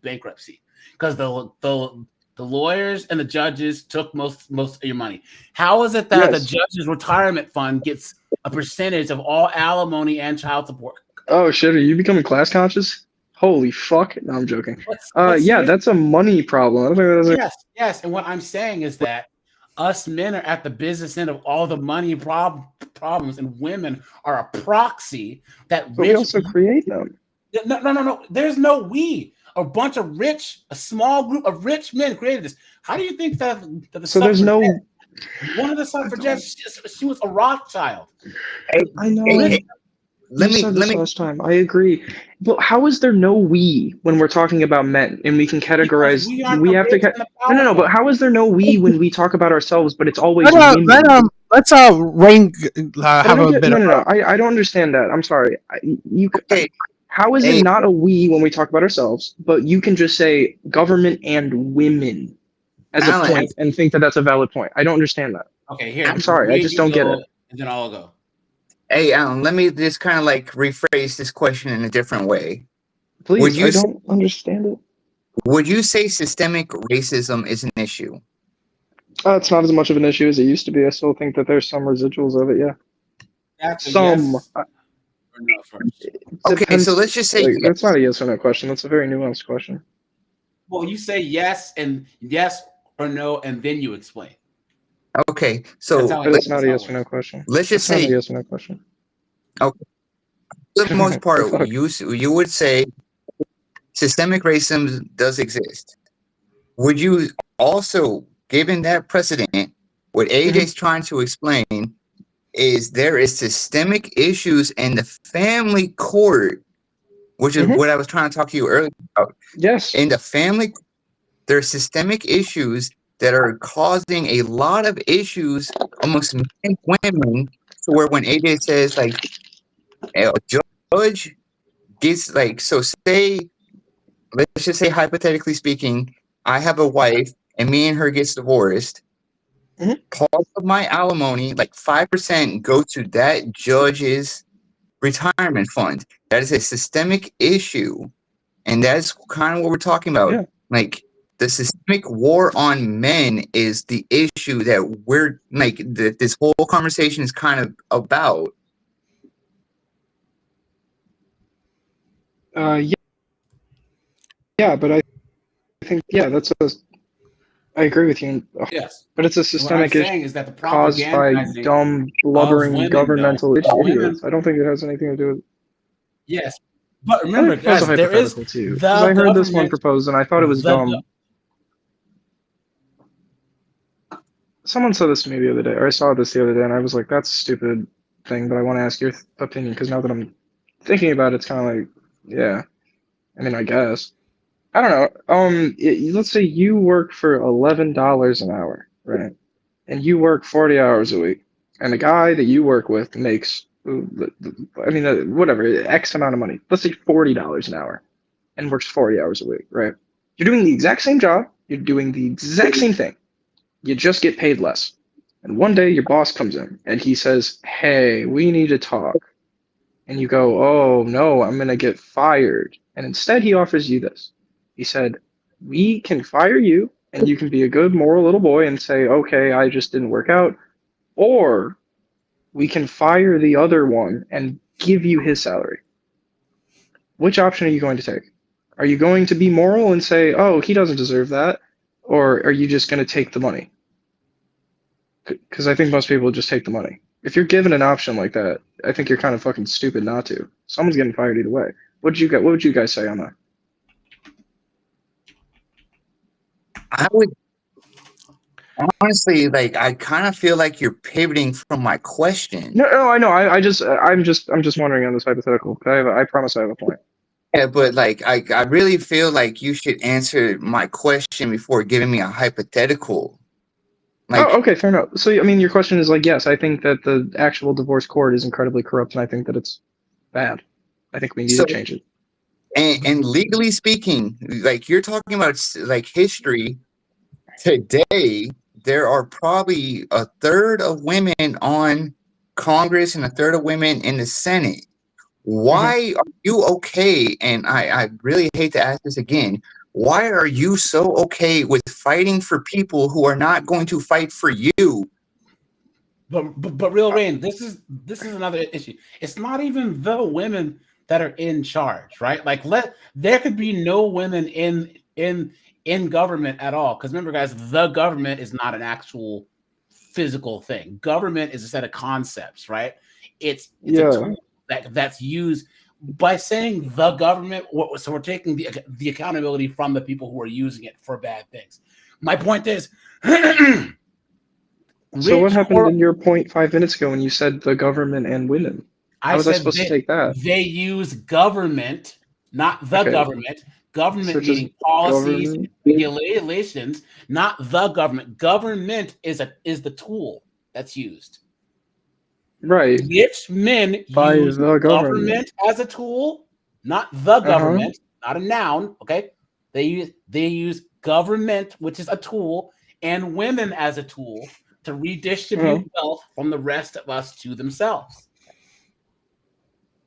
bankruptcy because the lawyers and the judges took most of your money? How is it that the Yes. judge's retirement fund gets a percentage of all alimony and child support? Oh shit, are you becoming class conscious? Holy fuck. No, I'm joking. But Yeah, seriously, that's a money problem. I don't think that's yes. And what I'm saying is that us men are at the business end of all the money problems, and women are a proxy that but we rich. also create them. No. There's no we. A small group of rich men created this. How do you think that the So there's no. one of the suffragettes, she was a Rothschild. I know. Hey, You said this last time. I agree. But how is there no we when we're talking about men and we can Because categorize? we aren't We the have to. rich and the No. But powerful. how is there no we when we talk about ourselves? But it's always Let, women. let's Rain have a bit of No. I don't understand that. I'm sorry. okay, How is hey, it not a we when we talk about ourselves? But you can just say government and women as a Alan, point and think that that's a valid point. I don't understand that. Okay, here. I'm sorry. I Read, just you don't get it. go, and then I'll go. hey, Alan, let me just kind of like rephrase this question in a different way. Please, I don't understand it. Would you say systemic racism is an issue? It's not as much of an issue as it used to be. I still think that there's some residuals of it. Yeah, That's a some. yes or no first. Okay, Depends. so let's just say Like, yes. that's not a yes or no question. That's a very nuanced question. Well, you say yes or no, and then you explain. Okay, so But it's not a yes or no question. let's just It's not a say, yes or no question. okay, for the most part, The fuck? you would say systemic racism does exist. Would you also, given that precedent, what AJ's trying to explain is there is systemic issues in the family court, which is what I was trying to talk to you earlier about. Yes. In the family, there are systemic issues that are causing a lot of issues amongst men and women. So where when AJ says like a judge gets like, so say, let's just say hypothetically speaking, I have a wife and me and her gets divorced. Part of my alimony, like 5%, go to that judge's retirement fund. That is a systemic issue, and that's kind of what we're talking about. Yeah. Like the systemic war on men is the issue that we're like that this whole conversation is kind of about. Yeah. Yeah, but I think I agree with you. Yes. But it's a What I'm systemic issue saying is that the caused by propagandizing dumb, of blubbering women, though, governmental of women, idiots. I don't think it has anything to do with. yes. But Let me remember, propose a guys, there is hypothetical too, because the I heard this one government. proposed and I thought it was dumb. Someone said this to me the other day, or I saw this the other day, and I was like, "That's a stupid thing," but I want to ask your opinion because now that I'm thinking about it, it's kind of like, yeah. I mean, I guess. I don't know. Let's say you work for $11 an hour, right? And you work 40 hours a week, and the guy that you work with makes, I mean, whatever, X amount of money. Let's say $40 an hour, and works 40 hours a week, right? You're doing the exact same job. You're doing the exact same thing. You just get paid less. And one day your boss comes in and he says, "Hey, we need to talk." And you go, "Oh no, I'm gonna get fired." And instead he offers you this. He said, "We can fire you and you can be a good moral little boy and say, okay, I just didn't work out. Or we can fire the other one and give you his salary." Which option are you going to take? Are you going to be moral and say, "Oh, he doesn't deserve that"? Or are you just going to take the money? Because I think most people just take the money. If you're given an option like that, I think you're kind of fucking stupid not to. Someone's getting fired either way. What would you guys say on that? I would honestly like. I kind of feel like you're pivoting from my question. No, I know. I'm just wondering on this hypothetical. I promise I have a point. Yeah, but like I really feel like you should answer my question before giving me a hypothetical. Like, Oh, okay, fair enough. So, I mean, your question is like, yes, I think that the actual divorce court is incredibly corrupt, and I think that it's bad. I think we need so, to change it. and legally speaking, like you're talking about like history today, there are probably a third of women on Congress and a third of women in the Senate. Why are you okay? And I really hate to ask this again. Why are you so okay with fighting for people who are not going to fight for you? But real Rain, this is another issue. It's not even the women that are in charge, right? Like there could be no women in government at all. Because remember, guys, the government is not an actual physical thing. Government is a set of concepts, right? It's a tool that's used by saying the government. So we're taking the accountability from the people who are using it for bad things. My point is. So what happened in your point 5 minutes ago when you said the government and women? How was I supposed to take that? They use government, not the government. Government meaning policies, regulations, not the government. Government is the tool that's used. Right. Rich men use the government as a tool, not the government, not a noun. Okay, they use government, which is a tool, and women as a tool to redistribute wealth from the rest of us to themselves.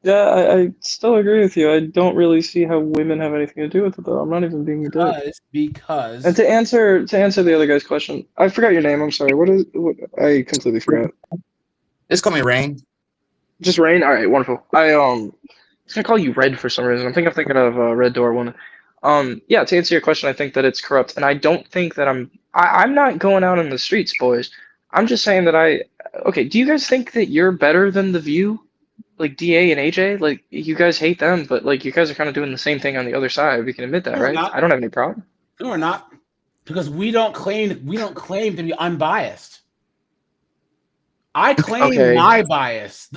Yeah, I still agree with you. I don't really see how women have anything to do with it, though. I'm not even being a dick. Because. And to answer the other guy's question, I forgot your name. I'm sorry. What I completely forgot. Just call me Rain. Just Rain. All right, wonderful. I was gonna call you Red for some reason. I'm thinking of Red Door one. Yeah. To answer your question, I think that it's corrupt, and I don't think that I'm not going out on the streets, boys. I'm just saying that okay, do you guys think that you're better than The View? Like DA and AJ? Like, you guys hate them, but like you guys are kind of doing the same thing on the other side. We can admit that, right? I don't have any problem. No, we're not. Because we don't claim to be unbiased. I claim my bias.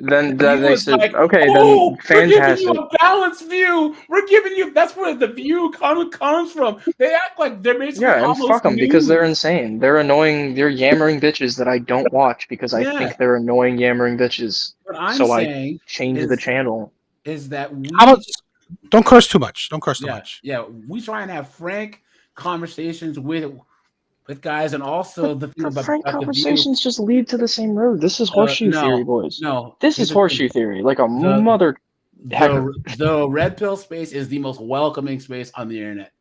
Then that makes it like, okay. Oh, then fantastic. We're giving you a balanced view. We're giving you. That's where the view comes from. They act like they're basically and fuck them because they're insane. They're annoying. They're yammering bitches that I don't watch because I think they're annoying yammering bitches. What I'm so saying I change the channel. Is that we? Don't curse too much. Don't curse too much. Yeah, we try and have frank conversations with guys, and also the thing about frank conversations just lead to the same road. This is horseshoe theory, boys. No, this is horseshoe theory, like a mother. The red pill space is the most welcoming space on the internet.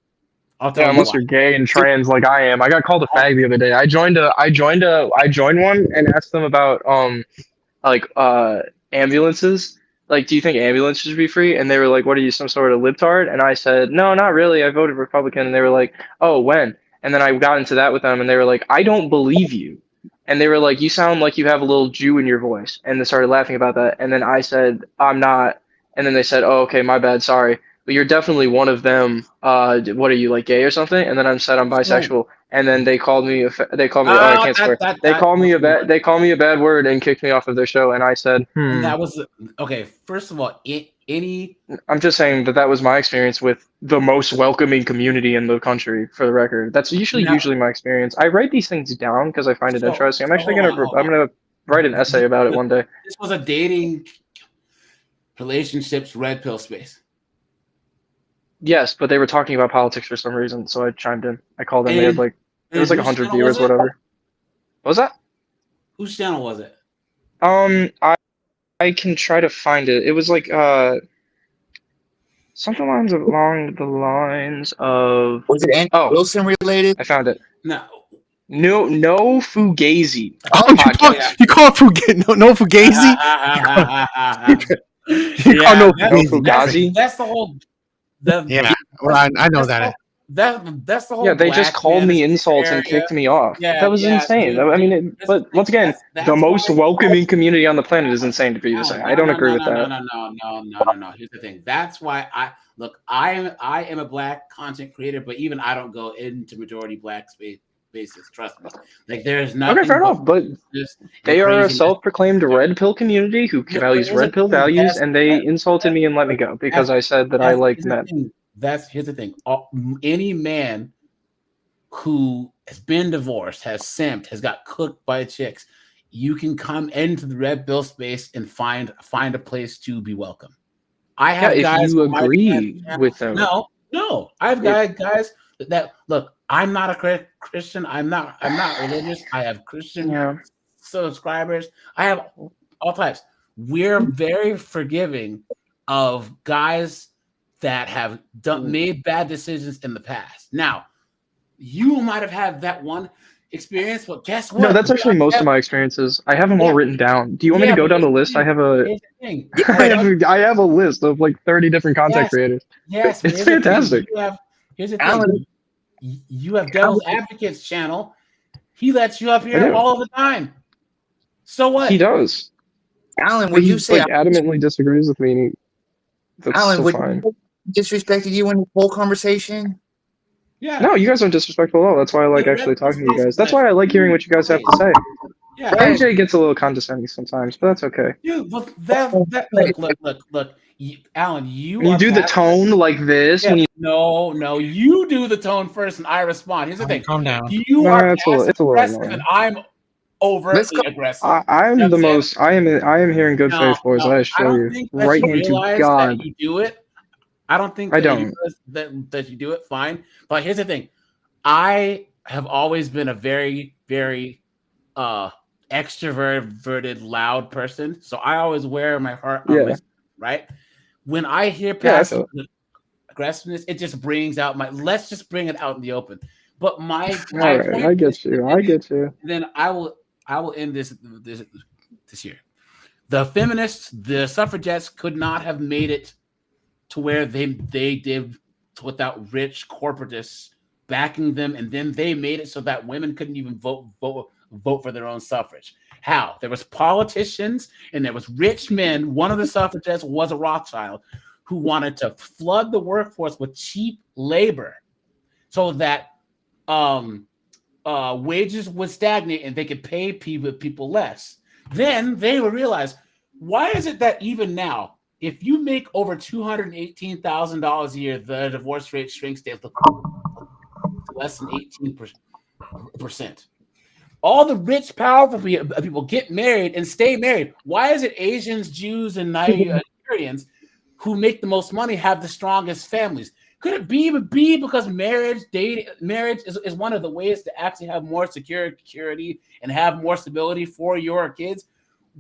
I'll tell you unless you're gay and trans like I am. I got called a fag the other day. I joined one and asked them about ambulances, like, do you think ambulances should be free? And they were like, what are you, some sort of libtard? And I said, no, not really. I voted Republican. And they were like, oh, when? And then I got into that with them, and they were like, I don't believe you. And they were like, you sound like you have a little Jew in your voice. And they started laughing about that. And then I said, I'm not. And then they said, oh, okay, my bad, sorry. But you're definitely one of them. What are you, like, gay or something? And then I said I'm bisexual. And then they called me oh, I can't swear. They called me a bad word and kicked me off of their show. And I said, And that was okay. First of all, I'm just saying that was my experience with the most welcoming community in the country. For the record, that's usually my experience. I write these things down because I find it interesting. I'm actually gonna write an essay about it one day. This was a dating relationships red pill space. Yes, but they were talking about politics for some reason, so I chimed in. I called them. They had like it was like 100 viewers, whatever. What was that? Whose channel was it? I can try to find it. It was like something along the lines of. Was it Andy Wilson related? I found it. No Fugazi. Oh, you call it Fugazi? No Fugazi. You call no Fugazi. That's the whole. Yeah, well, I know that. That's the whole. Yeah, they just called me insults and kicked me off. Yeah, that was insane. Dude, I mean, but once again, the most welcoming community on the planet is insane to be the same. I don't agree with that. No. Here's the thing. That's why I am a black content creator, but even I don't go into majority black spaces. Trust me. Like there's nothing. Okay, fair enough. But they are a self-proclaimed red pill community who values red pill values, and they insulted me and let me go because I said that I like men. Here's the thing. Any man who has been divorced, has simped, has got cooked by chicks, you can come into the red pill space and find a place to be welcome. I have guys. If you agree with them. No. I've got guys that look. I'm not a Christian. I'm not religious. I have Christian subscribers. I have all types. We're very forgiving of guys that have made bad decisions in the past. Now, you might have had that one experience, but guess what? No, that's actually most of my experiences. I have them all written down. Do you want me to go down the list? I have I have a list of like 30 different content creators. Yes, it's fantastic. Here's the thing. You have Devil's Advocate's channel. He lets you up here all the time. So what? He does. Alan, would you say adamantly disagrees with me? Alan, would you disrespected you in the whole conversation? Yeah. No, you guys aren't disrespectful at all. That's why I like actually talking to you guys. That's why I like hearing what you guys have to say. Yeah. AJ gets a little condescending sometimes, but that's okay. Dude, look, Alan, you do the tone like this. Yeah, no, you do the tone first, and I respond. Here's the thing: calm down. You are it's a little aggressive, and I'm overtly aggressive. I am hearing good faith, boys. I assure you, right into God. That you do it. I don't think I don't that you do it. Fine, but here's the thing: I have always been a very, very extroverted, loud person. So I always wear my heart on my sleeve, right? When I hear passive aggressiveness, it just brings out let's just bring it out in the open. But my right, I get you. Then I will end this year. The feminists, the suffragettes could not have made it to where they did without rich corporatists backing them, and then they made it so that women couldn't even vote for their own suffrage. How? There was politicians and there was rich men. One of the suffragettes was a Rothschild who wanted to flood the workforce with cheap labor so that wages would stagnate and they could pay people less. Then they would realize, why is it that even now, if you make over $218,000 a year, the divorce rate shrinks to less than 18%. All the rich, powerful people get married and stay married. Why is it Asians, Jews, and Nigerians who make the most money have the strongest families? Could it be because marriage is one of the ways to actually have more security and have more stability for your kids?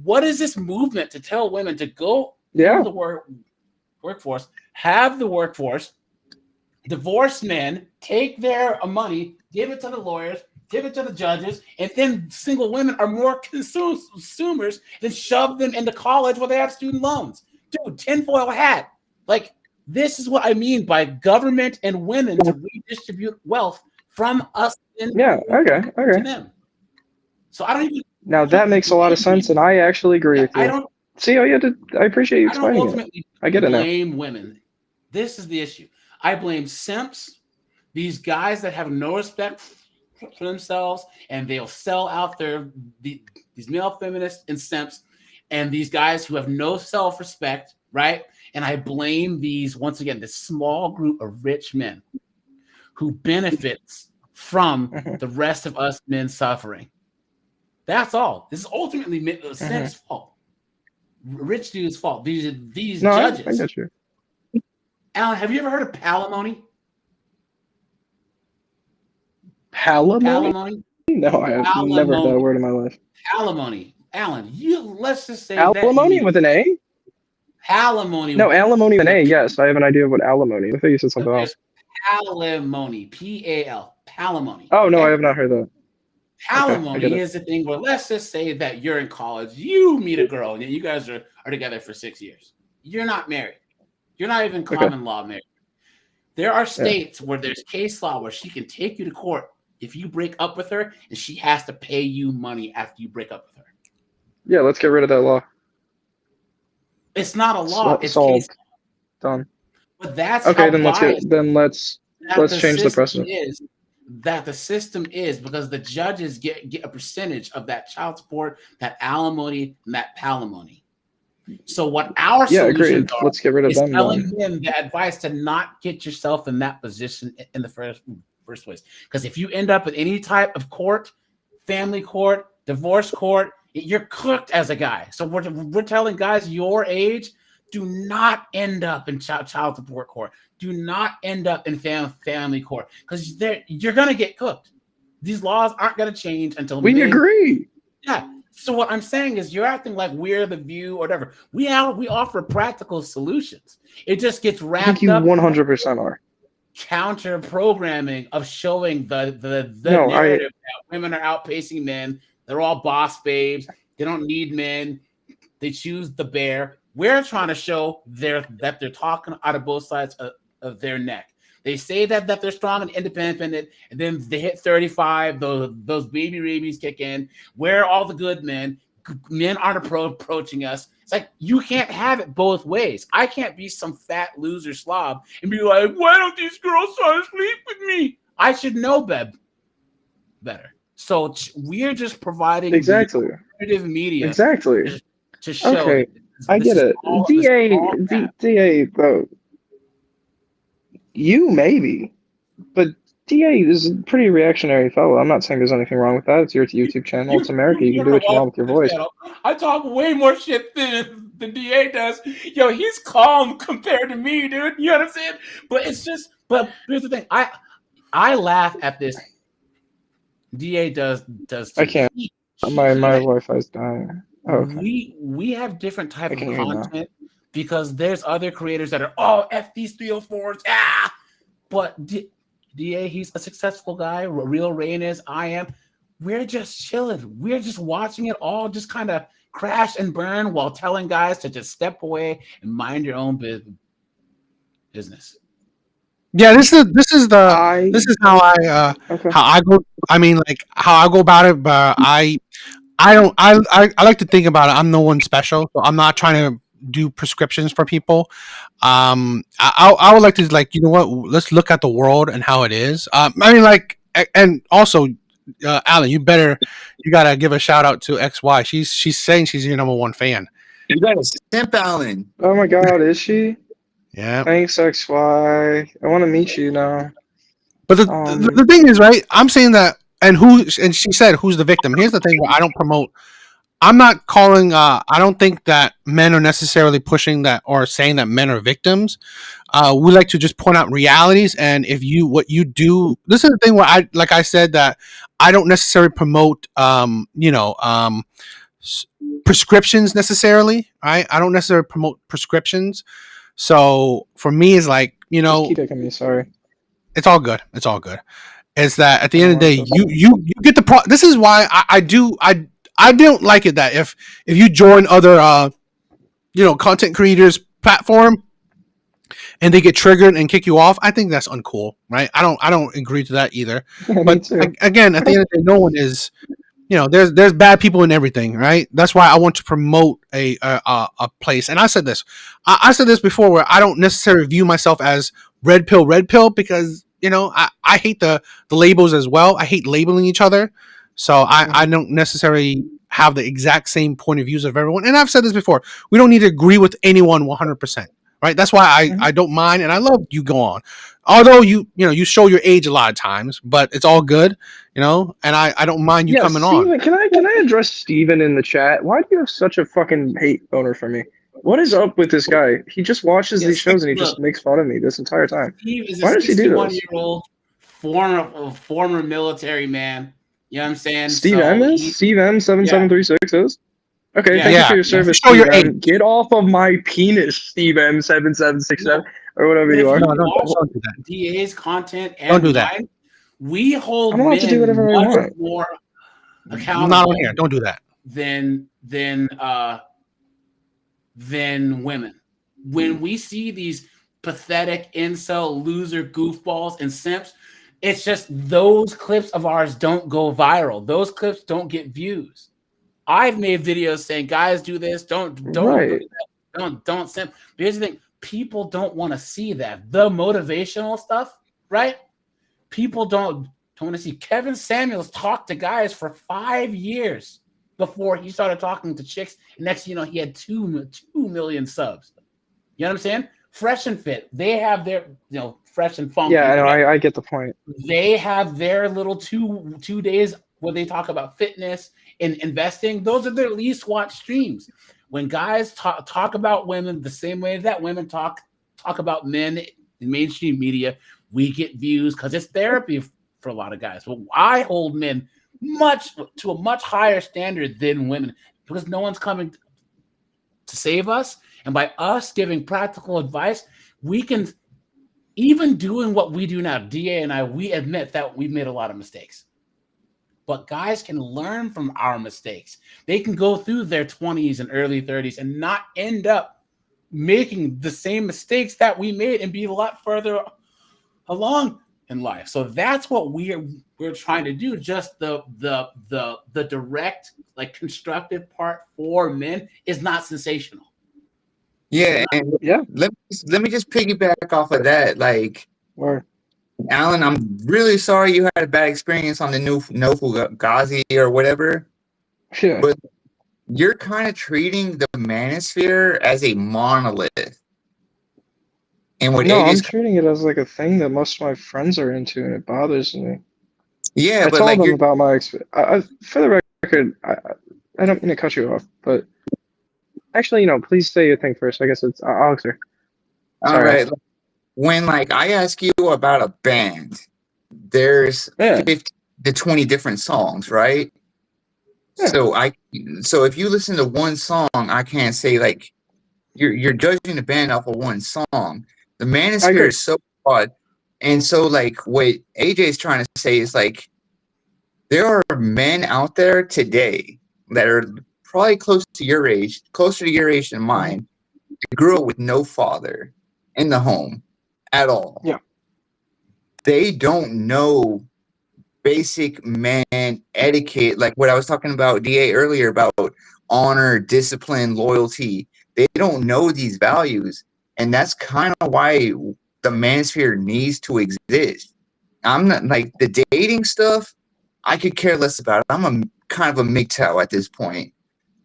What is this movement to tell women to go to the workforce, have the workforce, divorce men, take their money, give it to the lawyers, give it to the judges, and then single women are more consumers than shove them into college where they have student loans? dude, tinfoil hat. Like, this is what I mean by government and women to redistribute wealth from us to them. So I don't even. Now that makes a lot of sense, and I actually agree with you. I appreciate you explaining it. I get it now. Blame women. This is the issue. I blame simps, these guys that have no respect for themselves, and they'll sell out these male feminists and simps, and these guys who have no self-respect, right? And I blame once again, this small group of rich men who benefits from the rest of us men suffering. That's all. This is ultimately simps' fault. Rich dude's fault. These judges. I get you. Alan, have you ever heard of palimony? Palimony? No, I have never heard that word in my life. Palimony. Alan, let's just say alimony with an A? Palimony. No, alimony with an A, yes. I have an idea of what alimony. I thought you said something else. Palimony. P-A-L. Palimony. Oh, no, I have not heard that. Palimony is the thing where, let's just say that you're in college, you meet a girl, and you guys are together for 6 years. You're not married. You're not even common law married. There are states where there's case law where she can take you to court if you break up with her, and she has to pay you money after you break up with her. Yeah, let's get rid of that law. It's not a law. It's solved. Case law. Done. But that's okay. Then let's change the precedent. That the system is because the judges get a percentage of that child support, that alimony, and that palimony. So what our solutions are, let's get rid of them. Telling them the advice to not get yourself in that position in the first place. Because if you end up in any type of court, family court, divorce court, you're cooked as a guy. So we're telling guys your age, do not end up in child support court. Do not end up in family court because you're going to get cooked. These laws aren't going to change until we agree. Yeah. So what I'm saying is you're acting like we're the view or whatever. We offer practical solutions. It just gets wrapped up. I think you 100% are. Counter programming of showing the narrative that women are outpacing men. They're all boss babes. They don't need men. They choose the bear. We're trying to show that they're talking out of both sides of their neck. They say that they're strong and independent, and then they hit 35. Those baby rabies kick in. Where are all the good men? Men aren't approaching us. It's like you can't have it both ways. I can't be some fat loser slob and be like, why don't these girls try to sleep with me? I should know better. So we're just providing alternative media to show. Okay, I get it. DA, bro. You maybe, but DA is a pretty reactionary fellow. I'm not saying there's anything wrong with that. It's your YouTube channel. It's America. You can do what you want with your voice. I talk way more shit than DA does. Yo, he's calm compared to me, dude. You know what I'm saying? But here's the thing. I laugh at this. DA does too. I can't. My Wi-Fi's dying. Oh, okay. We have different type of content because there's other creators that are F these 304s. But DA, he's a successful guy. Real Rain is. I am. We're just chilling. We're just watching it all just kind of crash and burn while telling guys to just step away and mind your own business. Yeah, this is how I go. I mean, like how I go about it, but I like to think about it. I'm no one special, so I'm not trying to do prescriptions for people. I would like to, like, you know what? Let's look at the world and how it is. I mean, like, and also, Alan, you gotta give a shout out to XY. She's saying she's your number one fan. You got a simp, Alan. Oh my God, is she? Yeah. Thanks, XY. I want to meet you now. But the thing is, right? I'm saying that, and she said, who's the victim? Here's the thing: where I don't promote. I'm not calling. I don't think that men are necessarily pushing that or saying that men are victims. We like to just point out realities, and what you do. This is the thing where I said that I don't necessarily promote. Prescriptions necessarily. Right? I don't necessarily promote prescriptions. So for me, it's like, keep taking me. Sorry. It's all good. It's all good. It's that at the end of the day, you get the this is why I don't like it that if you join other content creators platform and they get triggered and kick you off, I think that's uncool, right? I don't agree to that either. Yeah, me But too. again, at the end of the day, no one is, there's bad people in everything, right? That's why I want to promote a place. And I said this, I said this before, where I don't necessarily view myself as red pill, because I hate the labels as well. I hate labeling each other, so I don't necessarily have the exact same point of views of everyone. And I've said this before, we don't need to agree with anyone 100%. Right, that's why I don't mind, and I love you go on. Although you show your age a lot of times, but it's all good, and I don't mind you Yeah, coming on. Steven, can I address Steven in the chat? Why do you have such a fucking hate boner for me? What is up with this guy? He just watches these shows and he just makes fun of me this entire time. Steve is Why a does he do this? 61-year-old former military man. You know what I'm saying? Steve M is? Steve M7736 is? Okay, thank you for your service, Show Steve your M. age. Get off of my penis, Steve M7767, or whatever you are. No, don't do that. DA's content and Don't do that. mine, we hold I'm allowed to do men whatever I much want. more Not accountable on here. Don't do that. than women. When we see these pathetic incel loser goofballs and simps, it's just those clips of ours don't go viral. Those clips don't get views. I've made videos saying, guys, do this, don't Right. don't simp. But here's the thing, people don't want to see that. The motivational stuff, right? People don't want to see. Kevin Samuels talked to guys for 5 years before he started talking to chicks. And next thing you know, he had 2 million subs. You know what I'm saying? Fresh and Fit, they have their, Fresh and Funky. Yeah, I know, I get the point. They have their little two days where they talk about fitness and investing. Those are their least watched streams. When guys talk about women the same way that women talk about men in mainstream media, we get views because it's therapy for a lot of guys. Well, I hold men to a much higher standard than women because no one's coming to save us. And by us giving practical advice, we can, even doing what we do now, DA and I, we admit that we've made a lot of mistakes. But guys can learn from our mistakes. They can go through their 20s and early 30s and not end up making the same mistakes that we made and be a lot further along in life. So that's what we're trying to do. Just the direct, like, constructive part for men is not sensational. Yeah, and let me just piggyback off of that. Like, Alan, I'm really sorry you had a bad experience on the new Fugazi or whatever. Yeah. But you're kind of treating the manosphere as a monolith. And what I'm treating it as like a thing that most of my friends are into, and it bothers me. Yeah, I told them about my experience. For the record, I don't mean to cut you off, but actually, please say your thing first. I guess it's Alex. All right. When I ask you about a band, there's 15 to 20 different songs, right? Yeah. So if you listen to one song, I can't say you're judging the band off of one song. The manosphere is so broad, and so what AJ is trying to say is there are men out there today that are probably closer to your age than mine, that grew up with no father in the home at all. Yeah. They don't know basic man etiquette, like what I was talking about, DA, earlier, about honor, discipline, loyalty. They don't know these values. And that's kind of why the manosphere needs to exist. I'm not the dating stuff, I could care less about it. I'm a kind of a MGTOW at this point.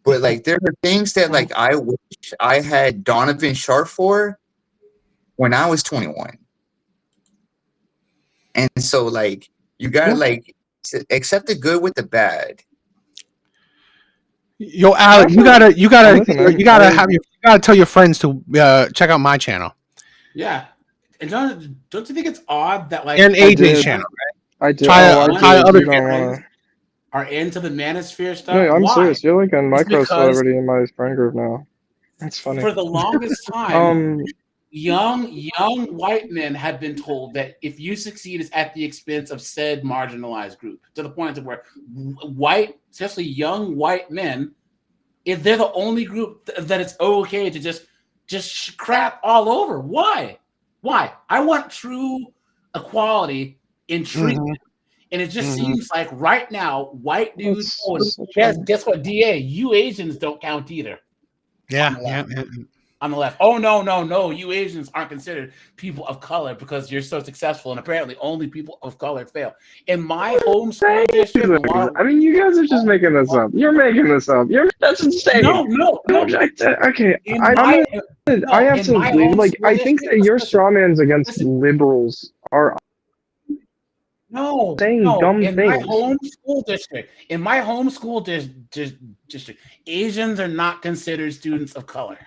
But there are things that I wish I had Donovan Sharp for when I was 21. And so you gotta accept the good with the bad. Yo, Alex, you gotta tell your friends to check out my channel. Yeah, and don't you think it's odd that and AJ's channel, right? I did. Try other friends are into the manosphere stuff. No, I'm serious. You're like a micro celebrity in my friend group now. That's funny. For the longest time, young white men have been told that if you succeed, it's at the expense of said marginalized group, to the point of where especially young white men, if they're the only group that it's okay to just crap all over. Why? I want true equality in treatment. And it just seems like right now, white dudes. Guess what? DA, you Asians don't count either. Yeah. On the left. Oh no! You Asians aren't considered people of color because you're so successful, and apparently only people of color fail. In my home school district, I mean, you guys are just making this up. You're making this up. That's insane. No. Okay, I have to leave. Like, I think that your straw man's against liberals are saying dumb things. In my home school district, Asians are not considered students of color.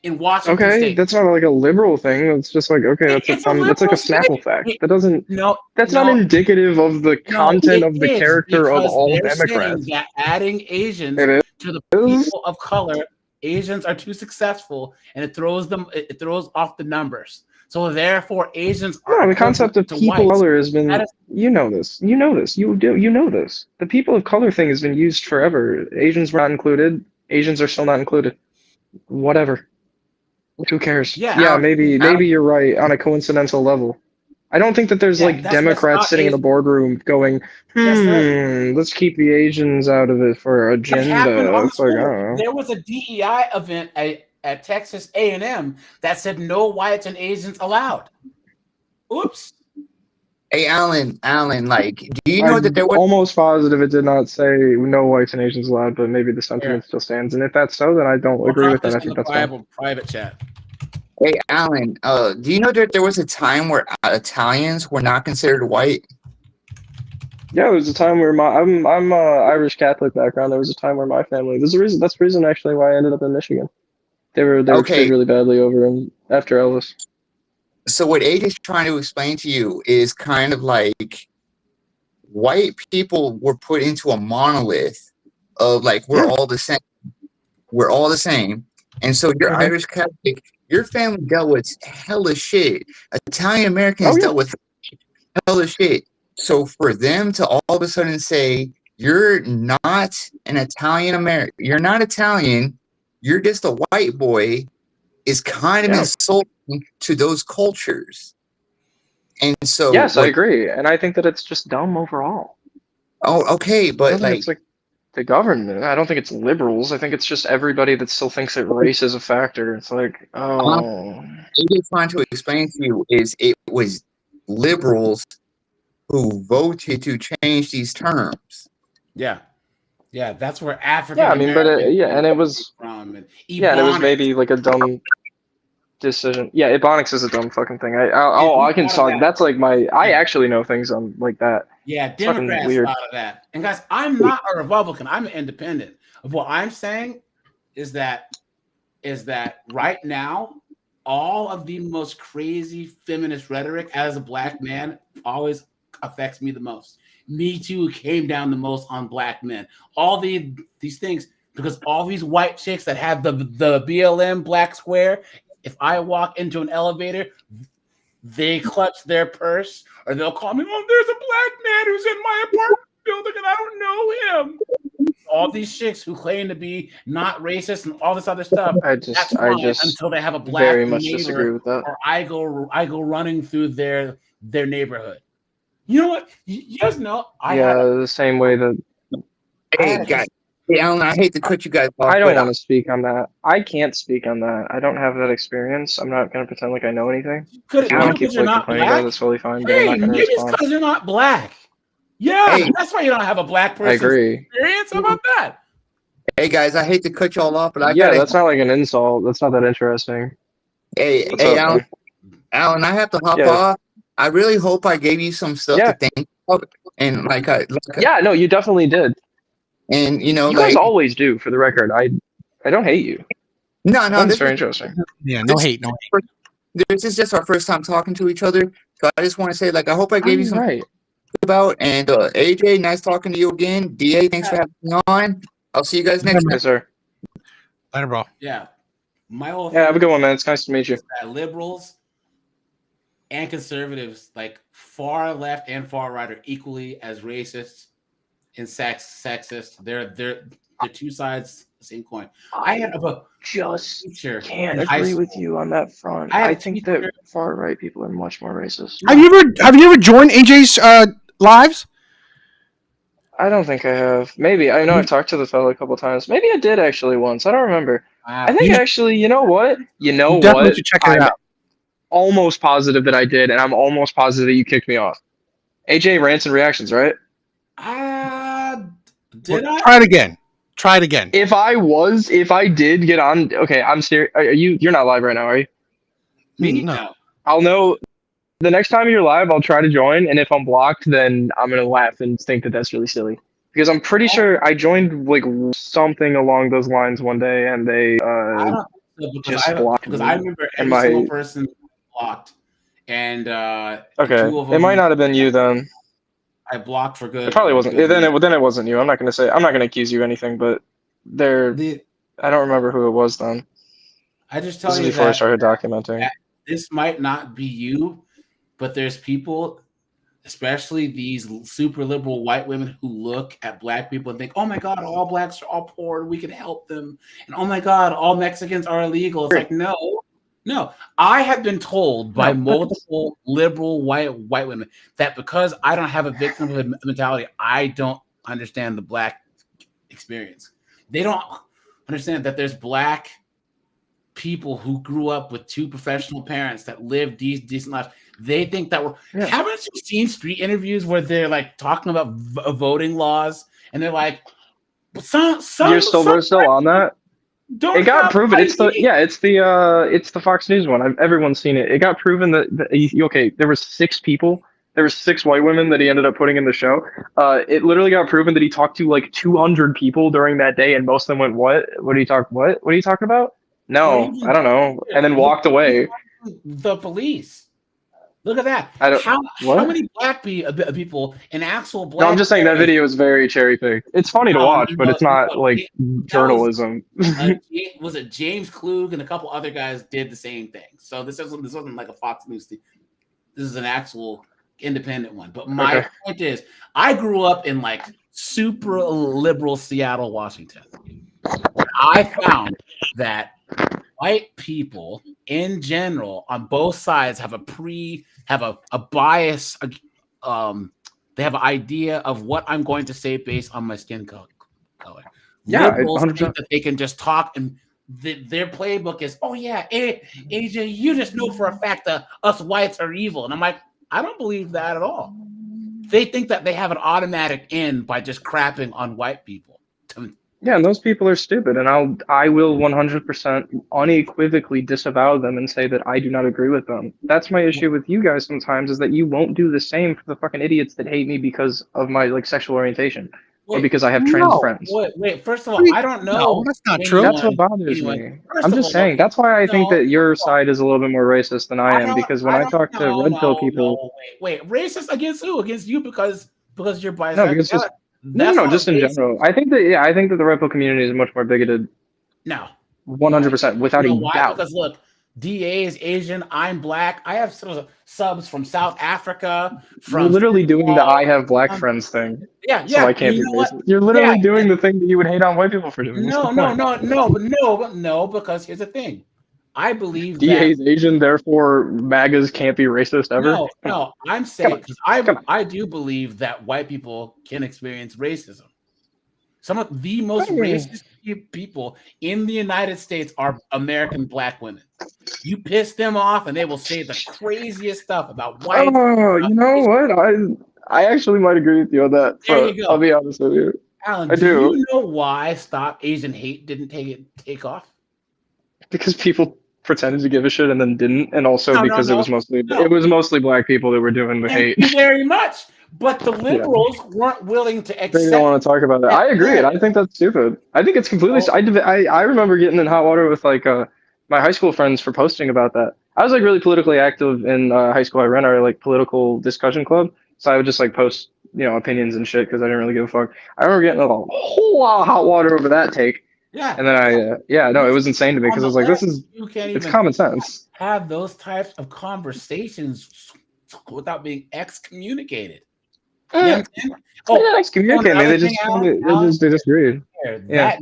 In Washington State. That's not like a liberal thing. It's just like, okay, that's like a Snapple fact. That doesn't. That's not indicative of the content of the character of all Democrats. That adding Asians to the people of color, Asians are too successful, and it throws off the numbers. So therefore, Asians are. The concept of people of color has been. You know this. You know this. The people of color thing has been used forever. Asians were not included. Asians are still not included. Whatever. Who cares? Yeah, maybe you're right on a coincidental level. I don't think that there's Democrats sitting in a boardroom going, let's keep the Asians out of it for agenda. It's like, I don't know. There was a DEI event at Texas A&M that said no whites and Asians allowed. Oops. Hey, Alan, like, do you know that there was almost positive it did not say no whites and Asians allowed, but maybe the sentiment still stands. And if that's so, then I don't agree with that. I think that's private chat. Hey, Alan, do you know that there was a time where Italians were not considered white? Yeah, there was a time where I'm Irish Catholic background. There was a time where my family. That's the reason actually why I ended up in Michigan. They were treated really badly after Elvis. So what Ade is trying to explain to you is kind of like white people were put into a monolith of like we're all the same. We're all the same. And so you're Irish Catholic, your family dealt with hella shit. Italian Americans dealt with hella shit. So for them to all of a sudden say you're not an Italian American, you're not Italian, you're just a white boy, is kind of insulting to those cultures. And so yes, I agree, and I think that it's just dumb overall. Oh, okay, but it's like the government. I don't think it's liberals. I think it's just everybody that still thinks that race is a factor. It's like, what I'm trying to explain to you is it was liberals who voted to change these terms. Yeah, that's where African. Yeah, I mean, but and it was. And it was maybe like a dumb decision. Yeah, Ebonics is a dumb fucking thing. I can talk. That's like I actually know things on like that. Yeah, Democrats thought of that. And guys, I'm not a Republican. I'm an independent. What I'm saying is that right now, all of the most crazy feminist rhetoric as a black man always affects me the most. Me Too came down the most on black men. All these things, because all these white chicks that have the BLM black square, if I walk into an elevator, they clutch their purse or they'll call me, oh, there's a black man who's in my apartment building and I don't know him. All these chicks who claim to be not racist and all this other stuff. I just until they have a black very much disagree with that. Or I go running through their neighborhood. You know what? You guys know. The same way that. Hey, guys. Hey, Alan, I hate to cut you guys off. I don't want to speak on that. I can't speak on that. I don't have that experience. I'm not going to pretend like I know anything. If you want to keep complaining about it, that's totally fine. But I'm not going to respond. Because you're not black. Yeah, that's why you don't have a black person. I agree. Experience. How about that? Hey guys, I hate to cut you all off, but that's not like an insult. That's not that interesting. Hey, Alan, I have to hop off. I really hope I gave you some stuff to think about, and no, you definitely did. And you guys always do. For the record, I don't hate you. No, that's very interesting. Yeah, no hate. This is just our first time talking to each other, so I just want to say, I hope I gave you some about. And AJ, nice talking to you again. DA, thanks for having me on. I'll see you guys next time, sir. Later, bro. Yeah, my whole have a good one, man. It's nice to meet you. Liberals and conservatives, like far left and far right, are equally as racist and sexist. they're two sides of the same coin. I had a just teacher can't in high agree with school. you on that front. I had I a think that teacher- far right people are much more racist. Have you ever joined AJ's lives? I don't think I have. Maybe. I know I've talked to the fellow a couple times. Maybe I did actually once. I don't remember. I think You- actually, you know what? You know You definitely what? should check it I'm out. almost positive that I did, and I'm almost positive that you kicked me off. AJ rants and reactions, right? Did I? Try it again. Try it again. If I did get on, okay, I'm serious. Are you? You're not live right now, are you? Me? No. No. I'll know the next time you're live. I'll try to join, and if I'm blocked, then I'm gonna laugh and think that that's really silly. Because I'm pretty sure I joined like something along those lines one day, and they I don't know, just blocked because me. I remember and every single person blocked, and Okay, two of it might them not have been you then. I blocked for good. It probably wasn't. good Then reason. it wasn't you. I'm not gonna accuse you of anything, but I don't remember who it was then. I just This tell is you before I that started documenting. this might not be you, but there's people, especially these super liberal white women, who look at black people and think, "Oh my God, all blacks are all poor. We can help them." And "Oh my God, all Mexicans are illegal." It's like, no. I have been told by multiple liberal white women that because I don't have a victimhood mentality, I don't understand the black experience. They don't understand that there's black people who grew up with two professional parents that lived these decent lives. They think that haven't you seen street interviews where they're like talking about voting laws and they're like, You're still on that? It got proven. It's the Fox News one. Everyone's seen it. It got proven that there was 6 people. There were 6 white women that he ended up putting in the show. It literally got proven that he talked to like 200 people during that day, and most of them went, "What? What are you talking about? No, I don't know," and then walked away. The police. Look at that. How many black people in actual black? No, I'm just saying that video is very cherry picked. It's funny to watch, but it's not like journalism. Was it James Klug and a couple other guys did the same thing? So this wasn't like a Fox News thing. This is an actual independent one. But my point is, I grew up in like super liberal Seattle, Washington. I found that white people in general on both sides have a bias. They have an idea of what I'm going to say based on my skin color. Yeah, liberals 100%. think that they can just talk, and their playbook is, "Oh yeah, AJ, you just know for a fact that us whites are evil," and I'm like, I don't believe that at all. They think that they have an automatic in by just crapping on white people. Yeah, and those people are stupid, and I will 100% unequivocally disavow them and say that I do not agree with them. That's my issue with you guys sometimes, is that you won't do the same for the fucking idiots that hate me because of my like sexual orientation or because I have trans friends. Wait, first of all, I don't know. No, that's not true. That's what bothers me. I'm just saying. That's why I think that your side is a little bit more racist than I am, because when I talk to red pill people, wait, racist against who? Against you because you're bisexual. No, because just in general. I think that the red pill community is much more bigoted. No, 100%, without a doubt. Because look, DA is Asian. I'm black. I have subs from South Africa. You're literally doing the "I have black friends" thing. Yeah. So I can't be racist. You're literally doing the thing that you would hate on white people for doing. No, because here's the thing. I believe DA's Asian, therefore MAGAs can't be racist ever. No, I'm saying because I do believe that white people can experience racism. Some of the most racist people in the United States are American black women. You piss them off, and they will say the craziest stuff about white. Oh, you know what? I actually might agree with you on that. There you go. I'll be honest with you. Alan, I do. You know why Stop Asian Hate didn't take off? Because people pretended to give a shit and then didn't, and also because it was mostly black people that were doing the hate. Very much, but the liberals weren't willing to accept. They don't want to talk about that. I agree. I think that's stupid. I think it's completely. I remember getting in hot water with like my high school friends for posting about that. I was like really politically active in high school. I ran our like political discussion club, so I would just like post opinions and shit because I didn't really give a fuck. I remember getting a whole lot of hot water over that take. Yeah. And then it was insane to me because I was like, it's common sense. Have those types of conversations without being excommunicated. They didn't excommunicate me. They just they disagreed. That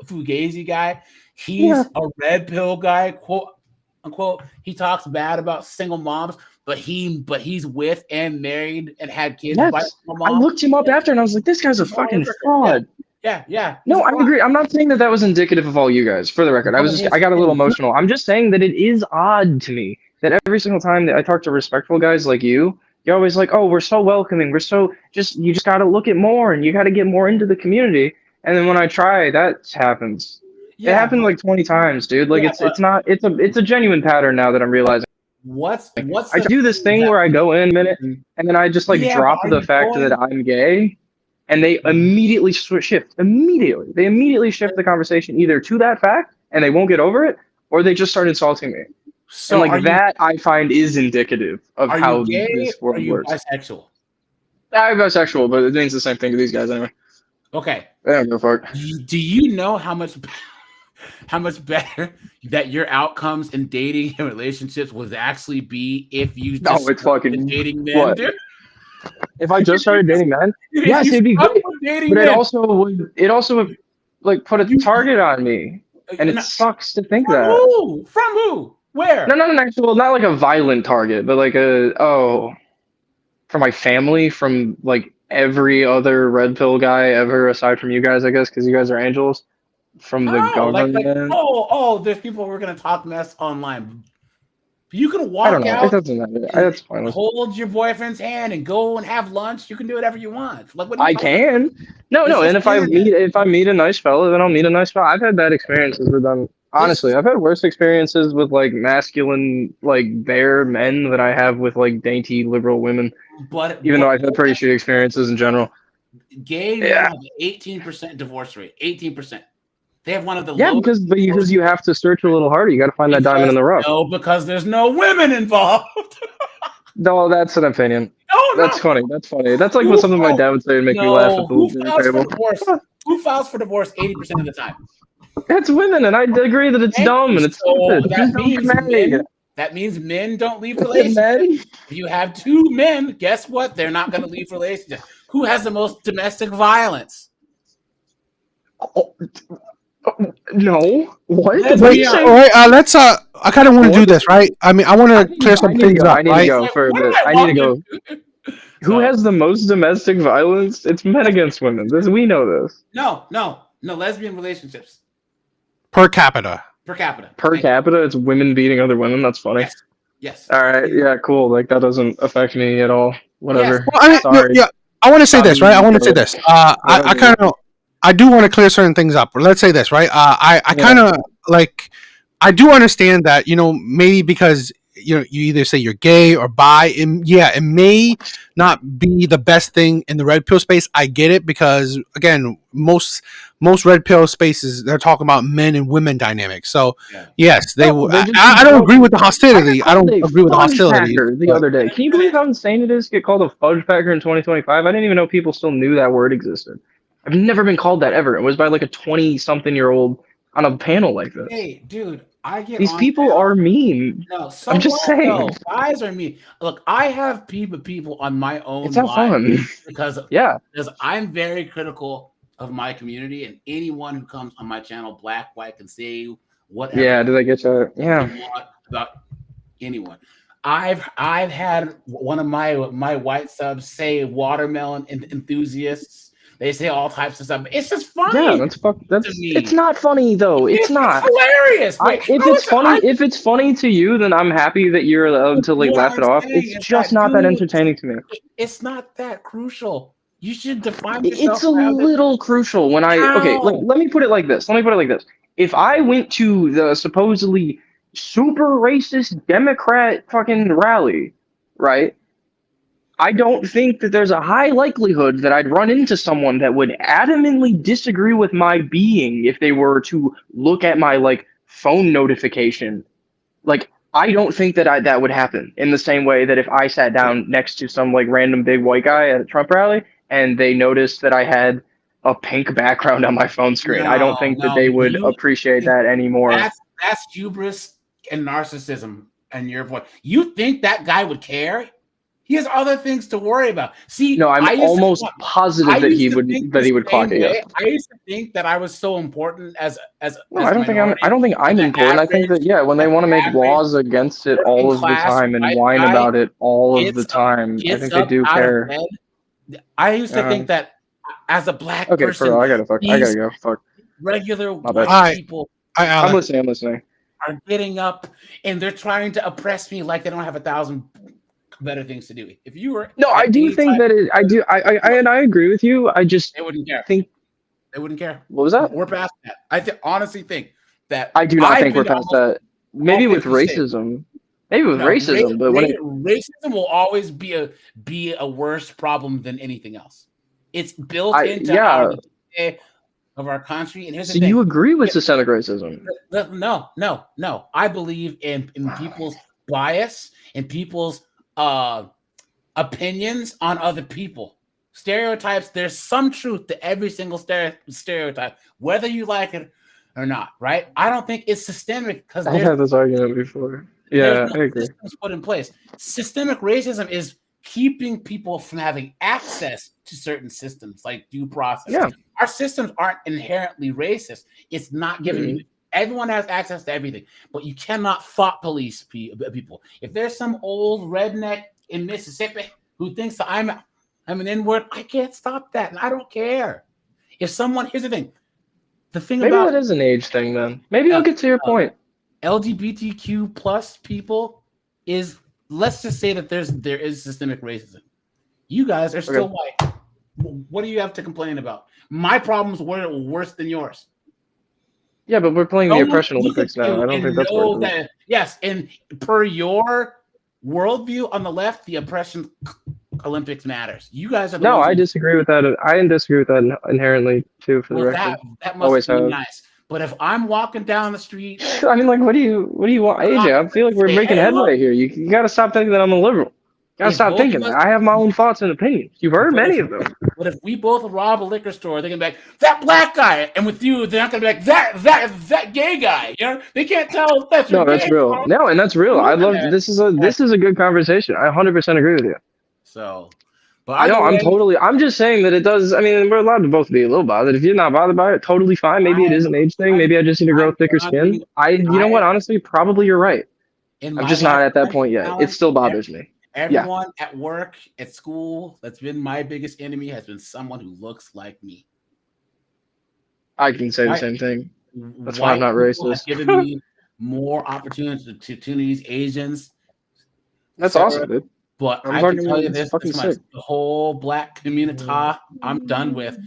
Fugazi guy, he's a red pill guy, quote unquote. He talks bad about single moms, but he's with and married and had kids by single moms. I looked him up after and I was like, this guy's a fucking fraud. Yeah. No, I agree. I'm not saying that was indicative of all you guys, for the record. I got a little emotional. I'm just saying that it is odd to me that every single time that I talk to respectful guys like you're always like, oh, we're so welcoming. You just got to look at more and you got to get more into the community. And then when I try, that happens. It happened like 20 times, dude. Like it's a genuine pattern now that I'm realizing. I do this thing where I go in a minute and then I just drop the fact that I'm gay. And they immediately shift. They immediately shift the conversation either to that fact, and they won't get over it, or they just start insulting me. So and that I find is indicative of how this world works. Bisexual? I'm bisexual, but it means the same thing to these guys anyway. Okay. I don't give a fuck. Do you know how much better that your outcomes in dating and relationships would actually be if you just it's fucking dating men, dude? If I just started dating men, yes, it'd be great. But it also would put a target on me, and it sucks to think that. From who? Where? No, not an actual, not like a violent target, but like from my family, from like every other red pill guy ever aside from you guys, I guess, because you guys are angels. From the government. There's people who are gonna talk mess online. You can walk out. It doesn't matter. That's pointless. Hold your boyfriend's hand and go and have lunch. You can do whatever you want. I can. No. And if I meet a nice fella, then I'll meet a nice fella. I've had bad experiences with them. Honestly, I've had worse experiences with like masculine, like bare men than I have with like dainty liberal women. Even though I've had pretty shitty experiences in general. Gay men have an 18% divorce rate. 18%. They have one of the lowest. because you have to search a little harder. You got to find that diamond in the rough. No, because there's no women involved. No, that's an opinion. That's funny. That's funny. That's like what something my dad would say and make me laugh at the table. Who files for divorce 80% of the time? That's women, and I agree that it's dumb and it's stupid. That means men don't leave relationships. If you have two men, guess what? They're not going to leave relationships. Who has the most domestic violence? No. What? Wait, all right, let's I kind of want to do this, right? I mean, I want to clear some things up. I need to go for a bit. I need to go. Who has the most domestic violence? It's men against women. We know this. No. Lesbian relationships. Per capita. Per capita, it's women beating other women. That's funny. Yes. All right. Yeah. Cool. Like that doesn't affect me at all. Whatever. Yes. Well, sorry. Yeah. I want to say this, right? I do want to clear certain things up. Let's say this, right? I kind of I do understand that, maybe because you either say you're gay or bi. It may not be the best thing in the red pill space. I get it because again, most red pill spaces they're talking about men and women dynamics. So yes, they will. I don't agree with the hostility. I don't agree with the hostility. The other day, can you believe how insane it is to get called a fudge packer in 2025? I didn't even know people still knew that word existed. I've never been called that ever. It was by like a 20-something-year-old on a panel like this. Hey, dude, these people are mean. No, I'm just saying. No, guys are mean. Look, I have people on my own. It's not fun because I'm very critical of my community and anyone who comes on my channel, black, white, can say whatever. Yeah, did I get you? Yeah. About anyone. I've had one of my white subs say watermelon enthusiasts. They say all types of stuff. It's just funny. Yeah, it's not funny though. It's not hilarious. If it's funny to you, then I'm happy that you're allowed to laugh it off. It's just not that entertaining to me. It's not that crucial. You should define yourself. It's a little crucial when let me put it like this. If I went to the supposedly super racist Democrat fucking rally, right? I don't think that there's a high likelihood that I'd run into someone that would adamantly disagree with my being if they were to look at my phone notification. I don't think that that would happen in the same way that if I sat down next to some random big white guy at a Trump rally and they noticed that I had a pink background on my phone screen. I don't think that they would appreciate that anymore. That's hubris and narcissism and your voice. You think that guy would care? He has other things to worry about. See, No, I'm I used almost to, positive I that used he to would think that the he would clock same it. way. Yes. I used to think that I was so important as No, a I don't think minority. I don't think I'm the important. I think that average, when they want to make average laws against it working all of the class time and white whine guy about it all of the gets up, time, I think they do out of care. bed. I used to think that as a black Okay, person, I gotta these go. Fuck. regular My bad. white people Hi, I'm Alan. listening. are getting up and they're trying to oppress me like they don't have 1,000 better things to do. If you were No, I at do any think type, that I do. And I agree with you. I just they wouldn't care. think. They wouldn't care. What was that? We're past that. honestly think that I do not I've think we're been to past almost that. Maybe all with 50 states. racism. Maybe with No, racism, but when it racism will always be a worse problem than anything else. It's built into yeah. our DNA of our country. And here's So the thing: you agree with systemic racism? No. I believe in people's bias and people's opinions on other people. Stereotypes. There's some truth to every single stereotype, whether you like it or not. Right? I don't think it's systemic because I've had this argument before. Yeah, I agree. Systems put in place. Systemic racism is keeping people from having access to certain systems like due process. Yeah. Our systems aren't inherently racist. It's not giving you. Everyone has access to everything, but you cannot thought police people. If there's some old redneck in Mississippi who thinks that I'm an N-word, I can't stop that, and I don't care. If someone, here's the thing Maybe about that is an age thing then. Maybe I'll get to your point. LGBTQ plus people is, let's just say that there is systemic racism. You guys are still white. What do you have to complain about? My problems were worse than yours. Yeah, but we're playing the oppression Olympics now. I don't think that's worth it. Yes, and per your worldview on the left, the oppression Olympics matters. You guys are the No, ones I disagree with that. I disagree with that inherently too. For the record, that must be nice. But if I'm walking down the street, I mean, like, what do you want, AJ? I feel like we're making headway here. You got to stop thinking that I'm a liberal. You got to stop thinking that. I have my own thoughts and opinions. You've heard many of them. But if we both rob a liquor store, they're gonna be like, that black guy, and with you, they're not gonna be like that gay guy. You know, they can't tell that's no, that's real. Bro. No, and that's real. I love this is a good conversation. I 100% agree with you. So, but I'm just saying that it does. I mean, we're allowed to both be a little bothered. If you're not bothered by it, totally fine. Maybe it is an age thing. Maybe I just need to grow thicker skin. You know what? Honestly, probably you're right. I'm just not at that point yet. It still bothers me. Everyone at work, at school, that's been my biggest enemy has been someone who looks like me. I can say the same thing. That's why I'm not racist. Given me more opportunities, Asians. That's awesome, dude. But I can tell you this much: the whole black community, I'm done with.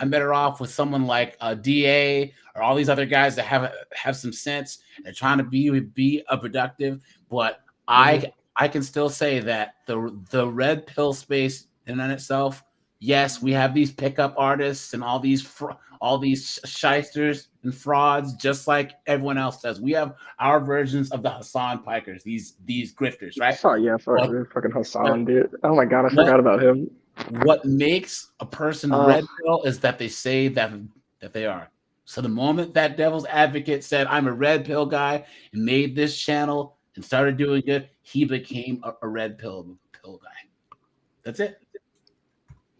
I'm better off with someone like a DA or all these other guys that have some sense. They're trying to be a productive, but I can still say that the red pill space in and itself, yes, we have these pickup artists and all these shysters and frauds, just like everyone else does. We have our versions of the Hassan Pikers, these grifters, right? Fucking Hassan, dude. Oh my god, I forgot about him. What makes a person red pill is that they say that they are. So the moment that devil's advocate said, I'm a red pill guy, and made this channel and started doing it, he became a red pill guy. That's it.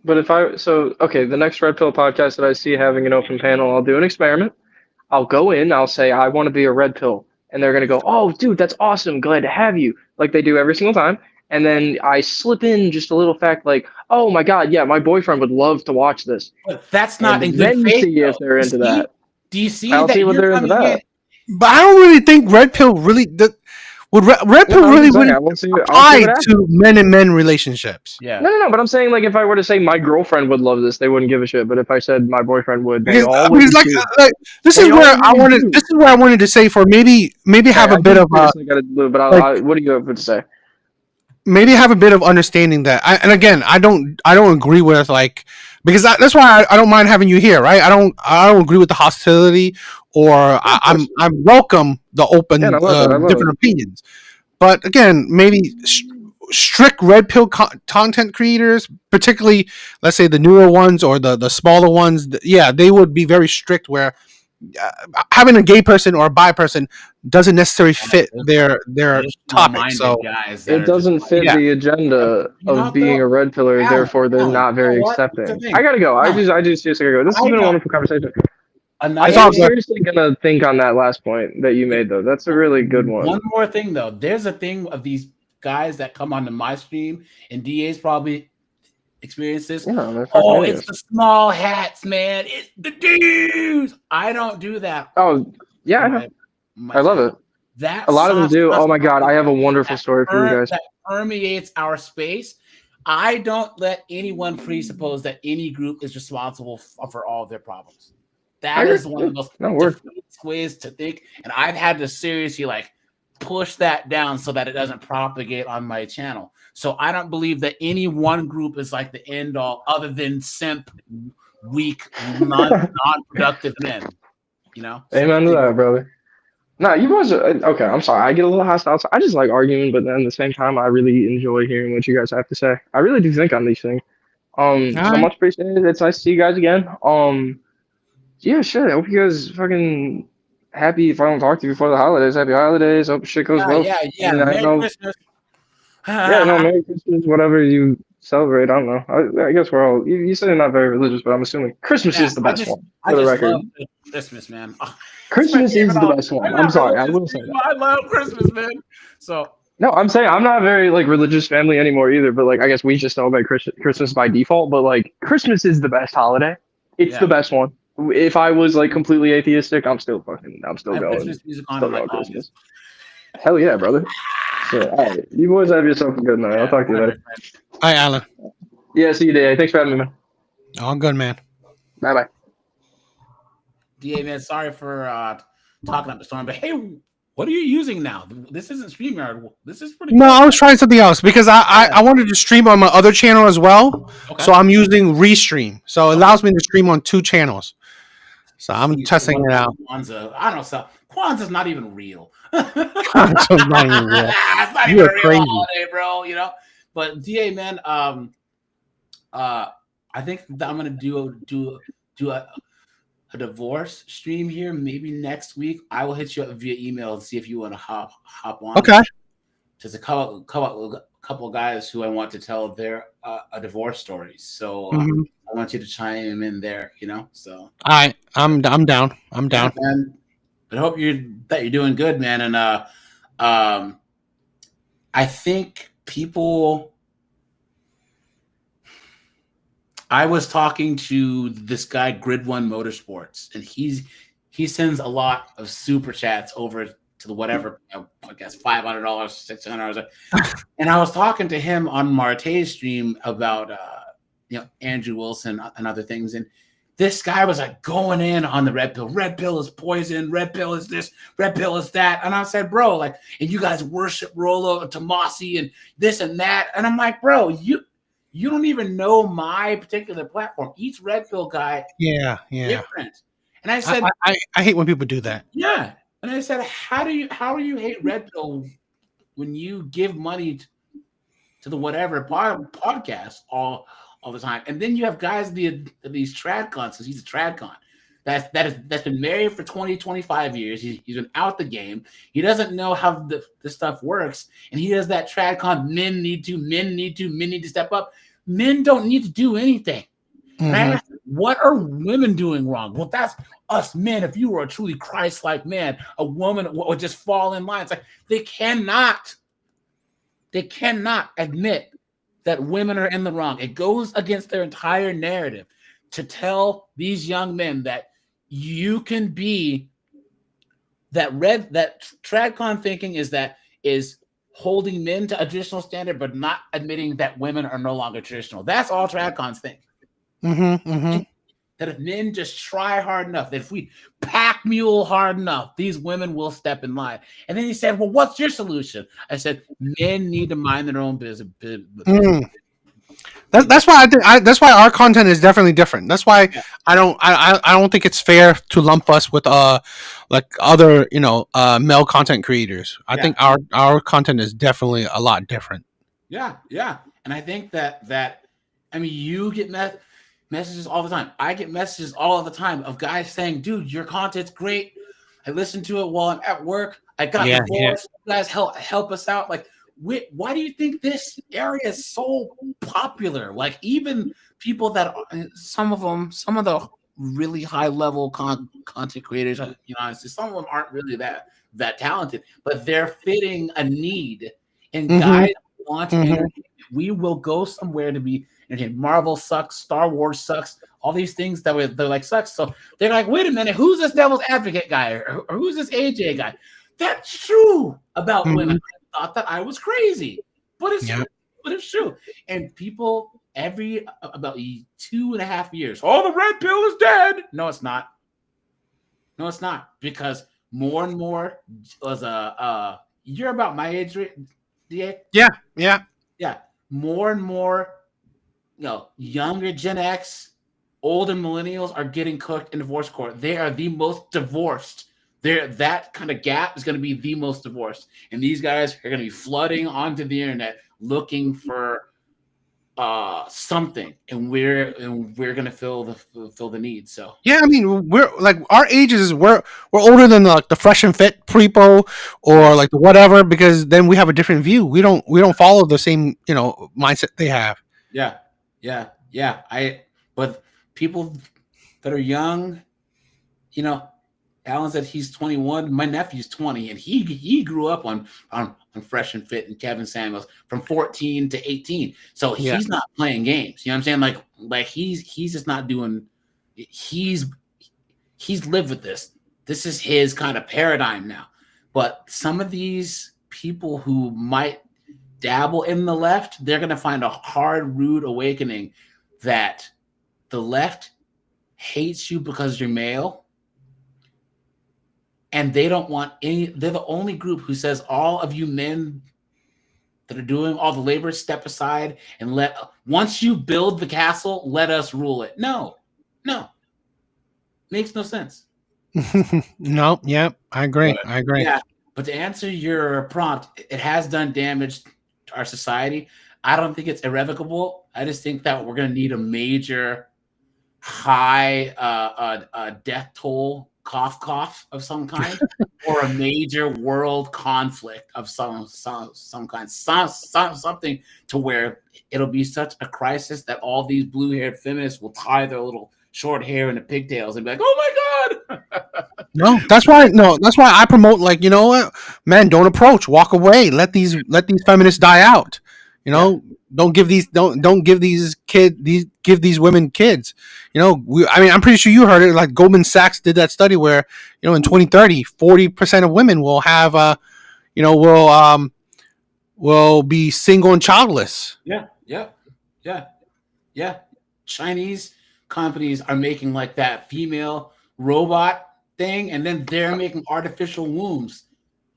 But the next Red Pill podcast that I see having an open panel, I'll do an experiment. I'll go in, I'll say, I want to be a red pill. And they're going to go, oh, dude, that's awesome. Glad to have you. Like they do every single time. And then I slip in just a little fact like, oh my God, yeah, my boyfriend would love to watch this. But that's not in good faith. Then you see if they're into that. Do you see I'll that see what they're into that. But I don't really think Red Pill really... Would Red Pill really apply to men and men relationships? Yeah. No. But I'm saying, like, if I were to say my girlfriend would love this, they wouldn't give a shit. But if I said my boyfriend would, they all would. This is where I wanted to say for maybe have a bit of. What do you have to say? Maybe have a bit of understanding that, and again, I don't agree with because that's why I don't mind having you here, right? I don't agree with the hostility, or I welcome the open different opinions, but again, maybe strict red pill content creators, particularly let's say the newer ones or the smaller ones, they would be very strict where having a gay person or a bi person doesn't necessarily fit their topic. So guys that It are just doesn't like, fit yeah. the agenda you know of what, being though? a red pillar, therefore they're Alan, not you know very what? Here's the accepting. thing. I gotta go. Alan, I just seriously gotta go. This has I been a know wonderful conversation. I another It's all am good. seriously gonna think on that last point that you made, though. That's a really good one. One more thing, though. There's a thing of these guys that come onto my stream, and DA's probably experienced this. Yeah, they're fucking Oh, idiots. it's the small hats, man. It's the dudes. I don't do that. Oh, yeah, I know. My I love channel. it. That A lot of them soft do. Oh my customer god, I have a wonderful story for you guys. that permeates our space. I don't let anyone presuppose that any group is responsible for all of their problems. That is one of the most defeatist ways to think, and I've had to seriously like push that down so that it doesn't propagate on my channel. So I don't believe that any one group is like the end all, other than simp, weak, non-productive men. You know. Amen to that, brother. No, you boys are okay. I'm sorry. I get a little hostile. I just like arguing, but then at the same time, I really enjoy hearing what you guys have to say. I really do think on these things. So much appreciated. It's nice to see you guys again. Yeah, shit. I hope you guys fucking happy. If I don't talk to you before the holidays, happy holidays. Hope shit goes well. Yeah. I mean, Merry Christmas. Yeah, no, Merry Christmas, whatever you celebrate. I don't know. I guess we're all. You say you're not very religious, but I'm assuming Christmas is the best one. For the record, love Christmas, man. Christmas is the best one. I'm sorry, I will say that. I love Christmas, man. So no, I'm saying I'm not very like religious family anymore either. But like, I guess we just celebrate Christmas by default. But like, Christmas is the best holiday. It's the best one. If I was like completely atheistic, I'm still going. Christmas music on like Christmas. Hell yeah, brother. Yeah, all right. You boys have yourself a good night. I'll talk to you later. Hi, Alan. Yeah, see you, DA. Thanks for having me, man. All good, man. Bye. DA, man, sorry for talking up the storm, but hey, what are you using now? This isn't StreamYard. This is pretty. No, I was trying something else because I wanted to stream on my other channel as well. Okay. So I'm using Restream. So it allows me to stream on 2 channels. So I'm testing it out. Kwanzaa. I don't know. So Kwanzaa's not even real. Kwanzaa's not even real. It's not even a real holiday, bro. You know. But DA, man, I think that I'm gonna do a divorce stream here. Maybe next week. I will hit you up via email and see if you want to hop on. Okay. Just a couple of guys who I want to tell their a divorce story. So I want you to chime in there. You know. So I'm down. I'm down. Yeah, man. But I hope you're doing good, man. And I think people. I was talking to this guy, Grid One Motorsports, and he sends a lot of super chats over to the whatever, I guess $500, $600. And I was talking to him on Marte's stream about Andrew Wilson and other things, and this guy was like going in on the red pill. Red pill is poison. Red pill is this. Red pill is that. And I said, bro, like, and you guys worship Rollo Tomasi and this and that. And I'm like, bro, you don't even know my particular platform. Each red pill guy, different. And I said, I hate when people do that. Yeah. And I said, how do you hate red pill when you give money to the whatever podcast all the time? And then you have guys these tradcons, because he's a tradcon. That's been married for 20, 25 years. He's been out the game. He doesn't know how this stuff works. And he does that tradcon. Men need to step up. Men don't need to do anything. Man, what are women doing wrong? Well, that's us men. If you were a truly Christ-like man, a woman would just fall in line. It's like they cannot admit that women are in the wrong. It goes against their entire narrative to tell these young men that you can be that tradcon thinking is holding men to a traditional standard, but not admitting that women are no longer traditional. That's all tradcons think. That if men just try hard enough, that if we pack mule hard enough, these women will step in line. And then he said, well, what's your solution? I said, men need to mind their own business. That's why that's why our content is definitely different. That's why I don't think it's fair to lump us with like other male content creators. I think our content is definitely a lot different. Yeah. And I think that I mean, you get messages all the time. I get messages all the time of guys saying, "Dude, your content's great. I listen to it while I'm at work. I got Yeah, divorced. You guys help us out." Like, why do you think this area is so popular? Like, even people that some of the really high level content creators, honestly, some of them aren't really that talented, but they're fitting a need, and guys want entertainment. We will go somewhere to be entertained. Marvel sucks, Star Wars sucks, all these things they're like sucks. So they're like, wait a minute, who's this Devil's Advocate guy, or who's this AJ guy? That's true about women. I thought that I was crazy, but it's true. And people every about 2.5 years, oh, the red pill is dead. No, it's not. No, it's not, because more and more was you're about my age, DA? Yeah. More and more, younger Gen X, older millennials are getting cooked in divorce court. They are the most divorced. That kind of gap is going to be the most divorced, and these guys are going to be flooding onto the internet looking for something, and we're going to fill the need. So yeah. I mean, we're like our ages. We're older than the fresh and fit prepo or like the whatever, because then we have a different view. We don't follow the same mindset they have. Yeah. But people that are young, Alan said he's 21. My nephew's 20, and he grew up on Fresh and Fit and Kevin Samuels from 14 to 18. So he's not playing games. You know what I'm saying? Like he's just not doing. He's lived with this. This is his kind of paradigm now. But some of these people who might dabble in the left, they're going to find a hard, rude awakening that the left hates you because you're male. And they don't want they're the only group who says, all of you men that are doing all the labor, step aside and once you build the castle, let us rule it. No. Makes no sense. No, yeah, I agree. Yeah, but to answer your prompt, it has done damage to our society. I don't think it's irrevocable. I just think that we're going to need a major high death toll cough of some kind, or a major world conflict of some kind, something to where it'll be such a crisis that all these blue-haired feminists will tie their little short hair into pigtails and be like, "Oh my god!" That's why I promote, like, what, man, don't approach, walk away, let these feminists die out. Don't give these women kids. I'm pretty sure you heard it. Like Goldman Sachs did that study where in 2030, 40% of women will have will be single and childless. Yeah. Chinese companies are making like that female robot thing, and then they're making artificial wombs.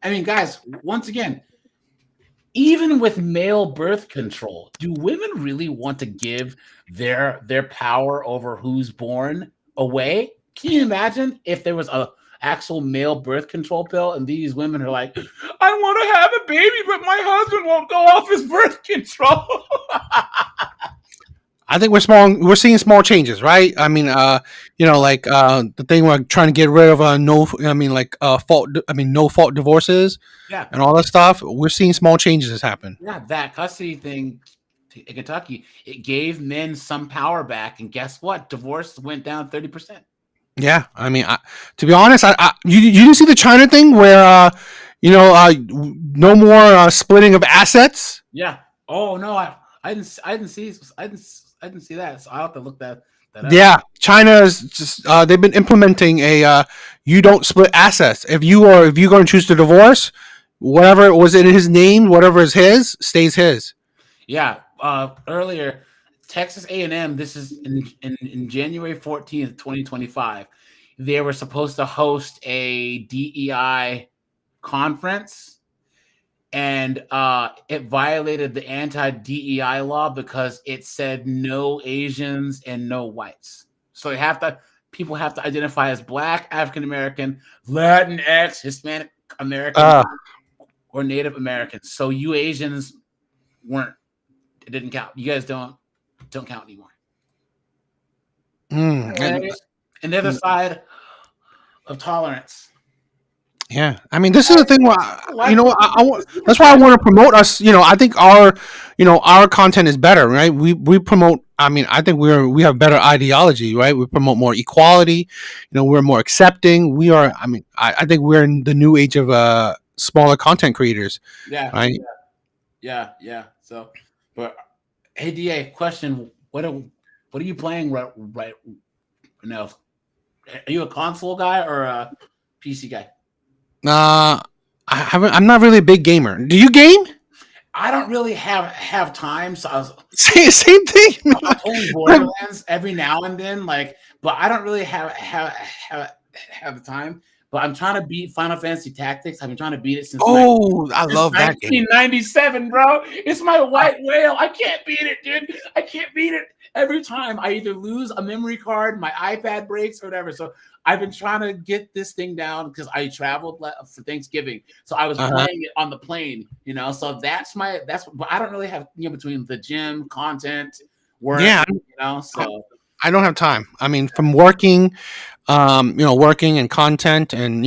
I mean, guys, once again, even with male birth control, do women really want to give their power over who's born away? Can you imagine if there was a actual male birth control pill and these women are like, I want to have a baby, but my husband won't go off his birth control? I think we're seeing small changes, right? I mean, the thing we're trying to get rid of no fault divorces, and all that stuff. We're seeing small changes happen. Yeah, that custody thing in Kentucky, it gave men some power back, and guess what? Divorce went down 30%. Yeah, I mean, to be honest, you didn't see the China thing where no more splitting of assets. Yeah. Oh no, I didn't see that. So I'll have to look that up. Yeah, China's just they've been implementing a you don't split assets. If you're going to choose to divorce, whatever was in his name, whatever is his, stays his. Yeah. Earlier, Texas A&M. This is in January 14th, 2025. They were supposed to host a DEI conference, and it violated the anti-DEI law because it said no Asians and no whites. So people have to identify as Black, African American, Latinx, Hispanic American, or Native American. So you Asians it didn't count. You guys don't count anymore. And the other side of tolerance. Yeah, I mean, this is the thing. Like, that's why I want to promote us. I think our content is better, right? We promote. I mean, I think we have better ideology, right? We promote more equality. We're more accepting. We are. I mean, I think we're in the new age of smaller content creators. Yeah. Right. Yeah. So, but hey, Da, question: What are you playing right now? Are you a console guy or a PC guy? I haven't. I'm not really a big gamer. Do you game? I don't really have time, so I was same thing. I'm playing Borderlands every now and then, but I don't really have the time. But I'm trying to beat Final Fantasy Tactics. I've been trying to beat it since I love that game. 1997, bro. It's my white whale. I can't beat it, dude. I can't beat it. Every time I either lose a memory card, my iPad breaks, or whatever. So I've been trying to get this thing down because I traveled for Thanksgiving. So I was playing it on the plane, So but I don't really have between the gym, content, work, So I don't have time. I mean, from working, working and content, and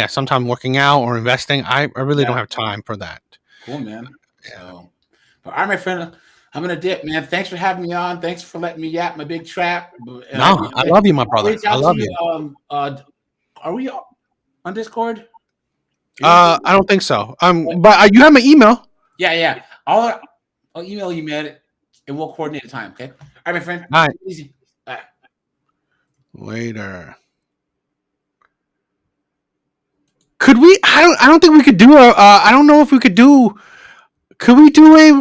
sometimes working out or investing. I really don't have time for that. Cool, man. So, all right, my friend. I'm gonna dip, man. Thanks for having me on. Thanks for letting me yap my big trap. I love you, my brother. I love you. Are we on Discord? I don't think so. But you have my email. Yeah. I'll email you, man, and we'll coordinate a time. Okay. All right, my friend. All right. Easy. All right. Later. Could we? I don't think we could do a. I don't know if we could do. Could we do a?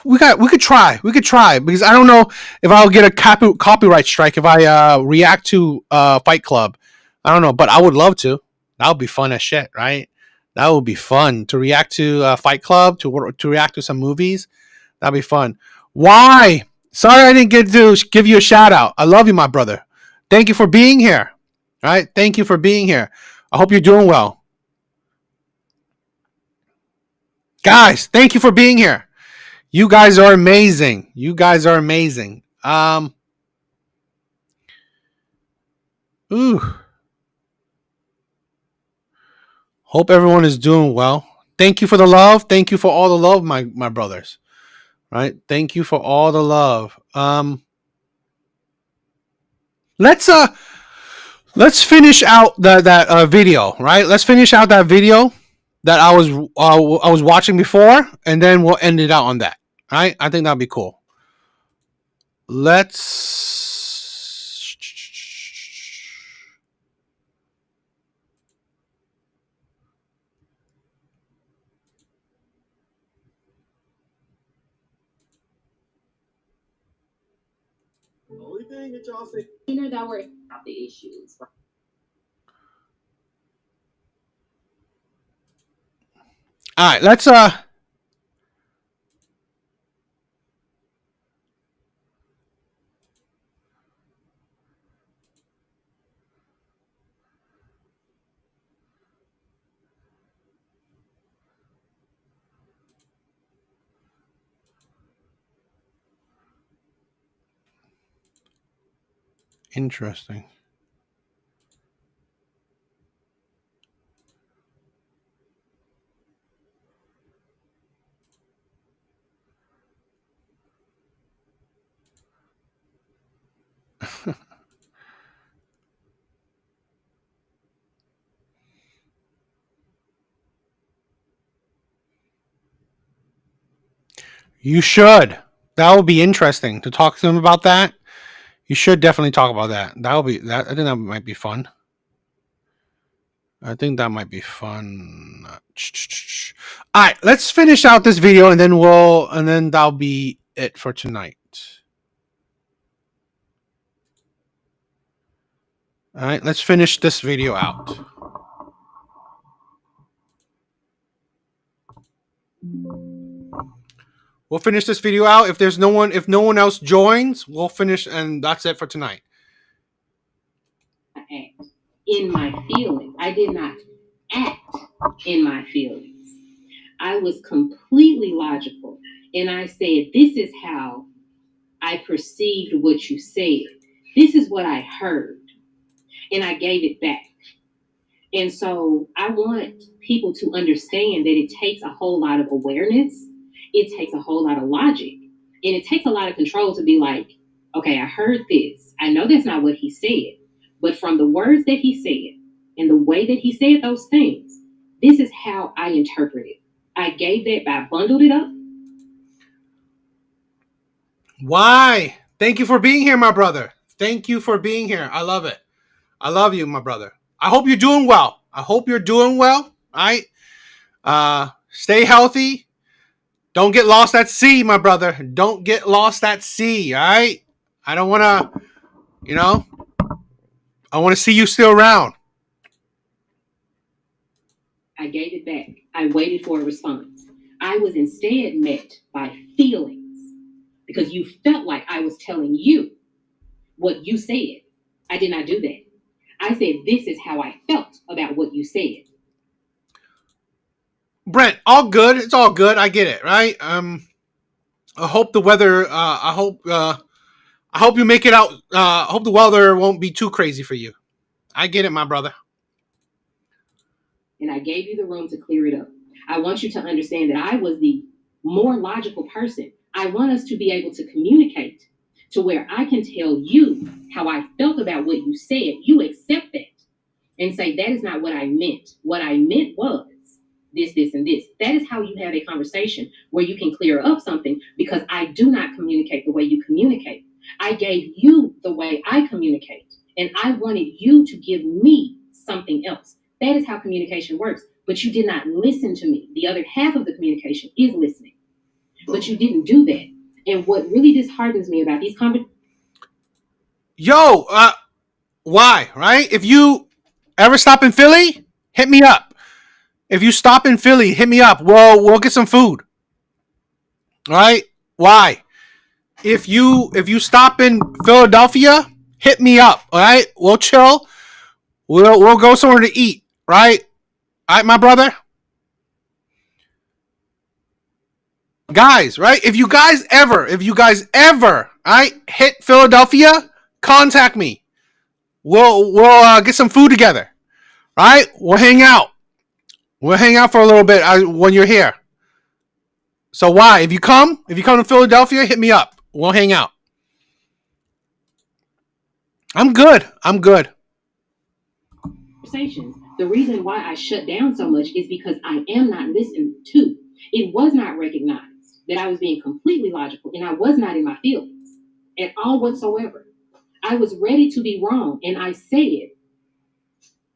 We could try. We could try because I don't know if I'll get a copyright strike if I react to Fight Club. I don't know, but I would love to. That would be fun as shit, right? That would be fun to react to Fight Club, to react to some movies. That'd be fun. Why? Sorry I didn't get to give you a shout out. I love you, my brother. Thank you for being here. All right. Thank you for being here. I hope you're doing well. Guys, thank you for being here. You guys are amazing. Ooh. Hope everyone is doing well. Thank you for the love. Thank you for all the love, my brothers. Right? Thank you for all the love. Let's finish out that video, right? Let's finish out that video that I was watching before, and then we'll end it out on that. Right? I think that'd be cool. Let's. The only thing that y'all say that were about the issues. All right, let's interesting. You should. That would be interesting to talk to them about that. You should definitely talk about that. That would be that. I think that might be fun. All right, let's finish out this video and then that'll be it for tonight. All right, let's finish this video out. We'll finish this video out. If no one else joins, we'll finish, and that's it for tonight. In my feelings, I did not act in my feelings. I was completely logical, and I said, "This is how I perceived what you said." this is what I heard, and I gave it back. And so I want people to understand that it takes a whole lot of awareness, it takes a whole lot of logic, and it takes a lot of control to be like, okay, I heard this. I know that's not what he said, but from the words that he said and the way that he said those things, this is how I interpret it. I gave that, I bundled it up. Why? Thank you for being here, my brother. Thank you for being here. I love it. I love you, my brother. I hope you're doing well. I hope you're doing well. All right. Stay healthy. Don't get lost at sea, my brother. Don't get lost at sea. All right. I don't want to, I want to see you still around. I gave it back. I waited for a response. I was instead met by feelings because you felt like I was telling you what you said. I did not do that. I said, this is how I felt about what you said. Brent, all good. It's all good. I get it, right? I hope the weather. I hope you make it out. I hope the weather won't be too crazy for you. I get it, my brother. And I gave you the room to clear it up. I want you to understand that I was the more logical person. I want us to be able to communicate to where I can tell you how I felt about what you said. You accept that and say, that is not what I meant. What I meant was this, this, and this. That is how you have a conversation where you can clear up something, because I do not communicate the way you communicate. I gave you the way I communicate, and I wanted you to give me something else. That is how communication works. But you did not listen to me. The other half of the communication is listening. But you didn't do that. And what really disheartens me about these conversations. Why, right? If you ever stop in Philly, hit me up. If you stop in Philly, hit me up. We'll get some food. All right? Why? If you stop in Philadelphia, hit me up. All right? We'll chill. We'll go somewhere to eat. Right? All right, my brother? Guys, right? If you guys ever, all right, hit Philadelphia, contact me. We'll get some food together. Right? We'll hang out. We'll hang out for a little bit when you're here. So why? If you come to Philadelphia, hit me up. We'll hang out. I'm good. Conversations. The reason why I shut down so much is because I am not listened to. It was not recognized that I was being completely logical, and I was not in my feelings at all whatsoever. I was ready to be wrong, and I said,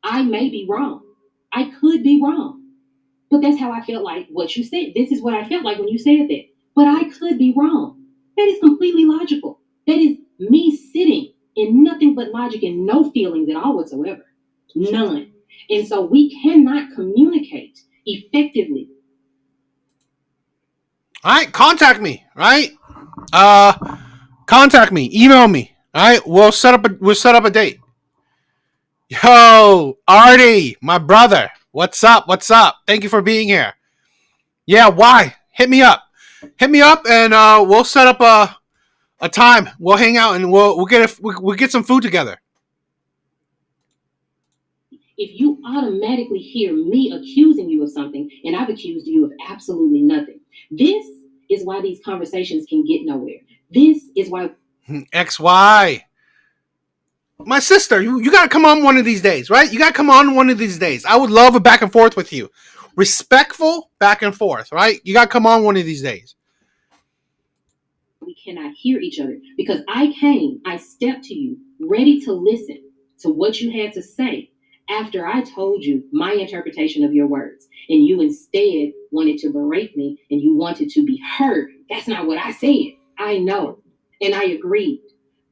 I may be wrong. I could be wrong. But that's how I felt like what you said. This is what I felt like when you said that. But I could be wrong. That is completely logical. That is me sitting in nothing but logic and no feelings at all whatsoever. None. And so we cannot communicate effectively. All right, contact me, right? Contact me, email me. All right, we'll set up a date. Yo, Artie, my brother. What's up? Thank you for being here. Yeah, why? Hit me up, and we'll set up a time. We'll hang out and we'll get some food together. If you automatically hear me accusing you of something, and I've accused you of absolutely nothing, this is why these conversations can get nowhere. This is why XY. My sister, you got to come on one of these days, right? You got to come on one of these days. I would love a back and forth with you. Respectful back and forth, right? You got to come on one of these days. We cannot hear each other because I stepped to you ready to listen to what you had to say after I told you my interpretation of your words, and you instead wanted to berate me and you wanted to be heard. That's not what I said. I know. And I agreed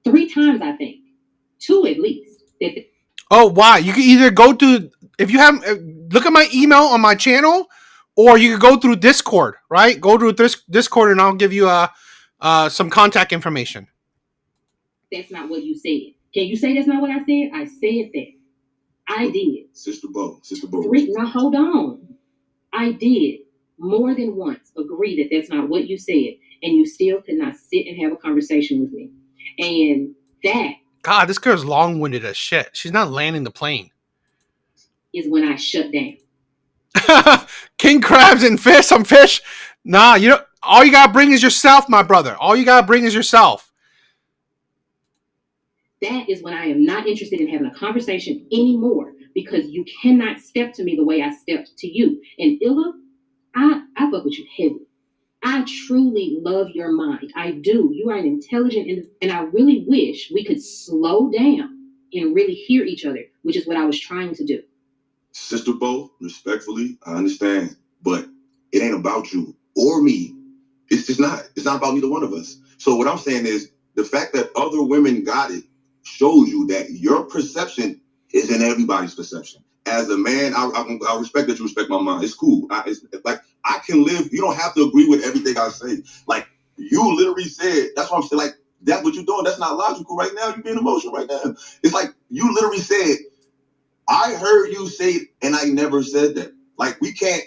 3 times, I think. 2 at least. Oh, why? You can either go to, if you have, look at my email on my channel, or you can go through Discord, right? Go to Discord and I'll give you some contact information. That's not what you said. Can you say that's not what I said? I said that. I did. Sister Bo. 3, now hold on. I did more than once agree that that's not what you said, and you still could not sit and have a conversation with me. And that God, this girl's long-winded as shit. She's not landing the plane. Is when I shut down. King crabs and fish, some fish. Nah, you know, all you gotta bring is yourself, my brother. All you gotta bring is yourself. That is when I am not interested in having a conversation anymore, because you cannot step to me the way I stepped to you. And Illa, I fuck with you heavy. I truly love your mind. I do. You are an intelligent, and I really wish we could slow down and really hear each other, which is what I was trying to do. Sister Bo, respectfully, I understand, but it ain't about you or me. It's just not. It's not about neither one of us. So what I'm saying is the fact that other women got it shows you that your perception isn't everybody's perception. As a man, I respect that you respect my mind. It's cool. It's like I can live. You don't have to agree with everything I say. Like you literally said. That's what I'm saying. Like that's what you're doing. That's not logical right now. You're being emotional right now. It's like you literally said, I heard you say it, and I never said that. Like we can't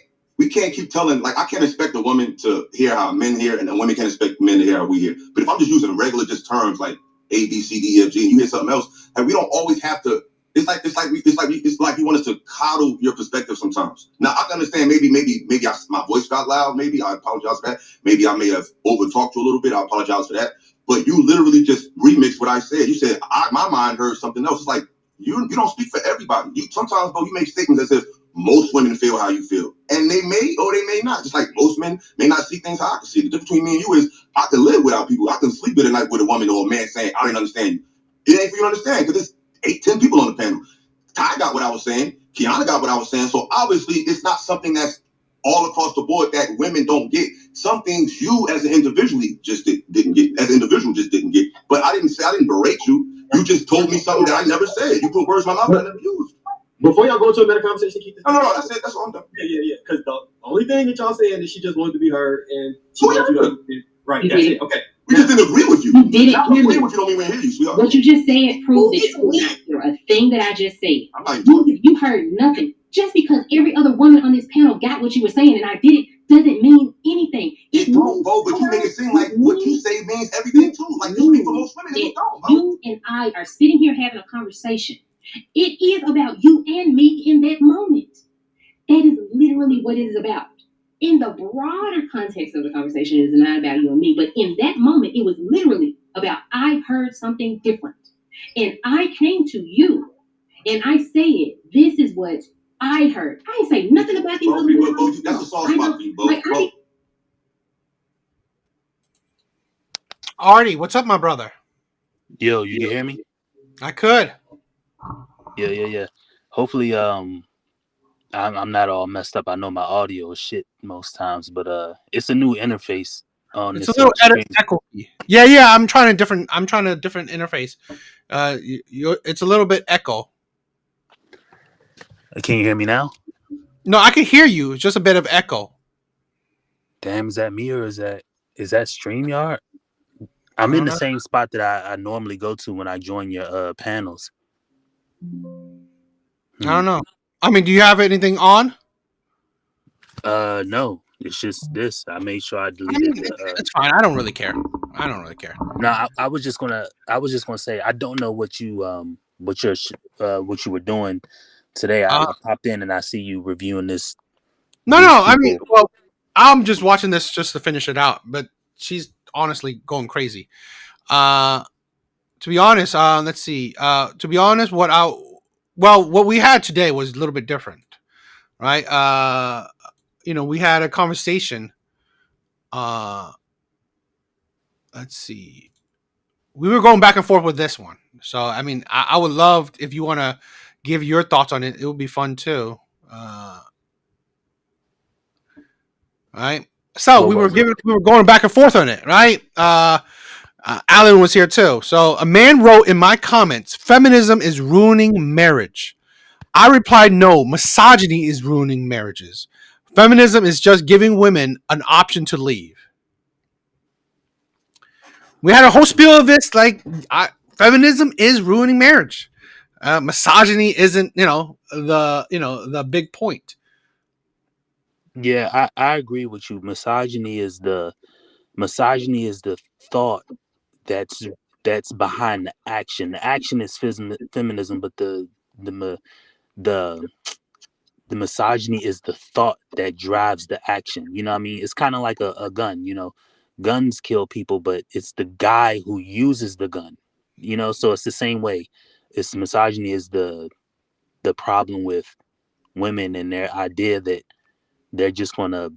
keep telling. Like I can't expect a woman to hear how men hear, and a woman can't expect men to hear how we hear. But if I'm just using regular just terms like A, B, C, D, E, F, G, and you hear something else, and we don't always have to. It's like you want us to coddle your perspective sometimes. Now I can understand. Maybe my voice got loud. Maybe I apologize for that. Maybe I may have over talked you a little bit. I apologize for that. But you literally just remixed what I said. You said my mind heard something else. It's like. You don't speak for everybody. Sometimes, bro, you make statements as if most women feel how you feel. And they may or they may not. Just like most men may not see things how I can see. The difference between me and you is I can live without people. I can sleep at night with a woman or a man saying, I didn't understand you. It ain't for you to understand because there's 8-10 people on the panel. Ty got what I was saying. Kiana got what I was saying. So obviously, it's not something that's all across the board that women don't get. Some things you as an individual just didn't get. As an individual just didn't get. But I didn't berate you. You just told me something that I never said. You put words in my mouth that I never used. Before y'all go into a better conversation, keep this. No, that's it. That's all I'm done. Yeah. Because the only thing that y'all saying is she just wanted to be heard and she wanted you to. Right, that's it. Okay. We just didn't agree with you. You didn't agree with you don't mean we hear you, sweetheart. What you just said proves that you did not hear a thing that I just said. I'm not even you heard nothing. Just because every other woman on this panel got what you were saying and I did it doesn't mean anything. It don't, Bo, but you make it seem like what you say means everything too. Like you speak for most women, it don't, Bo. You and I are sitting here having a conversation. It is about you and me in that moment. That is literally what it is about. In the broader context of the conversation, it is not about you and me, but in that moment, it was literally about I heard something different. And I came to you and I said, this is what I heard. I ain't say nothing about these other people. That's a soft spot for you, Bo. Artie, what's up, my brother? Yo, you can hear me? I could. Yeah. Hopefully, I'm not all messed up. I know my audio is shit most times, but it's a new interface on It's this. a little echo. Yeah. I'm trying a different interface. It's a little bit echo. Can you hear me now? No, I can hear you. It's just a bit of echo. Damn, is that me or is that StreamYard? I'm in the same spot that I normally go to when I join your panels. I don't know. I mean, do you have anything on? No. It's just this. I made sure I deleted. It's fine. I don't really care. No, I was just gonna say I don't know what you what you were doing today. I popped in and I see you reviewing this. No. I mean, well, I'm just watching this just to finish it out. But she's honestly going crazy. To be honest, let's see. To be honest, what we had today was a little bit different, right? We had a conversation. Let's see. We were going back and forth with this one. So, I mean, I would love if you want to give your thoughts on it. It would be fun too. Right. So we were going back and forth on it, right? Alan was here too. So a man wrote in my comments, feminism is ruining marriage. I replied, no, misogyny is ruining marriages. Feminism is just giving women an option to leave. We had a whole spiel of this, feminism is ruining marriage. Misogyny isn't, the big point. Yeah, I agree with you. Misogyny is the thought that's that's behind the action. The action is feminism, but the the misogyny is the thought that drives the action. You know what I mean? It's kind of like a gun, you know. Guns kill people, but it's the guy who uses the gun. You know, so it's the same way. It's misogyny is the problem with women and their idea that they're just gonna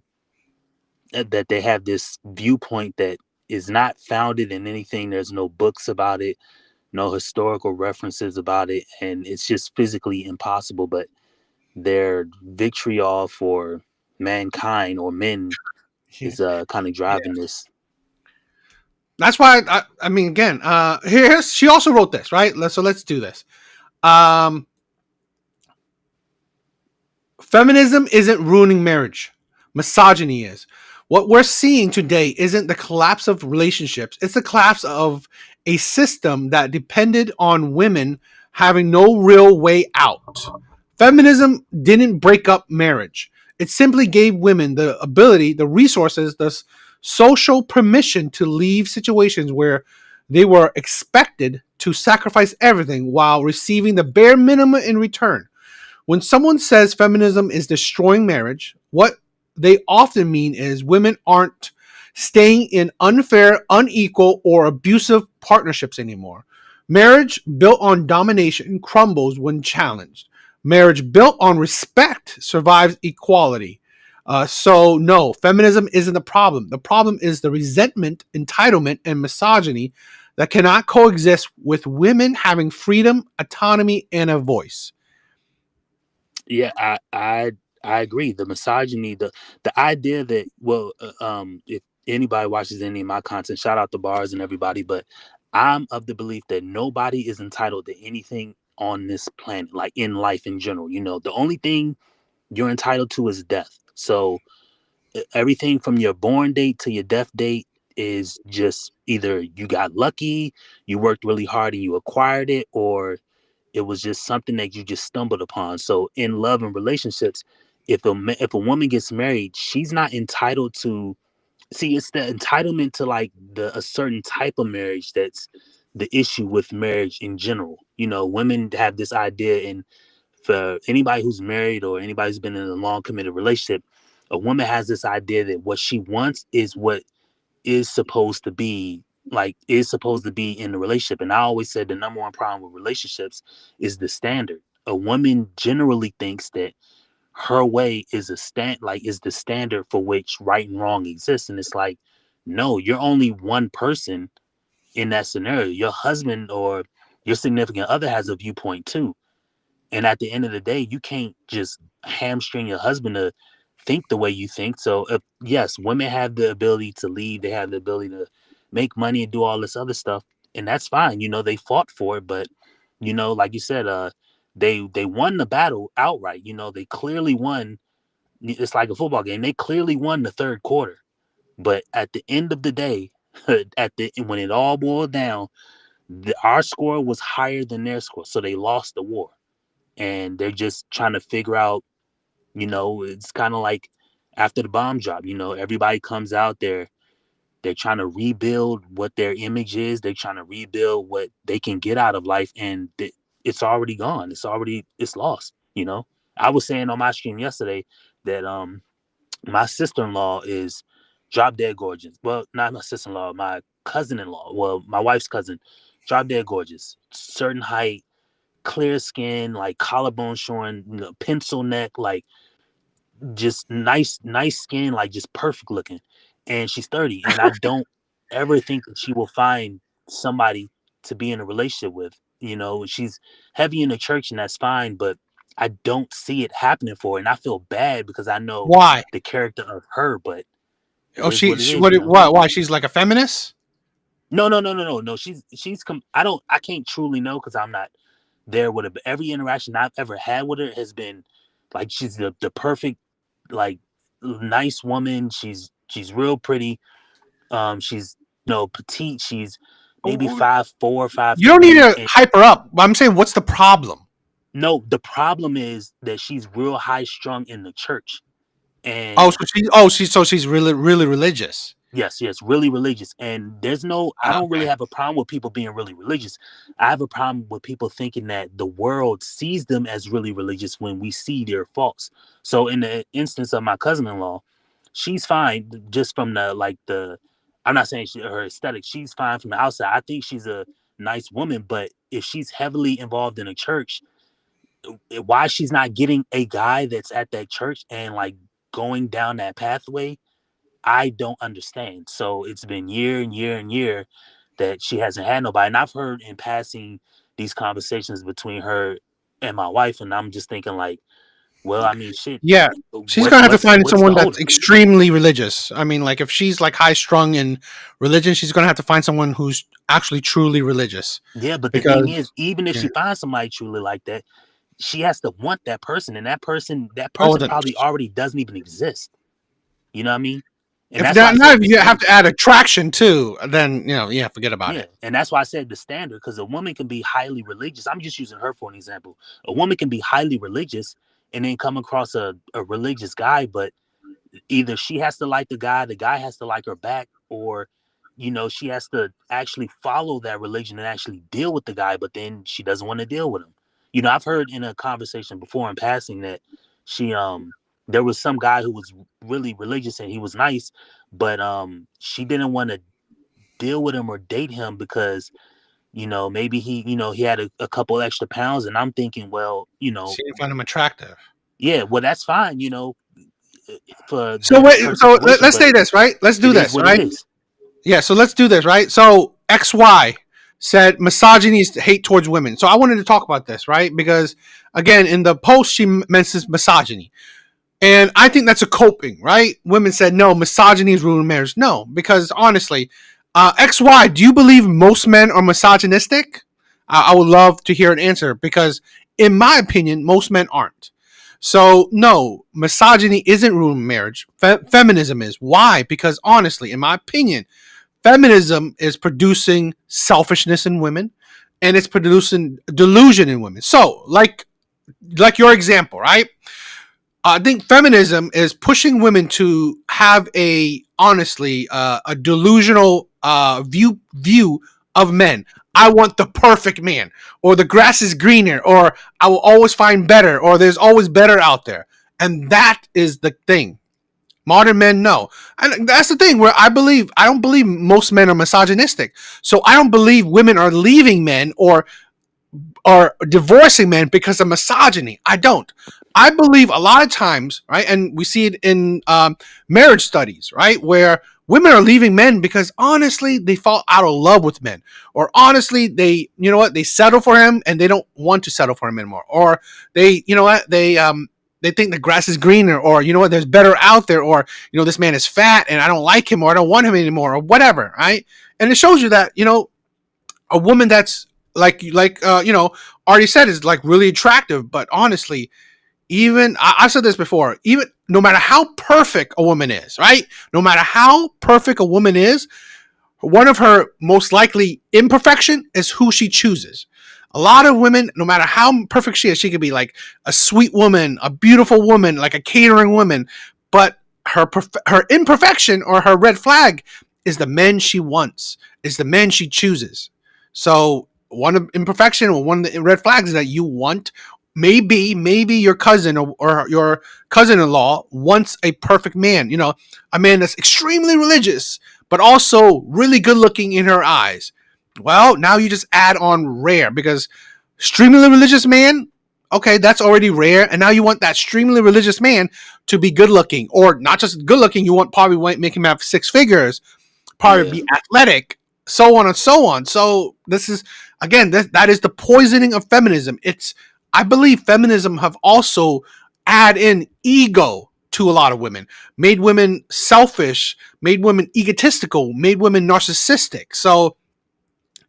that they have this viewpoint that is not founded in anything. There's no books about it, no historical references about it, and it's just physically impossible. But their vitriol for mankind or men is kind of driving this. That's why I mean, again, here's she also wrote this, right? Let's do this. Feminism isn't ruining marriage. Misogyny is. What we're seeing today isn't the collapse of relationships. It's the collapse of a system that depended on women having no real way out. Feminism didn't break up marriage. It simply gave women the ability, the resources, the social permission to leave situations where they were expected to sacrifice everything while receiving the bare minimum in return. When someone says feminism is destroying marriage, what they often mean is women aren't staying in unfair, unequal, or abusive partnerships anymore. Marriage built on domination crumbles when challenged. Marriage built on respect survives equality. So, no, feminism isn't the problem. The problem is the resentment, entitlement, and misogyny that cannot coexist with women having freedom, autonomy, and a voice. Yeah, I agree. The misogyny, the idea that if anybody watches any of my content, shout out to Bars and everybody, but I'm of the belief that nobody is entitled to anything on this planet, like in life in general. You know, the only thing you're entitled to is death. So everything from your born date to your death date is just either you got lucky, you worked really hard and you acquired it, or it was just something that you just stumbled upon. So in love and relationships, if a woman gets married, she's not entitled to see. It's the entitlement to like a certain type of marriage that's the issue with marriage in general. You know, women have this idea, and for anybody who's married or anybody who's been in a long committed relationship, a woman has this idea that what she wants is what is supposed to be in the relationship. And I always said the number one problem with relationships is the standard. A woman generally thinks that her way is is the standard for which right and wrong exists. And it's like, no, you're only one person in that scenario. Your husband or your significant other has a viewpoint too. And at the end of the day, you can't just hamstring your husband to think the way you think. So, yes, women have the ability to lead, they have the ability to make money and do all this other stuff, and that's fine. You know, they fought for it, but you know, like you said, they won the battle outright. You know, they clearly won. It's like a football game. They clearly won the third quarter, but at the end of the day, when it all boiled down, our score was higher than their score, so they lost the war. And they're just trying to figure out, you know, it's kind of like after the bomb drop, you know, everybody comes out there, they're trying to rebuild what their image is, they're trying to rebuild what they can get out of life, and it's already gone, it's lost. You know, I was saying on my stream yesterday that my sister-in-law is drop dead gorgeous. Well, not my sister-in-law, my cousin-in-law, well, my wife's cousin, drop dead gorgeous, certain height, clear skin, like collarbone showing, you know, pencil neck, like just nice skin, like just perfect looking. And she's 30. And I don't ever think that she will find somebody to be in a relationship with. You know, she's heavy in the church and that's fine, but I don't see it happening for her. And I feel bad because I know Why? the character of her, but it Oh, is what it she is, what? you know. Why? She's like a feminist? No. I can't truly know because I'm not there with her. But every interaction I've ever had with her has been like she's the perfect, like, nice woman. She's real pretty. She's, you know, petite. She's maybe 5'4", You don't need 5'3", to and hype her up. I'm saying, what's the problem? no, the problem is that she's real high strung in the church. Oh, And she's really really religious. Yes, yes, really religious. And I don't really have a problem with people being really religious. I have a problem with people thinking that the world sees them as really religious when we see their faults. So in the instance of my cousin-in-law, she's fine just from I'm not saying her aesthetic, she's fine from the outside. I think she's a nice woman, but if she's heavily involved in a church, why she's not getting a guy that's at that church and like going down that pathway, I don't understand. So it's been year and year and year that she hasn't had nobody. And I've heard in passing these conversations between her and my wife, and I'm just thinking like, well, I mean, shit. Yeah, she's gonna have to find What's the someone that's holdup? extremely religious. I mean, like if she's like high strung in religion, she's gonna have to find someone who's actually truly religious. Yeah, but the thing Because is, even if yeah. she finds somebody truly like that, she has to want that person, and that person Oh, then probably already doesn't even exist. You know what I mean? And if that's why I not, said if the you have standard. to add attraction too, then yeah, forget about Yeah, it. and that's why I said the standard, because a woman can be highly religious. I'm just using her for an example. A woman can be highly religious and then come across a religious guy, but either she has to like the guy has to like her back, or she has to actually follow that religion and actually deal with the guy, but then she doesn't want to deal with him. I've heard in a conversation before in passing that she there was some guy who was really religious and he was nice, but she didn't want to deal with him or date him because maybe he had a couple extra pounds, and I'm thinking, well, She didn't find him attractive. yeah, well, that's fine, for So wait, her so situation, let's but say this, right? Let's do it is this, what it right? is. Yeah, so let's do this, right? So XY said misogyny is hate towards women. So I wanted to talk about this, right? Because again, in the post, she mentions misogyny. And I think that's a coping, right? Women said, no, misogyny is ruining marriage. No, because honestly, XY, do you believe most men are misogynistic? I would love to hear an answer because, in my opinion, most men aren't. So, no, misogyny isn't ruining marriage. Feminism is. Why? Because honestly, in my opinion, feminism is producing selfishness in women and it's producing delusion in women. So, like your example, right? I think feminism is pushing women to have a delusional view of men. I want the perfect man, or the grass is greener, or I will always find better, or there's always better out there, and that is the thing. Modern men know, and that's the thing where I don't believe most men are misogynistic. So I don't believe women are leaving men or are divorcing men because of misogyny. I don't. I believe a lot of times, right, and we see it in marriage studies, right, where women are leaving men because honestly they fall out of love with men, or honestly they settle for him and they don't want to settle for him anymore, or they think the grass is greener, or there's better out there, or this man is fat and I don't like him, or I don't want him anymore, or whatever, right? And it shows you that a woman that's already said is like really attractive, but honestly, even I've said this before, even no matter how perfect a woman is, right? No matter how perfect a woman is, one of her most likely imperfection is who she chooses. A lot of women, no matter how perfect she is, she could be like a sweet woman, a beautiful woman, like a catering woman, but her imperfection or her red flag is the men she wants, is the men she chooses. So one of imperfection or one of the red flags is that you want maybe your cousin or your cousin-in-law wants a perfect man, a man that's extremely religious but also really good looking in her eyes. Well, now you just add on rare, because extremely religious man, okay, that's already rare, and now you want that extremely religious man to be good looking, or not just good looking, you want probably make him have six figures, probably Yeah. be athletic, so on and so on. So this is again that is the poisoning of feminism. I believe feminism have also add in ego to a lot of women, made women selfish, made women egotistical, made women narcissistic. So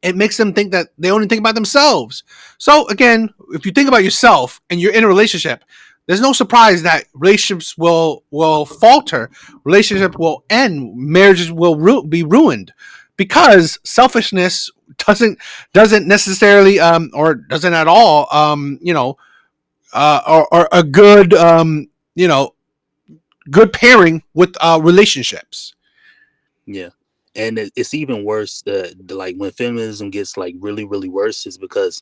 it makes them think that they only think about themselves. So again, if you think about yourself and you're in a relationship, there's no surprise that relationships will falter, relationship will end, marriages will be ruined, because selfishness doesn't necessarily or doesn't at all or a good good pairing with relationships. Yeah. And it's even worse. Like when feminism gets like really, really worse is because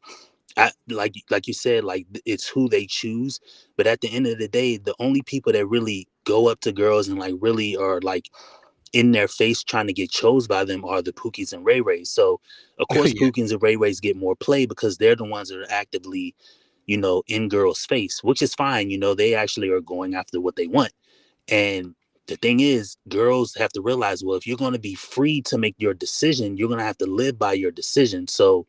like you said, like it's who they choose. But at the end of the day, the only people that really go up to girls and like really are like in their face trying to get chose by them are the Pookies and Ray Rays. So of course Yeah. Pookies and Ray Rays get more play because they're the ones that are actively, in girls' face, which is fine. They actually are going after what they want. And the thing is, girls have to realize, well, if you're going to be free to make your decision, you're going to have to live by your decision. So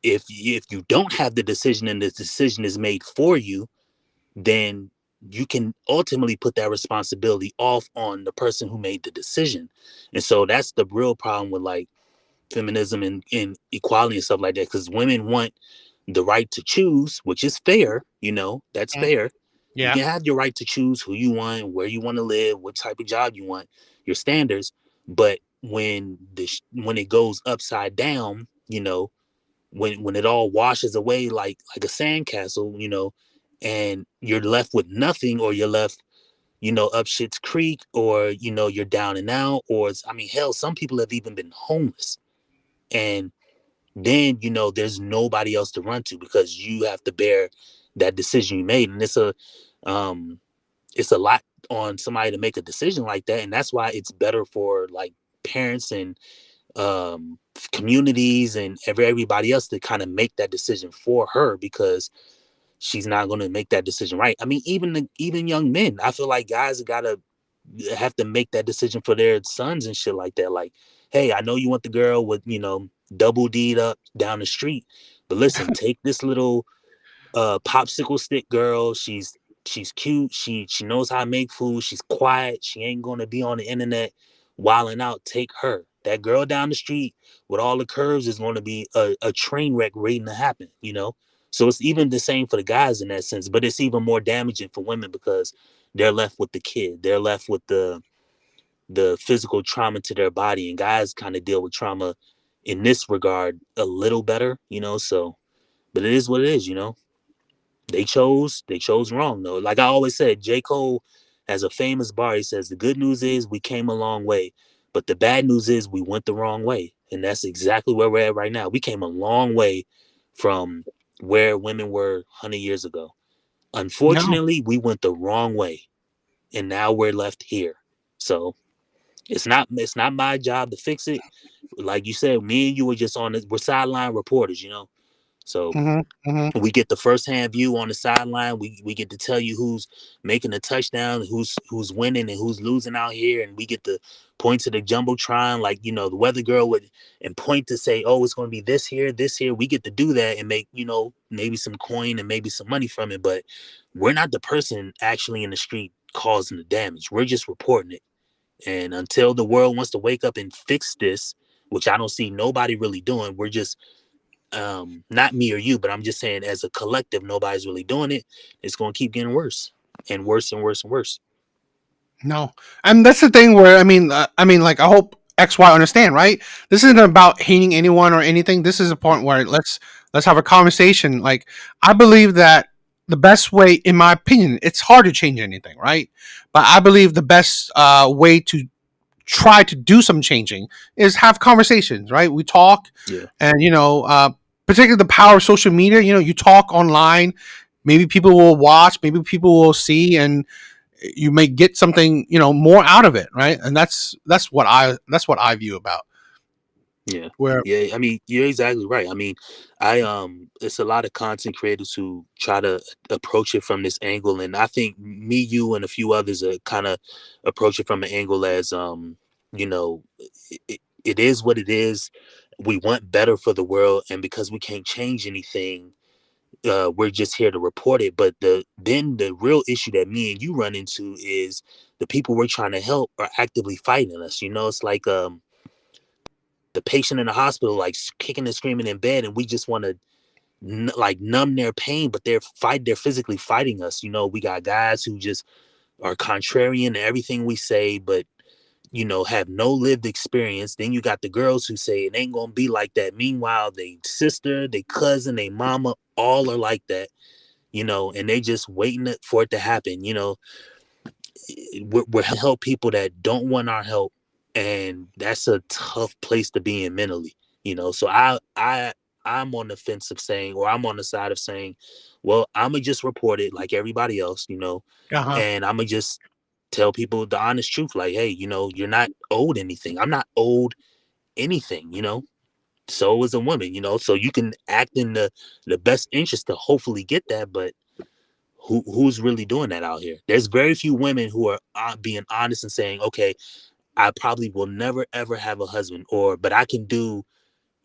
if you don't have the decision and the decision is made for you, then you can ultimately put that responsibility off on the person who made the decision. And so that's the real problem with like feminism and equality and stuff like that, because women want the right to choose, which is fair. That's Mm. fair. You Yeah. can have your right to choose who you want, where you want to live, what type of job you want, your standards. But when it goes upside down, when it all washes away like a sandcastle, and you're left with nothing, or you're left, up shit's creek, or you're down and out, or I mean, hell, some people have even been homeless, and then there's nobody else to run to because you have to bear that decision you made, and um it's a lot on somebody to make a decision like that, and that's why it's better for like parents and um communities and everybody else to kind of make that decision for her, because she's not going to make that decision right. I mean, even young men, I feel like guys gotta have to make that decision for their sons and shit like that. Like, hey, I know you want the girl with double D'd up down the street, but listen, take this little popsicle stick girl. She's cute. She knows how to make food. She's quiet. She ain't gonna be on the internet wilding out. Take her. That girl down the street with all the curves is gonna be a train wreck waiting to happen. So it's even the same for the guys in that sense, but it's even more damaging for women because they're left with the kid. They're left with the physical trauma to their body, and guys kind of deal with trauma in this regard a little better. So, but it is what it is. They chose wrong though. Like I always said, J. Cole has a famous bar. He says the good news is we came a long way, but the bad news is we went the wrong way. And that's exactly where we're at right now. We came a long way from where women were 100 years ago. No. Unfortunately, we went the wrong way, and now we're left here. So it's not my job to fix it. Like you said, me and you were just we're sideline reporters. So Hmm. Hmm. we get the first hand view on the sideline. We get to tell you who's making a touchdown, who's winning and who's losing out here, and we get to point to the jumbotron like the weather girl would, and point to say, oh, it's going to be this here, this here. We get to do that and make maybe some coin and maybe some money from it, but we're not the person actually in the street causing the damage. We're just reporting it, and until the world wants to wake up and fix this, which I don't see nobody really doing, we're just not me or you, but I'm just saying as a collective, nobody's really doing it. It's going to keep getting worse and worse and worse and worse. No, and that's the thing where like I hope XY understand, right? This isn't about hating anyone or anything. This is a point where let's have a conversation. Like I believe that the best way, in my opinion, it's hard to change anything, right? But I believe the best way to try to do some changing is have conversations, right? We talk, Yeah. and particularly the power of social media. You talk online, maybe people will watch, maybe people will see, and you may get something more out of it, right? And that's what I view about Yeah. where. Yeah. I mean, you're exactly right. I mean, it's a lot of content creators who try to approach it from this angle. And I think me, you, and a few others are kind of approach it from an angle as, you know, it is what it is. We want better for the world. And because we can't change anything, we're just here to report it. But the real issue that me and you run into is the people we're trying to help are actively fighting us. It's like the patient in the hospital, like kicking and screaming in bed, and we just want to like numb their pain, but they're physically fighting us. We got guys who just are contrarian to everything we say, but have no lived experience. Then you got the girls who say it ain't gonna be like that. Meanwhile, they sister, they cousin, they mama, all are like that. And they just waiting for it to happen. We're help people that don't want our help, and that's a tough place to be in mentally, so I'm on the fence of saying, or I'm on the side of saying, well, I'm gonna just report it like everybody else, Uh-huh. and I'm gonna just tell people the honest truth, like, hey, you're not owed anything. I'm not owed anything. So is a woman, so you can act in the best interest to hopefully get that, but who's really doing that out here? There's very few women who are being honest and saying, okay, I probably will never ever have a husband, but I can do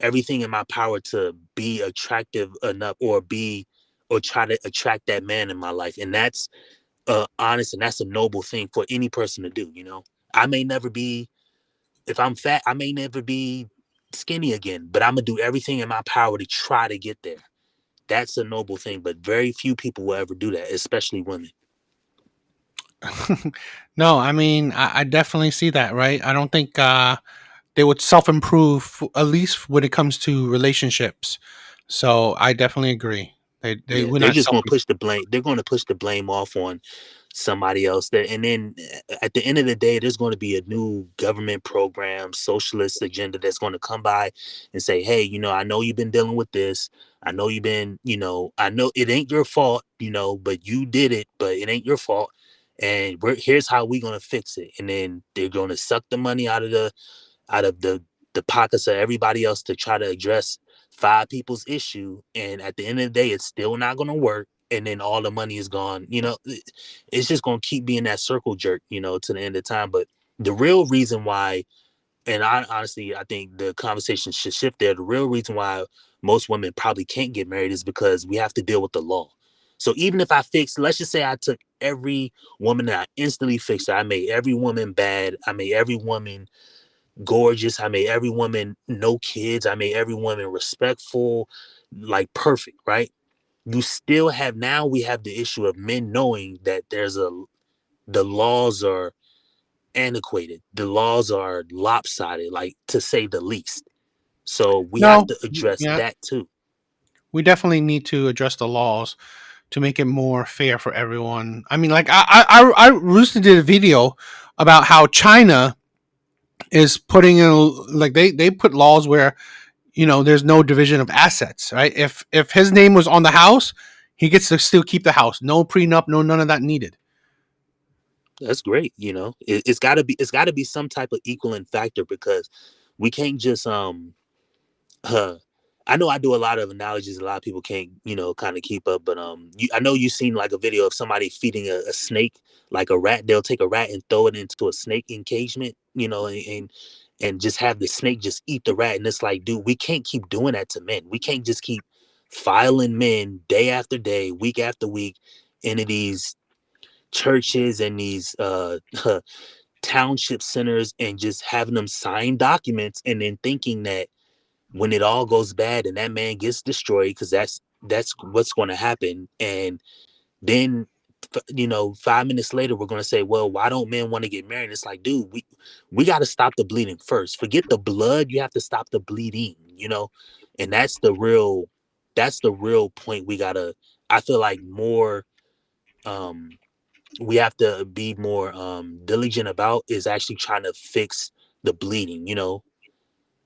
everything in my power to be attractive enough, or try to attract that man in my life. And that's honest, and that's a noble thing for any person to do. I may never be, if I'm fat, I may never be skinny again, but I'm gonna do everything in my power to try to get there. That's a noble thing, but very few people will ever do that, especially women. No, I mean, I definitely see that, right? I don't think they would self improve, at least when it comes to relationships. So I definitely agree. They Yeah, would they're not just self. gonna push the blame. They're gonna push the blame off on somebody else. And then at the end of the day, there's going to be a new government program, socialist agenda that's going to come by and say, hey, I know you've been dealing with this. I know you've been, I know it ain't your fault, but you did it, but it ain't your fault. And here's how we're going to fix it. And then they're going to suck the money out of the pockets of everybody else to try to address five people's issue. And at the end of the day, it's still not going to work. And then all the money is gone. It's just going to keep being that circle jerk, to the end of time. But the real reason why, and I honestly, I think the conversation should shift there. The real reason why most women probably can't get married is because we have to deal with the law. So even if let's just say I took every woman and I instantly fixed her. I made every woman bad. I made every woman gorgeous. I made every woman no kids. I made every woman respectful, like perfect, right? We have the issue of men knowing that the laws are antiquated. The laws are lopsided, like, to say the least. So we have No, to address yeah, that too. we definitely need to address the laws to make it more fair for everyone. I mean, like I recently did a video about how China is putting in, like, they put laws where there's no division of assets, right? If his name was on the house, he gets to still keep the house. No prenup, no none of that needed. That's great. It's got to be some type of equaling factor, because we can't just uh, I know I do a lot of analogies. A lot of people can't, kind of keep up. But I know you've seen like a video of somebody feeding a snake, like a rat. They'll take a rat and throw it into a snake encagement, and just have the snake just eat the rat. And it's like, dude, we can't keep doing that to men. We can't just keep filing men day after day, week after week, into these churches and these township centers, and just having them sign documents, and then thinking that when it all goes bad and that man gets destroyed, because that's what's going to happen. And then 5 minutes later we're going to say, well, why don't men want to get married? It's like, dude, we got to stop the bleeding first. Forget the blood. You have to stop the bleeding. And that's the real point. I feel like more, um we have to be more diligent about, is actually trying to fix the bleeding.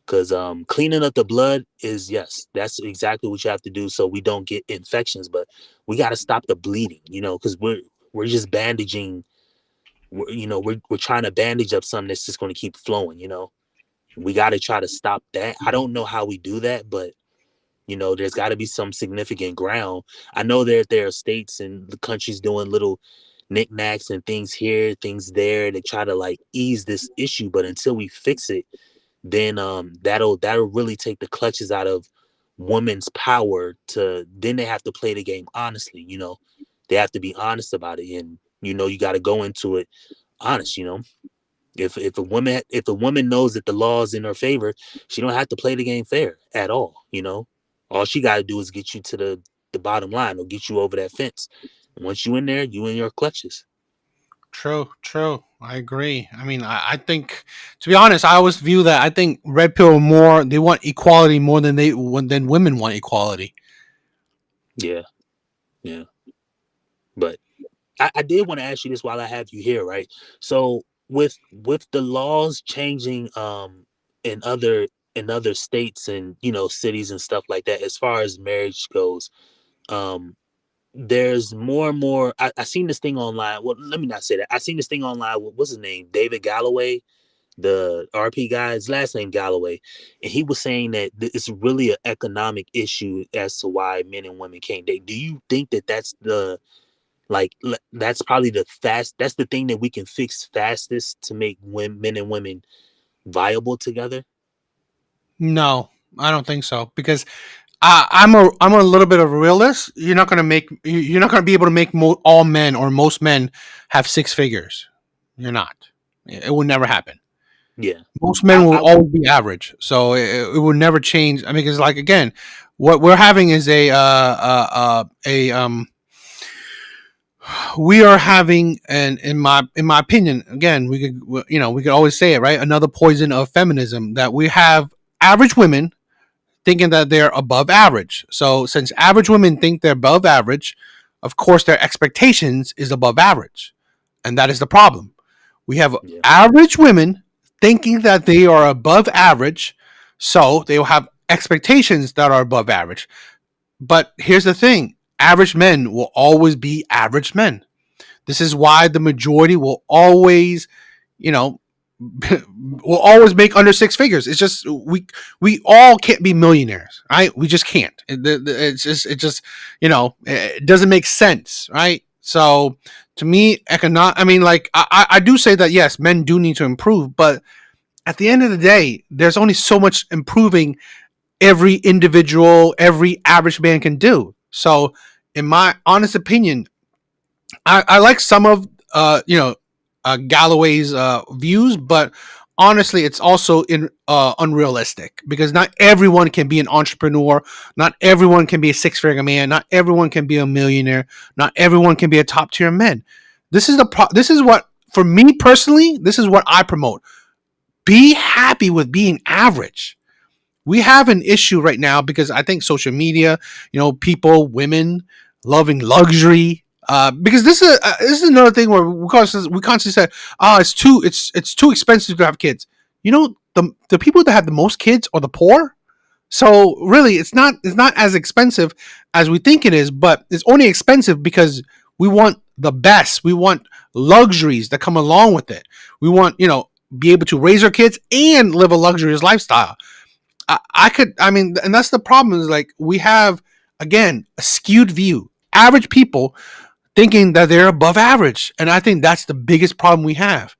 Because cleaning up the blood is, yes, that's exactly what you have to do, so we don't get infections. But we got to stop the bleeding, because we're just bandaging. We're trying to bandage up something that's just going to keep flowing. We got to try to stop that. I don't know how we do that, but there's got to be some significant ground. I know there are states and the countries doing little knickknacks and things here, things there, to try to like ease this issue. But until we fix it, then that'll really take the clutches out of women's power. Then they have to play the game honestly. They have to be honest about it, and you got to go into it honest. If a woman knows that the law is in her favor, she don't have to play the game fair at all. All she got to do is get you to the bottom line, or get you over that fence. And once you in there, you in your clutches. True, true. I agree. I mean, I think, to be honest, I always view that. I think red pill more. They want equality more than women want equality. Yeah, yeah. But I did want to ask you this while I have you here, right? So with the laws changing in other states and cities and stuff like that, as far as marriage goes, um there's more and more. I seen this thing online. Well, let me not say that. I seen this thing online. What's his name? David Galloway, the RP guy. His last name Galloway, and he was saying that it's really an economic issue as to why men and women can't date. Do you think that that's the that's probably that's the thing that we can fix fastest to make men and women viable together? No, I don't think so, because I'm a little bit of a realist. You're not gonna be able to make all men or most men have six figures. You're not. It will never happen. Yeah, Most men will always be average, so it will never change. I mean, it's like, again, what we're having is we are having, and in my opinion, again, we could always say it, right? Another poison of feminism, that we have average women thinking that they're above average. So since average women think they're above average, of course their expectations is above average, and that is the problem. We have average women thinking that they are above average, so they will have expectations that are above average. But here's the thing: average men will always be average men. This is why the majority will always, you know, will always make under six figures. It's just we all can't be millionaires, right? We just can't. It doesn't make sense, right? So to me, I mean, like, I do say that yes, men do need to improve, but at the end of the day, there's only so much improving every individual, every average man can do. So, in my honest opinion, I like some of Galloway's views, but honestly, it's also unrealistic, because not everyone can be an entrepreneur, not everyone can be a six-figure man, not everyone can be a millionaire, not everyone can be a top-tier man. This is what, for me personally, this is what I promote. Be happy with being average. We have an issue right now because I think social media, people, women loving luxury. Because this is another thing where we constantly say, "Oh, it's too expensive to have kids." The people that have the most kids are the poor. So really, it's not as expensive as we think it is, but it's only expensive because we want the best. We want luxuries that come along with it. We want be able to raise our kids and live a luxurious lifestyle. And that's the problem, is like, we have, again, a skewed view. Average people thinking that they're above average, and I think that's the biggest problem we have.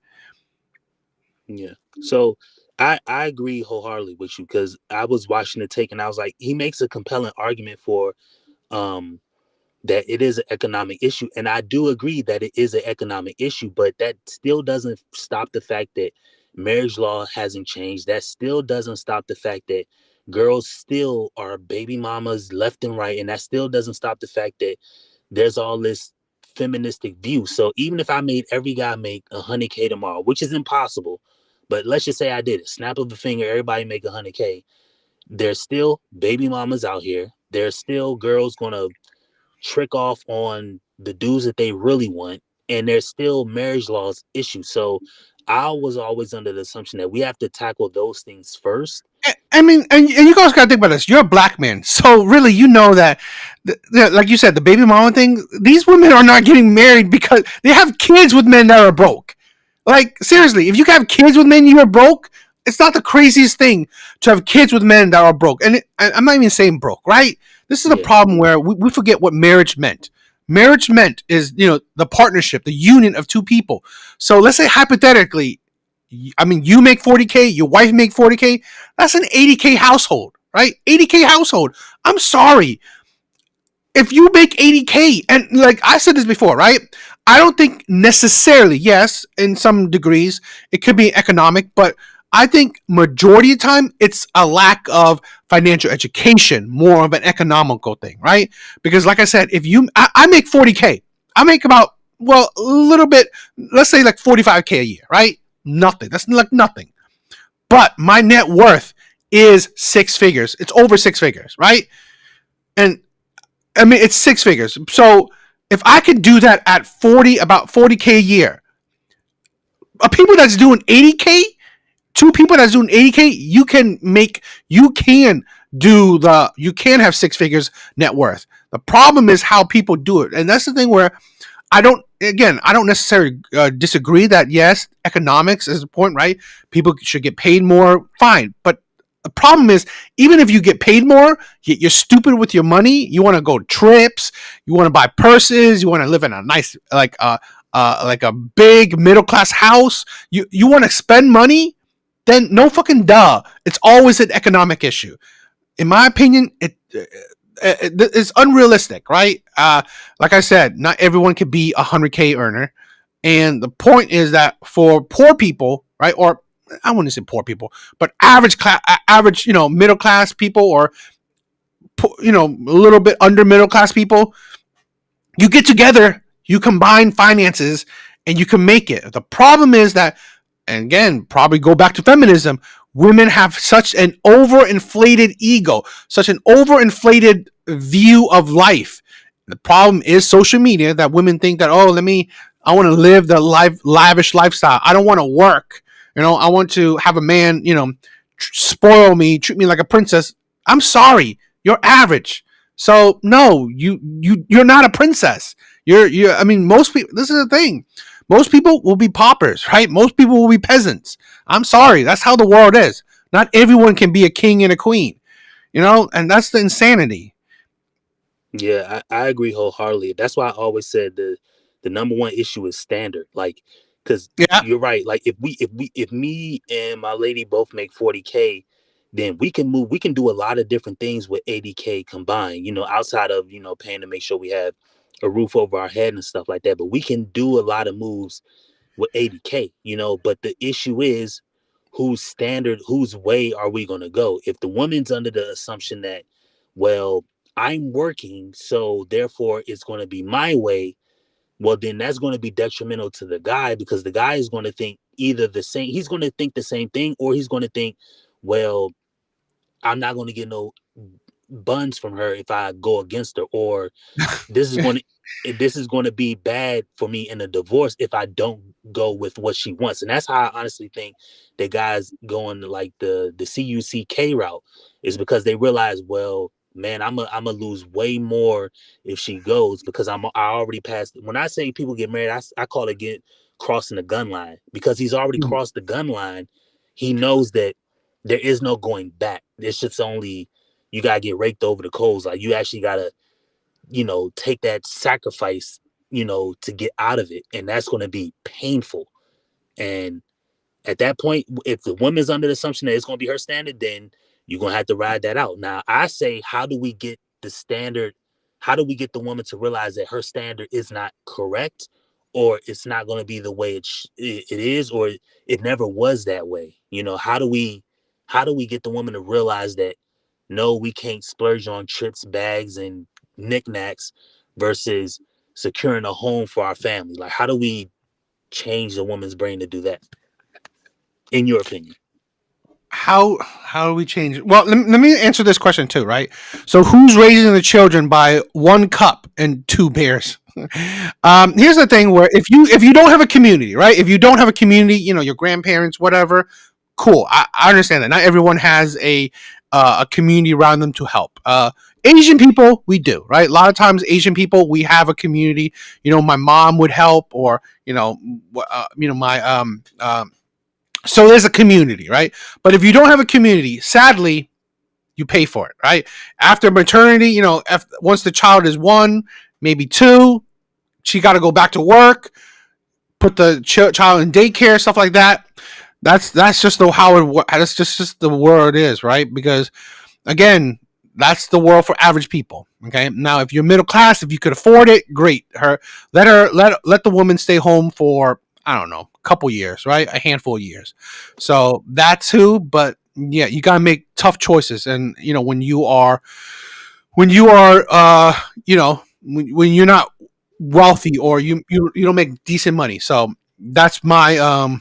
Yeah. So I agree wholeheartedly with you, because I was watching the take and I was like, he makes a compelling argument for that it is an economic issue, and I do agree that it is an economic issue, but that still doesn't stop the fact that marriage law hasn't changed. That still doesn't stop the fact that girls still are baby mamas left and right, and that still doesn't stop the fact that there's all this feministic view. So even if I made every guy make 100K tomorrow, which is impossible, but let's just say I did it, snap of a finger, everybody make 100K, there's still baby mamas out here. There's still girls gonna trick off on the dudes that they really want, and there's still marriage laws issues. So I was always under the assumption that we have to tackle those things first. I mean, and you guys gotta think about this. You're a black man, so really, that, like you said, the baby mama thing. These women are not getting married because they have kids with men that are broke. Like, seriously, if you have kids with men, you are broke. It's not the craziest thing to have kids with men that are broke. And I'm not even saying broke, right? This is a problem where we forget what marriage meant. Marriage meant is, the partnership, the union of two people. So let's say, hypothetically, I mean, you make 40K, your wife make 40K. That's an 80K household, right? 80K household. I'm sorry. If you make 80K, and like I said this before, right? I don't think necessarily, yes, in some degrees, it could be economic, but I think majority of the time it's a lack of financial education, more of an economical thing, right? Because like I said, I make 40K. I make about, a little bit, let's say like 45K a year, right? Nothing. That's like nothing. But my net worth is six figures. It's over six figures, right? And I mean, it's six figures. So if I could do that at about 40K a year, people that's doing 80K, two people that's doing 80K, you can have six figures net worth. The problem is how people do it. And that's the thing where I don't necessarily disagree that yes, economics is important, right? People should get paid more, fine. But the problem is, even if you get paid more, you're stupid with your money. You want to go trips, you want to buy purses, you want to live in a nice, like a big middle class house. You want to spend money, then no fucking duh. It's always an economic issue. In my opinion, it's unrealistic, right? Like I said, not everyone could be a 100K earner, and the point is that for poor people, right, or I wouldn't say poor people, but average class, middle class people, or a little bit under middle class people, you get together, you combine finances, and you can make it. The problem is that, and again, probably go back to feminism, women have such an overinflated ego, such an overinflated view of life. The problem is social media, that women think that, I want to live the lavish lifestyle. I don't want to work. I want to have a man, spoil me, treat me like a princess. I'm sorry, you're average. So no, you're not a princess. Most people, this is the thing. Most people will be paupers, right? Most people will be peasants. I'm sorry, that's how the world is. Not everyone can be a king and a queen, and that's the insanity. Yeah, I agree wholeheartedly. That's why I always said the number one issue is standard. Like, because Yeah. you're right. Like, if me and my lady both make 40K, then we can move. We can do a lot of different things with 80K combined. Outside of paying to make sure we have a roof over our head and stuff like that. But we can do a lot of moves with 80K. But the issue is, whose way are we going to go? If the woman's under the assumption that, well, I'm working, so therefore it's going to be my way, well, then that's going to be detrimental to the guy, because the guy is going to think either the same, he's going to think the same thing, or he's going to think, well, I'm not going to get no buns from her if I go against her, or this is going to be bad for me in a divorce if I don't go with what she wants. And that's how I honestly think that guys going like the CUCK route, is because they realize, well, man, I'm gonna lose way more if she goes, because I already passed. When I say people get married, I call it crossing the gun line, because he's already crossed the gun line. He knows that there is no going back. It's just only, you gotta get raked over the coals. Like, you actually gotta take that sacrifice, to get out of it. And that's going to be painful. And at that point, if the woman's under the assumption that it's going to be her standard, then you're going to have to ride that out. Now, I say, how do we get the standard? How do we get the woman to realize that her standard is not correct, or it's not going to be the way it is, or it never was that way? How do we get the woman to realize that, no, we can't splurge on trips, bags, and knickknacks versus securing a home for our family? Like, how do we change the woman's brain to do that, in your opinion? How do we change it? Well, let me answer this question too, right? So who's raising the children by one cup and two beers? Here's the thing, where if you don't have a community, right? If you don't have a community, your grandparents, whatever, cool. I understand that. Not everyone has a community around them to help. Asian people, we do, right? A lot of times, Asian people, we have a community. My mom would help, or my so there's a community, right? But if you don't have a community, sadly, you pay for it, right? After maternity, once the child is 1, maybe 2, she got to go back to work, put the child in daycare, stuff like that. That's just that's just the world it is, right? Because again, that's the world for average people. Okay. Now, if you're middle class, if you could afford it, great. Let the woman stay home for, I don't know, a couple years, right? A handful of years. So that's who. But yeah, you gotta make tough choices. And when you are, when you're not wealthy, or you don't make decent money. So that's my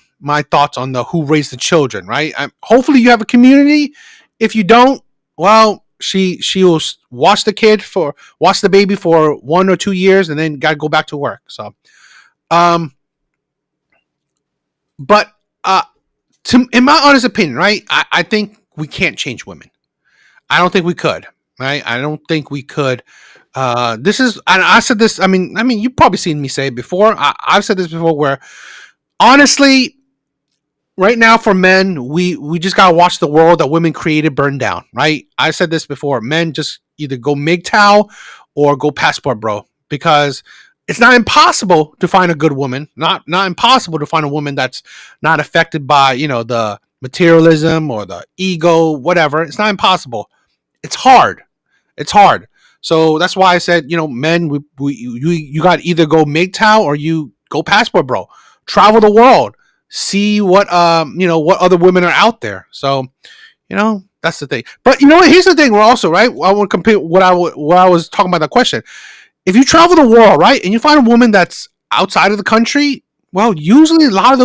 thoughts on the who raised the children, right? Hopefully you have a community. If you don't, well, she will watch the baby for 1 or 2 years, and then got to go back to work. So, But in my honest opinion, right, I think we can't change women. I don't think we could. Right, I don't think we could. This is, and I said this. I mean, you've probably seen me say it before. I've said this before. Where honestly, right now for men, we just gotta watch the world that women created burn down. Right, I said this before. Men just either go MGTOW or go passport bro, because it's not impossible to find a good woman. Not impossible to find a woman that's not affected by the materialism or the ego, whatever. It's not impossible. It's hard. It's hard. So that's why I said, men, you got to either go MGTOW or you go passport bro. Travel the world, see what other women are out there. So that's the thing. But what? Here's the thing. We're also right. I want to compare what I was talking about, that question. If you travel the world, right, and you find a woman that's outside of the country, well, usually a lot of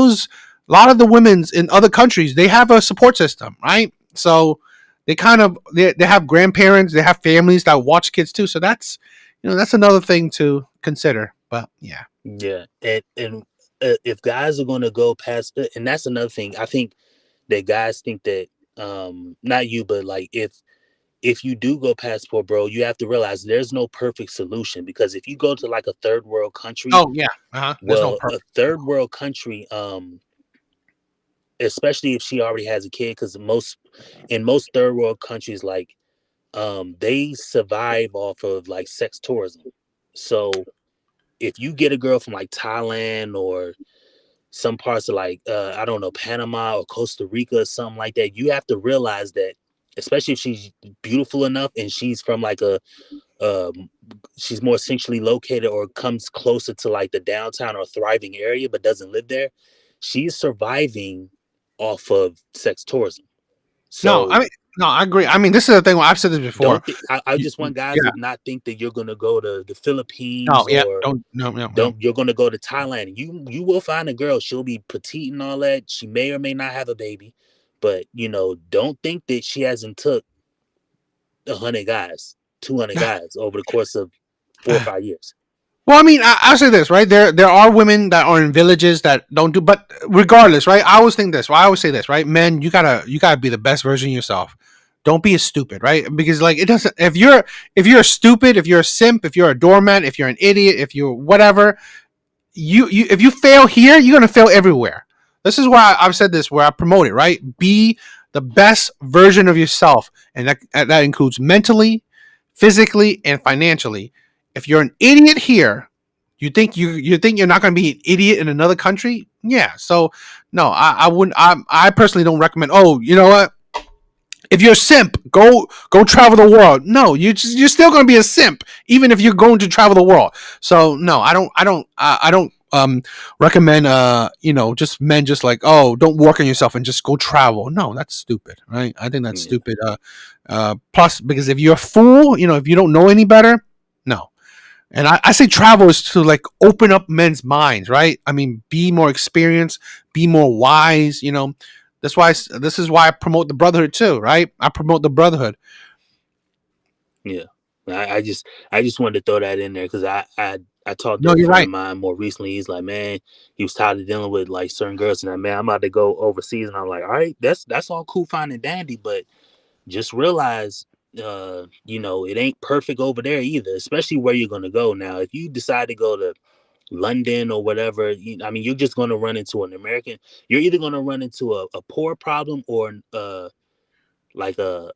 the women's in other countries, they have a support system, right? So they have grandparents, they have families that watch kids too. So that's another thing to consider. But yeah. Yeah, and if guys are going to go past, and that's another thing. I think that guys think that not you, but like if you do go passport bro, you have to realize there's no perfect solution, because if you go to like a third world country, Oh yeah. There's no well, a perfect. third world country, especially if she already has a kid, because in most third world countries, like they survive off of like sex tourism. So if you get a girl from like Thailand or some parts of like I don't know, Panama or Costa Rica or something like that, you have to realize that, especially if she's beautiful enough and she's from like um she's more centrally located or comes closer to like the downtown or thriving area but doesn't live there, she's surviving off of sex tourism. No, So I agree. I mean, this is the thing. I've said this before. I just want guys Yeah. to not think that you're gonna go to the Philippines No. Yeah. or Don't. No. No. No. don't you're gonna go to Thailand. You will find a girl. She'll be petite and all that. She may or may not have a baby, but don't think that she hasn't took 100 guys, 200 guys over the course of 4 or 5 years. Well, I mean, I'll say this, right? There are women that are in villages that don't do, but regardless, right? I always think this. Well, I always say this, right? Men, you gotta be the best version of yourself. Don't be a stupid, right? Because like it doesn't. If you're stupid, if you're a simp, if you're a doormat, if you're an idiot, if you're whatever, you if you fail here, you're gonna fail everywhere. This is why I've said this, where I promote it, right? Be the best version of yourself, and that includes mentally, physically, and financially. If you're an idiot here, you think you're not going to be an idiot in another country? Yeah. So no, I wouldn't. I personally don't recommend. Oh, you know what? If you're a simp, go travel the world. No, you're still going to be a simp, even if you're going to travel the world. So no, I don't recommend just men just like, oh, don't work on yourself and just go travel. No, that's stupid, right? I think that's stupid. Plus, because if you're a fool, if you don't know any better, no. And I say travel is to like open up men's minds, right? I mean, be more experienced, be more wise. This is why I promote the brotherhood too, right? I promote the brotherhood. Yeah. I just wanted to throw that in there because I talked to No, a you're friend right. of mine more recently. He's like, man, he was tired of dealing with like certain girls, and man, I'm about to go overseas, and I'm like, all right, that's all cool, fine and dandy, but just realize, it ain't perfect over there either, especially where you're gonna go. Now, if you decide to go to London or whatever, you're just gonna run into an American. You're either gonna run into a poor problem or like a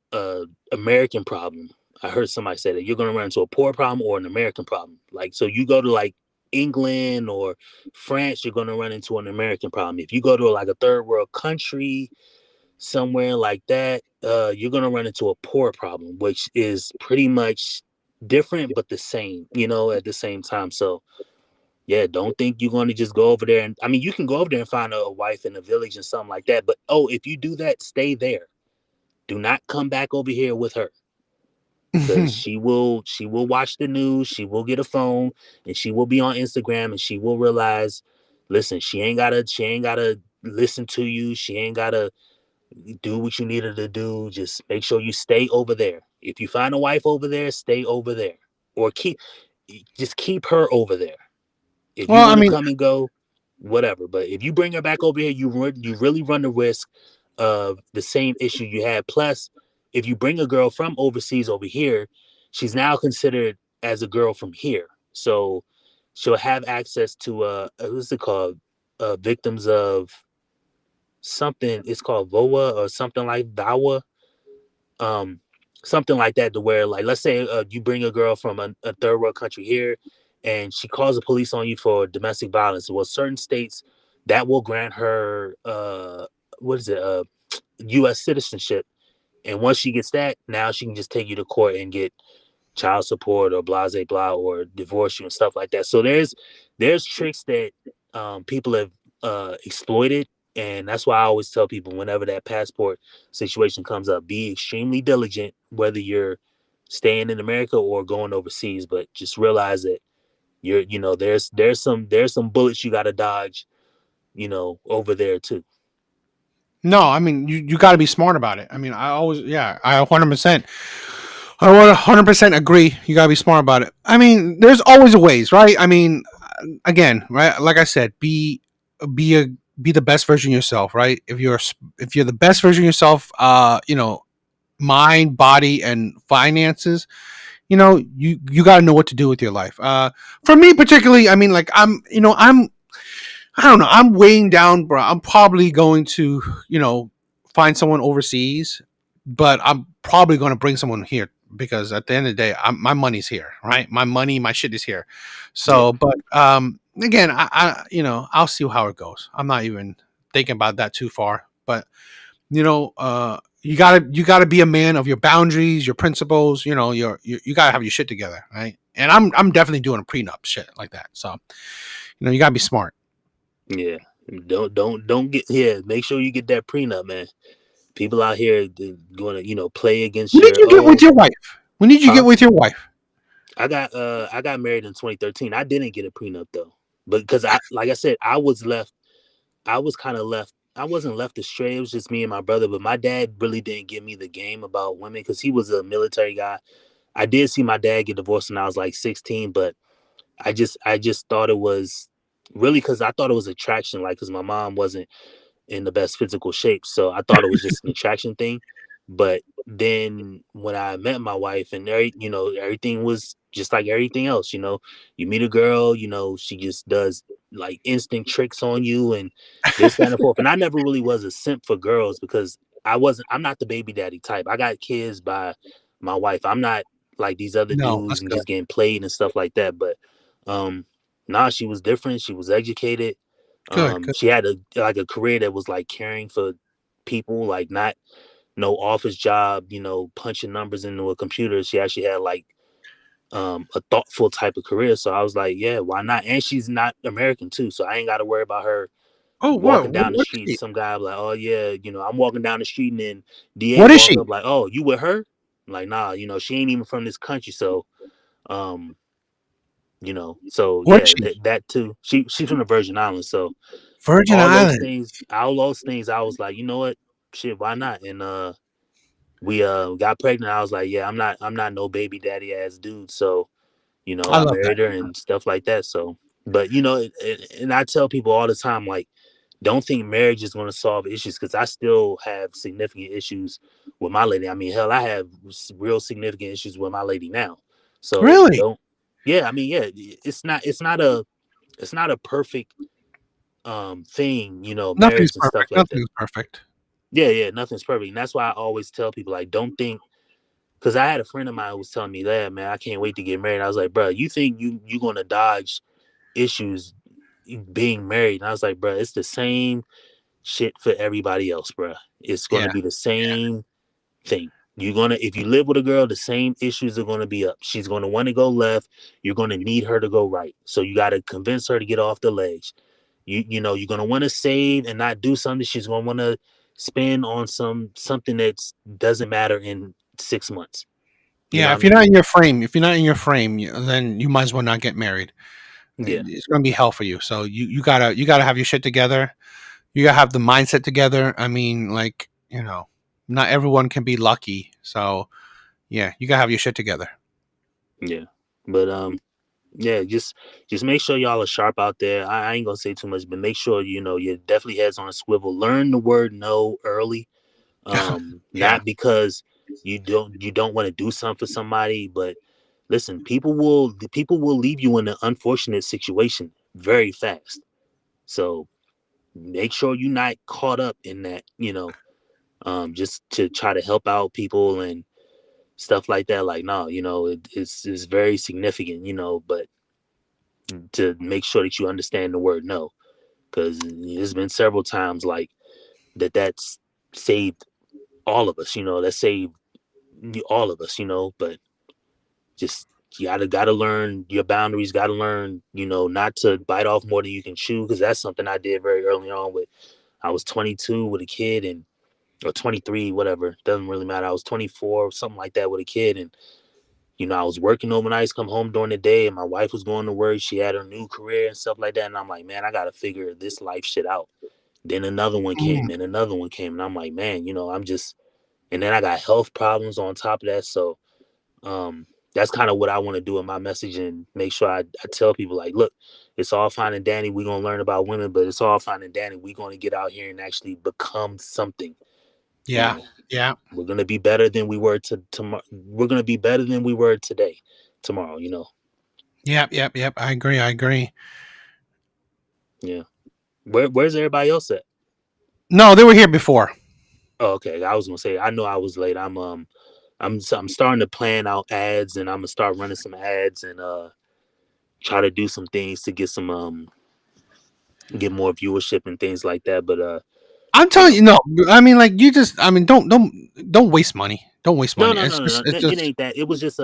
American problem. I heard somebody say that you're gonna run into a poor problem or an American problem. Like, so you go to like England or France, you're gonna run into an American problem. If you go to like a third world country, somewhere like that, you're gonna run into a poor problem, which is pretty much different but the same, at the same time. So yeah, don't think you're gonna just go over there and you can go over there and find a wife in a village and something like that. But if you do that, stay there. Do not come back over here with her. Because she will watch the news, she will get a phone, and she will be on Instagram, and she will realize, listen, she ain't gotta listen to you, she ain't gotta do what you need her to do. Just make sure you stay over there. If you find a wife over there, stay over there. Or keep her over there. If you Well, I want to mean, come and go, whatever. But if you bring her back over here, you really run the risk of the same issue you had. Plus, if you bring a girl from overseas over here, she's now considered as a girl from here. So she'll have access to what's it called? Victims of something. It's called VOA or something like VAWA. Um, Something like that, to where, like, let's say you bring a girl from a third world country here, and she calls the police on you for domestic violence. Well, certain states that will grant her what is it, U.S. citizenship, and once she gets that, now she can just take you to court and get child support or blah blah blah or divorce you and stuff like that. So there's tricks that people have exploited, and that's why I always tell people whenever that passport situation comes up, be extremely diligent whether you're staying in America or going overseas. But just realize that there's some bullets you got to dodge, over there too. No, I mean you got to be smart about it. I mean, I 100%. I 100% agree. You got to be smart about it. I mean, there's always a ways, right? I mean, again, right? Like I said, be a be the best version of yourself, right? If you're the best version of yourself, mind, body, and finances, you got to know what to do with your life. For me particularly, I mean, like I don't know. I'm weighing down, bro. I'm probably going to, find someone overseas, but I'm probably going to bring someone here because at the end of the day, my money's here, right? My money, my shit is here. So, Yeah. but again, I'll see how it goes. I'm not even thinking about that too far, but you gotta be a man of your boundaries, your principles. You gotta have your shit together, right? And I'm definitely doing a prenup shit like that. So, you gotta be smart. Yeah. Don't get, yeah. Make sure you get that prenup, man. People out here going to play against When did your you get with your wife? When did you get huh? with your wife? I got married in 2013. I didn't get a prenup though, but because like I said, I was kind of left. I wasn't left astray. It was just me and my brother. But my dad really didn't give me the game about women because he was a military guy. I did see my dad get divorced when I was like 16, but I just thought it was really because I thought it was attraction, like because my mom wasn't in the best physical shape. So I thought it was just an attraction thing. But then when I met my wife and everything was just like everything else, you meet a girl, she just does like instant tricks on you and this, that, and the fourth. And I never really was a simp for girls because I'm not the baby daddy type. I got kids by my wife. I'm not like these other No, dudes that's and good. just getting played and stuff like that. But um she was different. She was educated. Good, good. She had a career that was like caring for people, like not no office job, punching numbers into a computer. She actually had like a thoughtful type of career. So I was like, yeah, why not? And she's not American too, so I ain't got to worry about her Oh, walking what? down the What is street. she? Some guy like, oh yeah, I'm walking down the street and then DA What is walk she? up like, oh, you with her? I'm like, nah, she ain't even from this country, so um so What is yeah, she? that too. She's from the Virgin Islands, so Virgin Island. all those things, I was like, you know what, shit, why not? And we got pregnant. I was like, yeah, I'm not no baby daddy ass dude. So I I love that. married her and stuff like that. So, but and I tell people all the time, like, don't think marriage is going to solve issues because I still have significant issues with my lady. I mean, hell, I have real significant issues with my lady now. So Really? don't. Yeah, I mean, yeah, it's not a perfect thing, Nothing's marriage and stuff perfect. like that. Nothing's perfect. Yeah, nothing's perfect. And that's why I always tell people, like, don't think, because I had a friend of mine who was telling me that, man, I can't wait to get married. I was like, bro, you think you gonna dodge issues being married? And I was like, bro, it's the same shit for everybody else, bro. It's gonna Yeah. be the same thing. If you live with a girl, the same issues are gonna be up. She's gonna want to go left. You're gonna need her to go right. So you gotta convince her to get off the ledge. You're gonna want to save and not do something. She's gonna want to spend on something that doesn't matter in 6 months. You know Yeah. what I If you're mean? not in your frame, then you might as well not get married. Yeah, It's gonna be hell for you. So you gotta have your shit together. You gotta have the mindset together. I mean, like, not everyone can be lucky. So yeah, you gotta have your shit together. yeah. But Yeah, just make sure y'all are sharp out there. I ain't gonna say too much, but make sure your definitely heads on a swivel. Learn the word no early. Yeah. Not because you don't want to do something for somebody, but listen, people will leave you in an unfortunate situation very fast. So make sure you're not caught up in that, just to try to help out people and stuff like that. Like, no, it's very significant, but to make sure that you understand the word no, because there's been several times like that's saved all of us, that saved all of us, but just you gotta learn your boundaries, gotta learn, not to bite off more than you can chew, because that's something I did very early on. I was 22 with a kid, and or 23, whatever, doesn't really matter. I was 24, something like that, with a kid, and I was working overnights, come home during the day, and my wife was going to work. She had her new career and stuff like that, and I'm like, man, I gotta figure this life shit out. Then another one came, Mm. then another one came, and I'm like, man, I'm just, and then I got health problems on top of that. So that's kind of what I want to do in my message, and make sure I tell people, like, look, it's all fine and dandy, we're gonna learn about women, but it's all fine and dandy, we're gonna get out here and actually become something. you Yeah. know Yeah. we're gonna be better than we were tomorrow. We're gonna be better than we were today, tomorrow. Yep. Yep. Yep. I agree. I agree. Yeah. Where's everybody else at? No, they were here before. Oh, okay. I was gonna say, I know I was late. I'm starting to plan out ads, and I'm gonna start running some ads, and try to do some things to get more viewership and things like that. But I'm you telling know, you, no. I mean, like you just. I mean, don't waste money. Don't waste no, money. no, no, no, no. It's It just. ain't that. It was just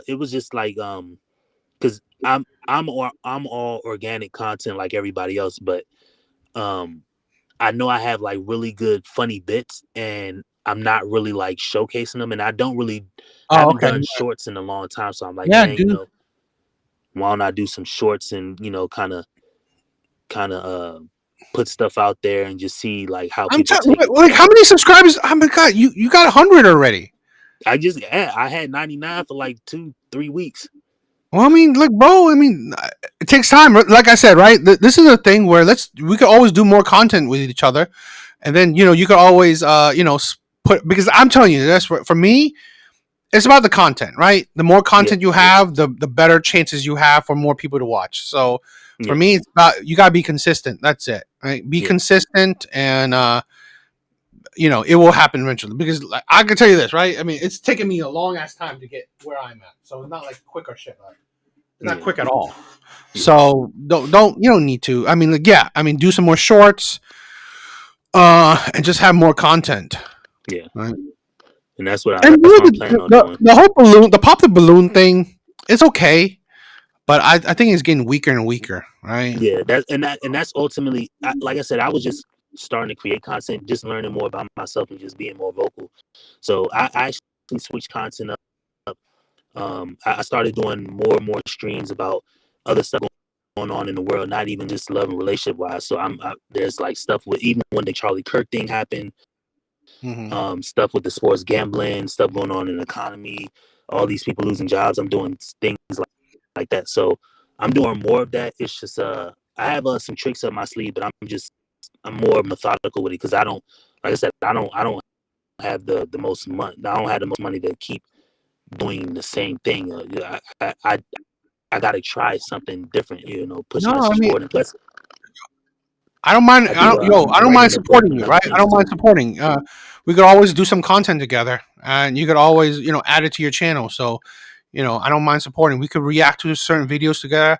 it was just like, because I'm all organic content like everybody else, but um, I know I have like really good funny bits, and I'm not really like showcasing them, and I Oh, haven't okay. done shorts in a long time, so I'm like, Yeah, man, dude. why don't I do some shorts, and kind of put stuff out there and just see like how I'm people telling. take it from Like, how there. many subscribers? Oh my god, you got 100 already. I had 99 for like 2-3 weeks. Well, I mean, like, bro. I mean, it takes time. Like I said, right? This is a thing where we could always do more content with each other, and then you could always put, because I'm telling you, that's for me. It's about the content, right? The more Yeah, content you have, the better chances you have for more people to watch. So for yeah, me, it's about, you gotta be consistent. That's it, right? Be yeah, consistent, and it will happen eventually. Because, like, I can tell you this, right? I mean, it's taken me a long ass time to get where I'm at, so it's not like quick or shit. Right? It's not yeah, quick at all. yeah, So you don't need to. I mean, like, yeah, I mean, do some more shorts, and just have more content, yeah. right? And that's what And I'm planning on doing. the whole balloon, the pop the balloon thing, it's okay, but I think it's getting weaker and weaker, right? Yeah, that's ultimately, like I said, I was just starting to create content, just learning more about myself and just being more vocal. So I actually switched content up. I started doing more and more streams about other stuff going on in the world, not even just love and relationship wise. So there's like stuff with, even when the Charlie Kirk thing happened, Mm-hmm. stuff with the sports gambling, stuff going on in the economy, all these people losing jobs. I'm doing things like that. So I'm doing more of that. It's just I have some tricks up my sleeve, but I'm more methodical with it, because I don't, like I said, I don't have the most money. I don't have the most money to keep doing the same thing. I got to try something different. Push No, I myself mean, forward. And plus, I don't mind. I'm I don't mind writing a book supporting and you, other right? I things don't too. mind supporting. We could always do some content together, and you could always, add it to your channel. So, I don't mind supporting. We could react to certain videos together.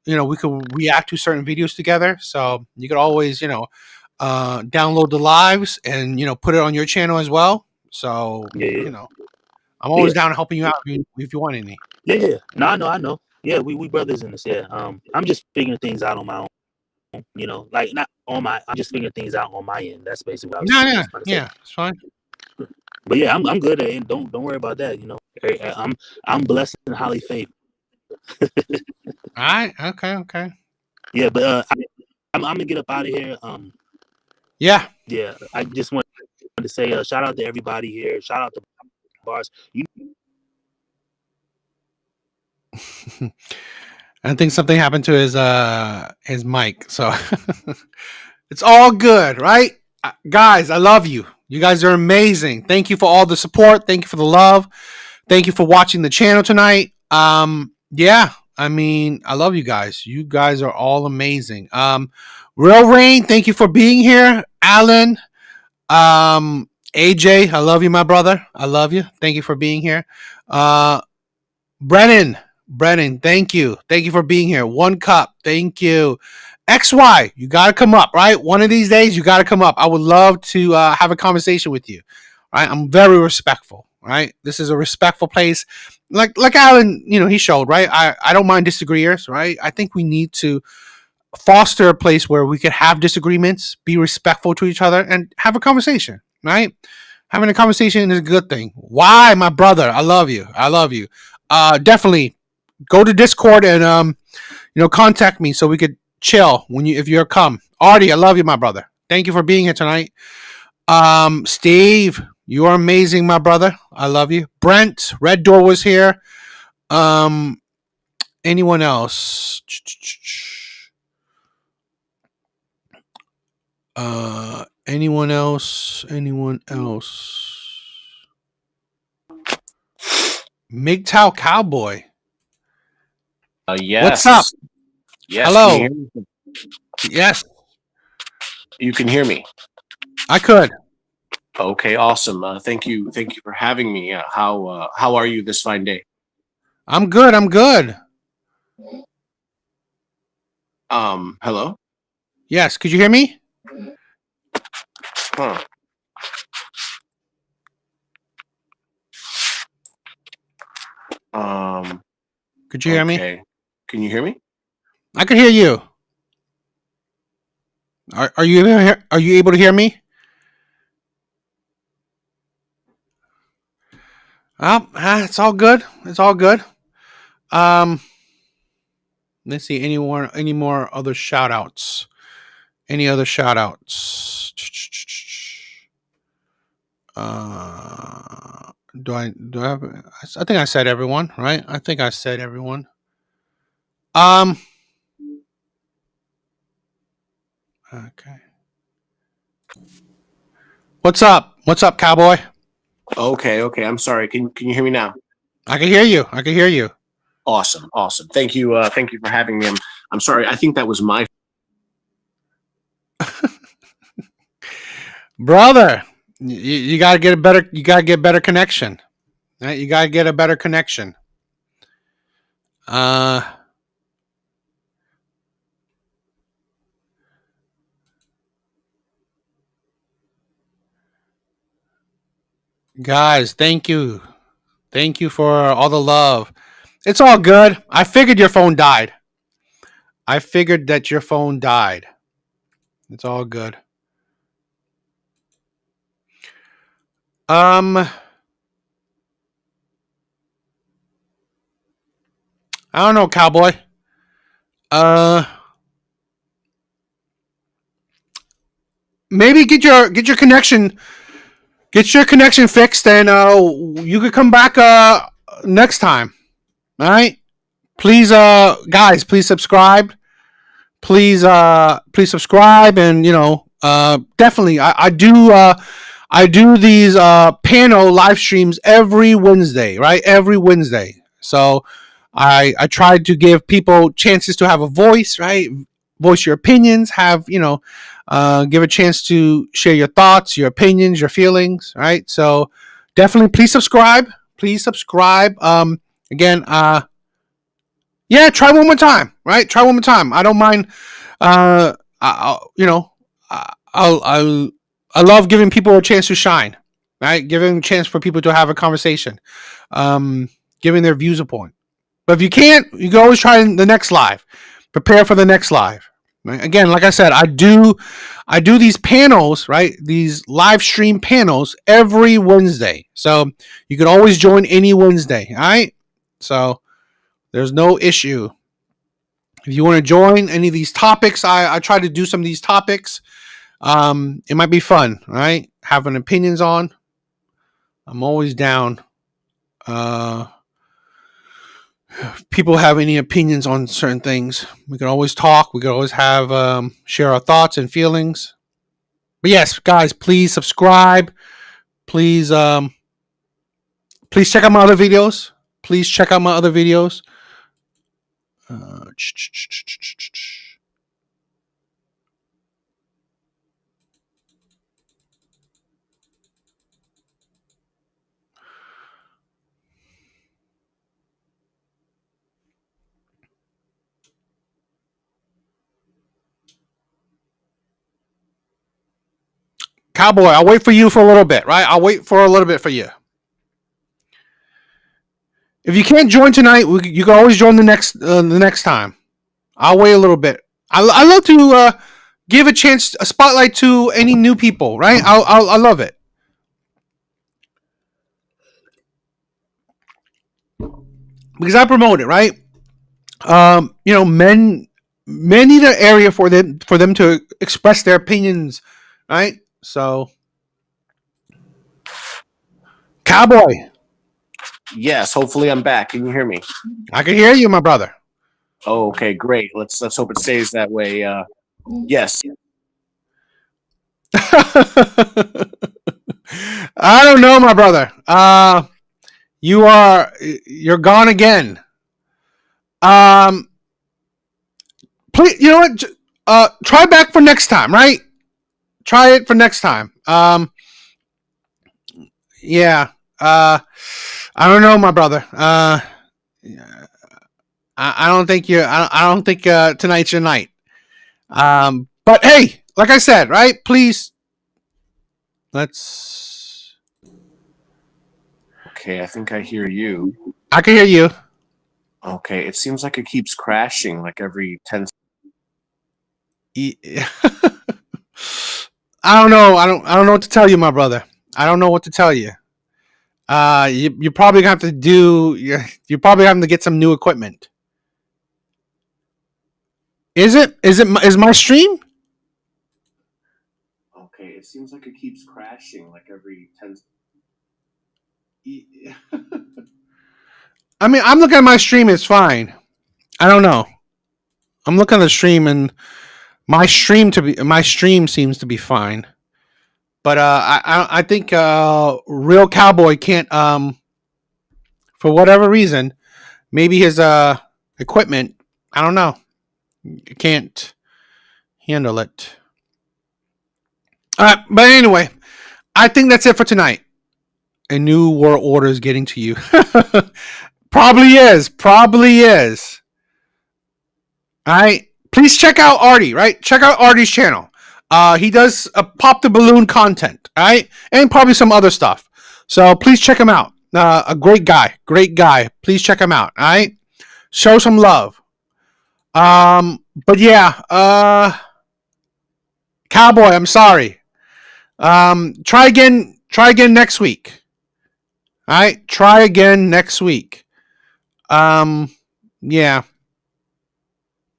We could react to certain videos together. So you could always, download the lives and put it on your channel as well. So, Yeah, yeah, I'm yeah, always down to helping you out if you want any. yeah, yeah. No, I know. Yeah, we brothers in this. Yeah. I'm just figuring things out on my own. Like, not on my. I'm just figuring things out on my end. That's basically what I Yeah, was yeah, just trying to say. yeah. It's fine. But yeah, I'm good at it. Don't worry about that. I'm blessed and highly favored. All right. Okay. Okay. Yeah, but I'm gonna get up out of here. Yeah. Yeah, I just wanted to say shout out to everybody here. Shout out to bars. I think something happened to his mic. So it's all good, right? Guys, I love you. You guys are amazing. Thank you for all the support. Thank you for the love. Thank you for watching the channel tonight. Yeah, I mean, I love you guys. You guys are all amazing. Real Rain, thank you for being here. Alan, AJ, I love you, my brother. I love you. Thank you for being here. Brennan, thank you. Thank you for being here. One Cup, thank you. XY, you got to come up, right? One of these days, you got to come up. I would love to have a conversation with you, right? I'm very respectful, right? This is a respectful place. Like Alan, he showed, right? I don't mind disagreeers, right? I think we need to foster a place where we could have disagreements, be respectful to each other, and have a conversation, right? Having a conversation is a good thing. Why, my brother? I love you. I love you. Definitely go to Discord and contact me so we could chill if you're come. Artie, I love you, my brother. Thank you for being here tonight. Steve, you are amazing, my brother. I love you. Brent, Red Door was here. Anyone else? Anyone else? MGTOW Cowboy. Yes. What's up? Yes. Hello. Can you hear me? Yes. You can hear me. I could. Okay, awesome. Thank you for having me. How are you this fine day? I'm good. Hello? Yes, could you hear me? Huh. Could you hear me? Can you hear me? I could hear you. Are you able to hear me? It's all good. It's all good. Let's see. Any more other shout outs? Any other shout outs? Do I have? I think I said everyone, right? I think I said everyone. Okay. What's up? What's up, cowboy? Okay. I'm sorry. Can you hear me now? I can hear you. Awesome. Thank you for having me. I'm sorry. I think that was my brother. You gotta get better connection. Right? You gotta get a better connection. Guys, thank you for all the love. It's all good. I figured your phone died. I figured that your phone died. It's all good. I don't know, cowboy. Maybe get your connection fixed, and you could come back next time. All right. Please, guys, please subscribe. Please subscribe, and definitely I do these panel live streams every Wednesday, right? Every Wednesday. So I try to give people chances to have a voice, right? Voice your opinions, give a chance to share your thoughts, your opinions, your feelings, right? So definitely please subscribe. Again, yeah, try one more time, right? Try one more time. I don't mind. I love giving people a chance to shine, right? Giving a chance for people to have a conversation, giving their views a point. But if you can't, you can always try the next live. Prepare for the next live. Right? Again, like I said, I do these panels, right? These live stream panels every Wednesday. So you can always join any Wednesday. All right. So there's no issue. If you want to join any of these topics, I try to do some of these topics. It might be fun, right? Having opinions on. I'm always down. people have any opinions on certain things, we can always talk. We can always have share our thoughts and feelings. But yes, guys, please subscribe. Please please check out my other videos. Please check out my other videos. Cowboy, I'll wait for you for a little bit, right? I'll wait for a little bit for you. If you can't join tonight, you can always join the next time. I'll wait a little bit. I love to give a spotlight to any new people, right? I love it because I promote it, right? Men need an area for them to express their opinions, right? So, Cowboy. Yes, hopefully I'm back. Can you hear me? I can hear you, my brother. Oh, okay, great. Let's hope it stays that way. Yes. I don't know, my brother. You're gone again. Please, you know what? Try back for next time, right? Try it for next time. Yeah. I don't know, my brother. I don't think tonight's your night. But hey, like I said, right? Please, let's. Okay, I think I hear you. I can hear you. Okay, it seems like it keeps crashing like every 10 I don't know. I don't know what to tell you, my brother. I don't know what to tell you. You're probably gonna have to do. You're probably having to get some new equipment. Is my stream? Okay, it seems like it keeps crashing like every 10 I mean, I'm looking at my stream. It's fine. I don't know. I'm looking at the stream, and my stream seems to be fine. But I think Real Cowboy can't for whatever reason, maybe his equipment, I don't know, can't handle it. But anyway, I think that's it for tonight. A new world order is getting to you. Probably is. All right. Please check out Artie, right? Check out Artie's channel. He does pop the balloon content, all right? And probably some other stuff. So please check him out. A great guy. Please check him out, all right? Show some love. But yeah, Cowboy, I'm sorry. Try again next week. All right? Try again next week. Yeah.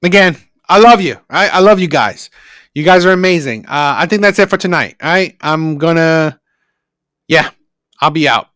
Again, I love you. Right? I love you guys. You guys are amazing. I think that's it for tonight. All right. I'll be out.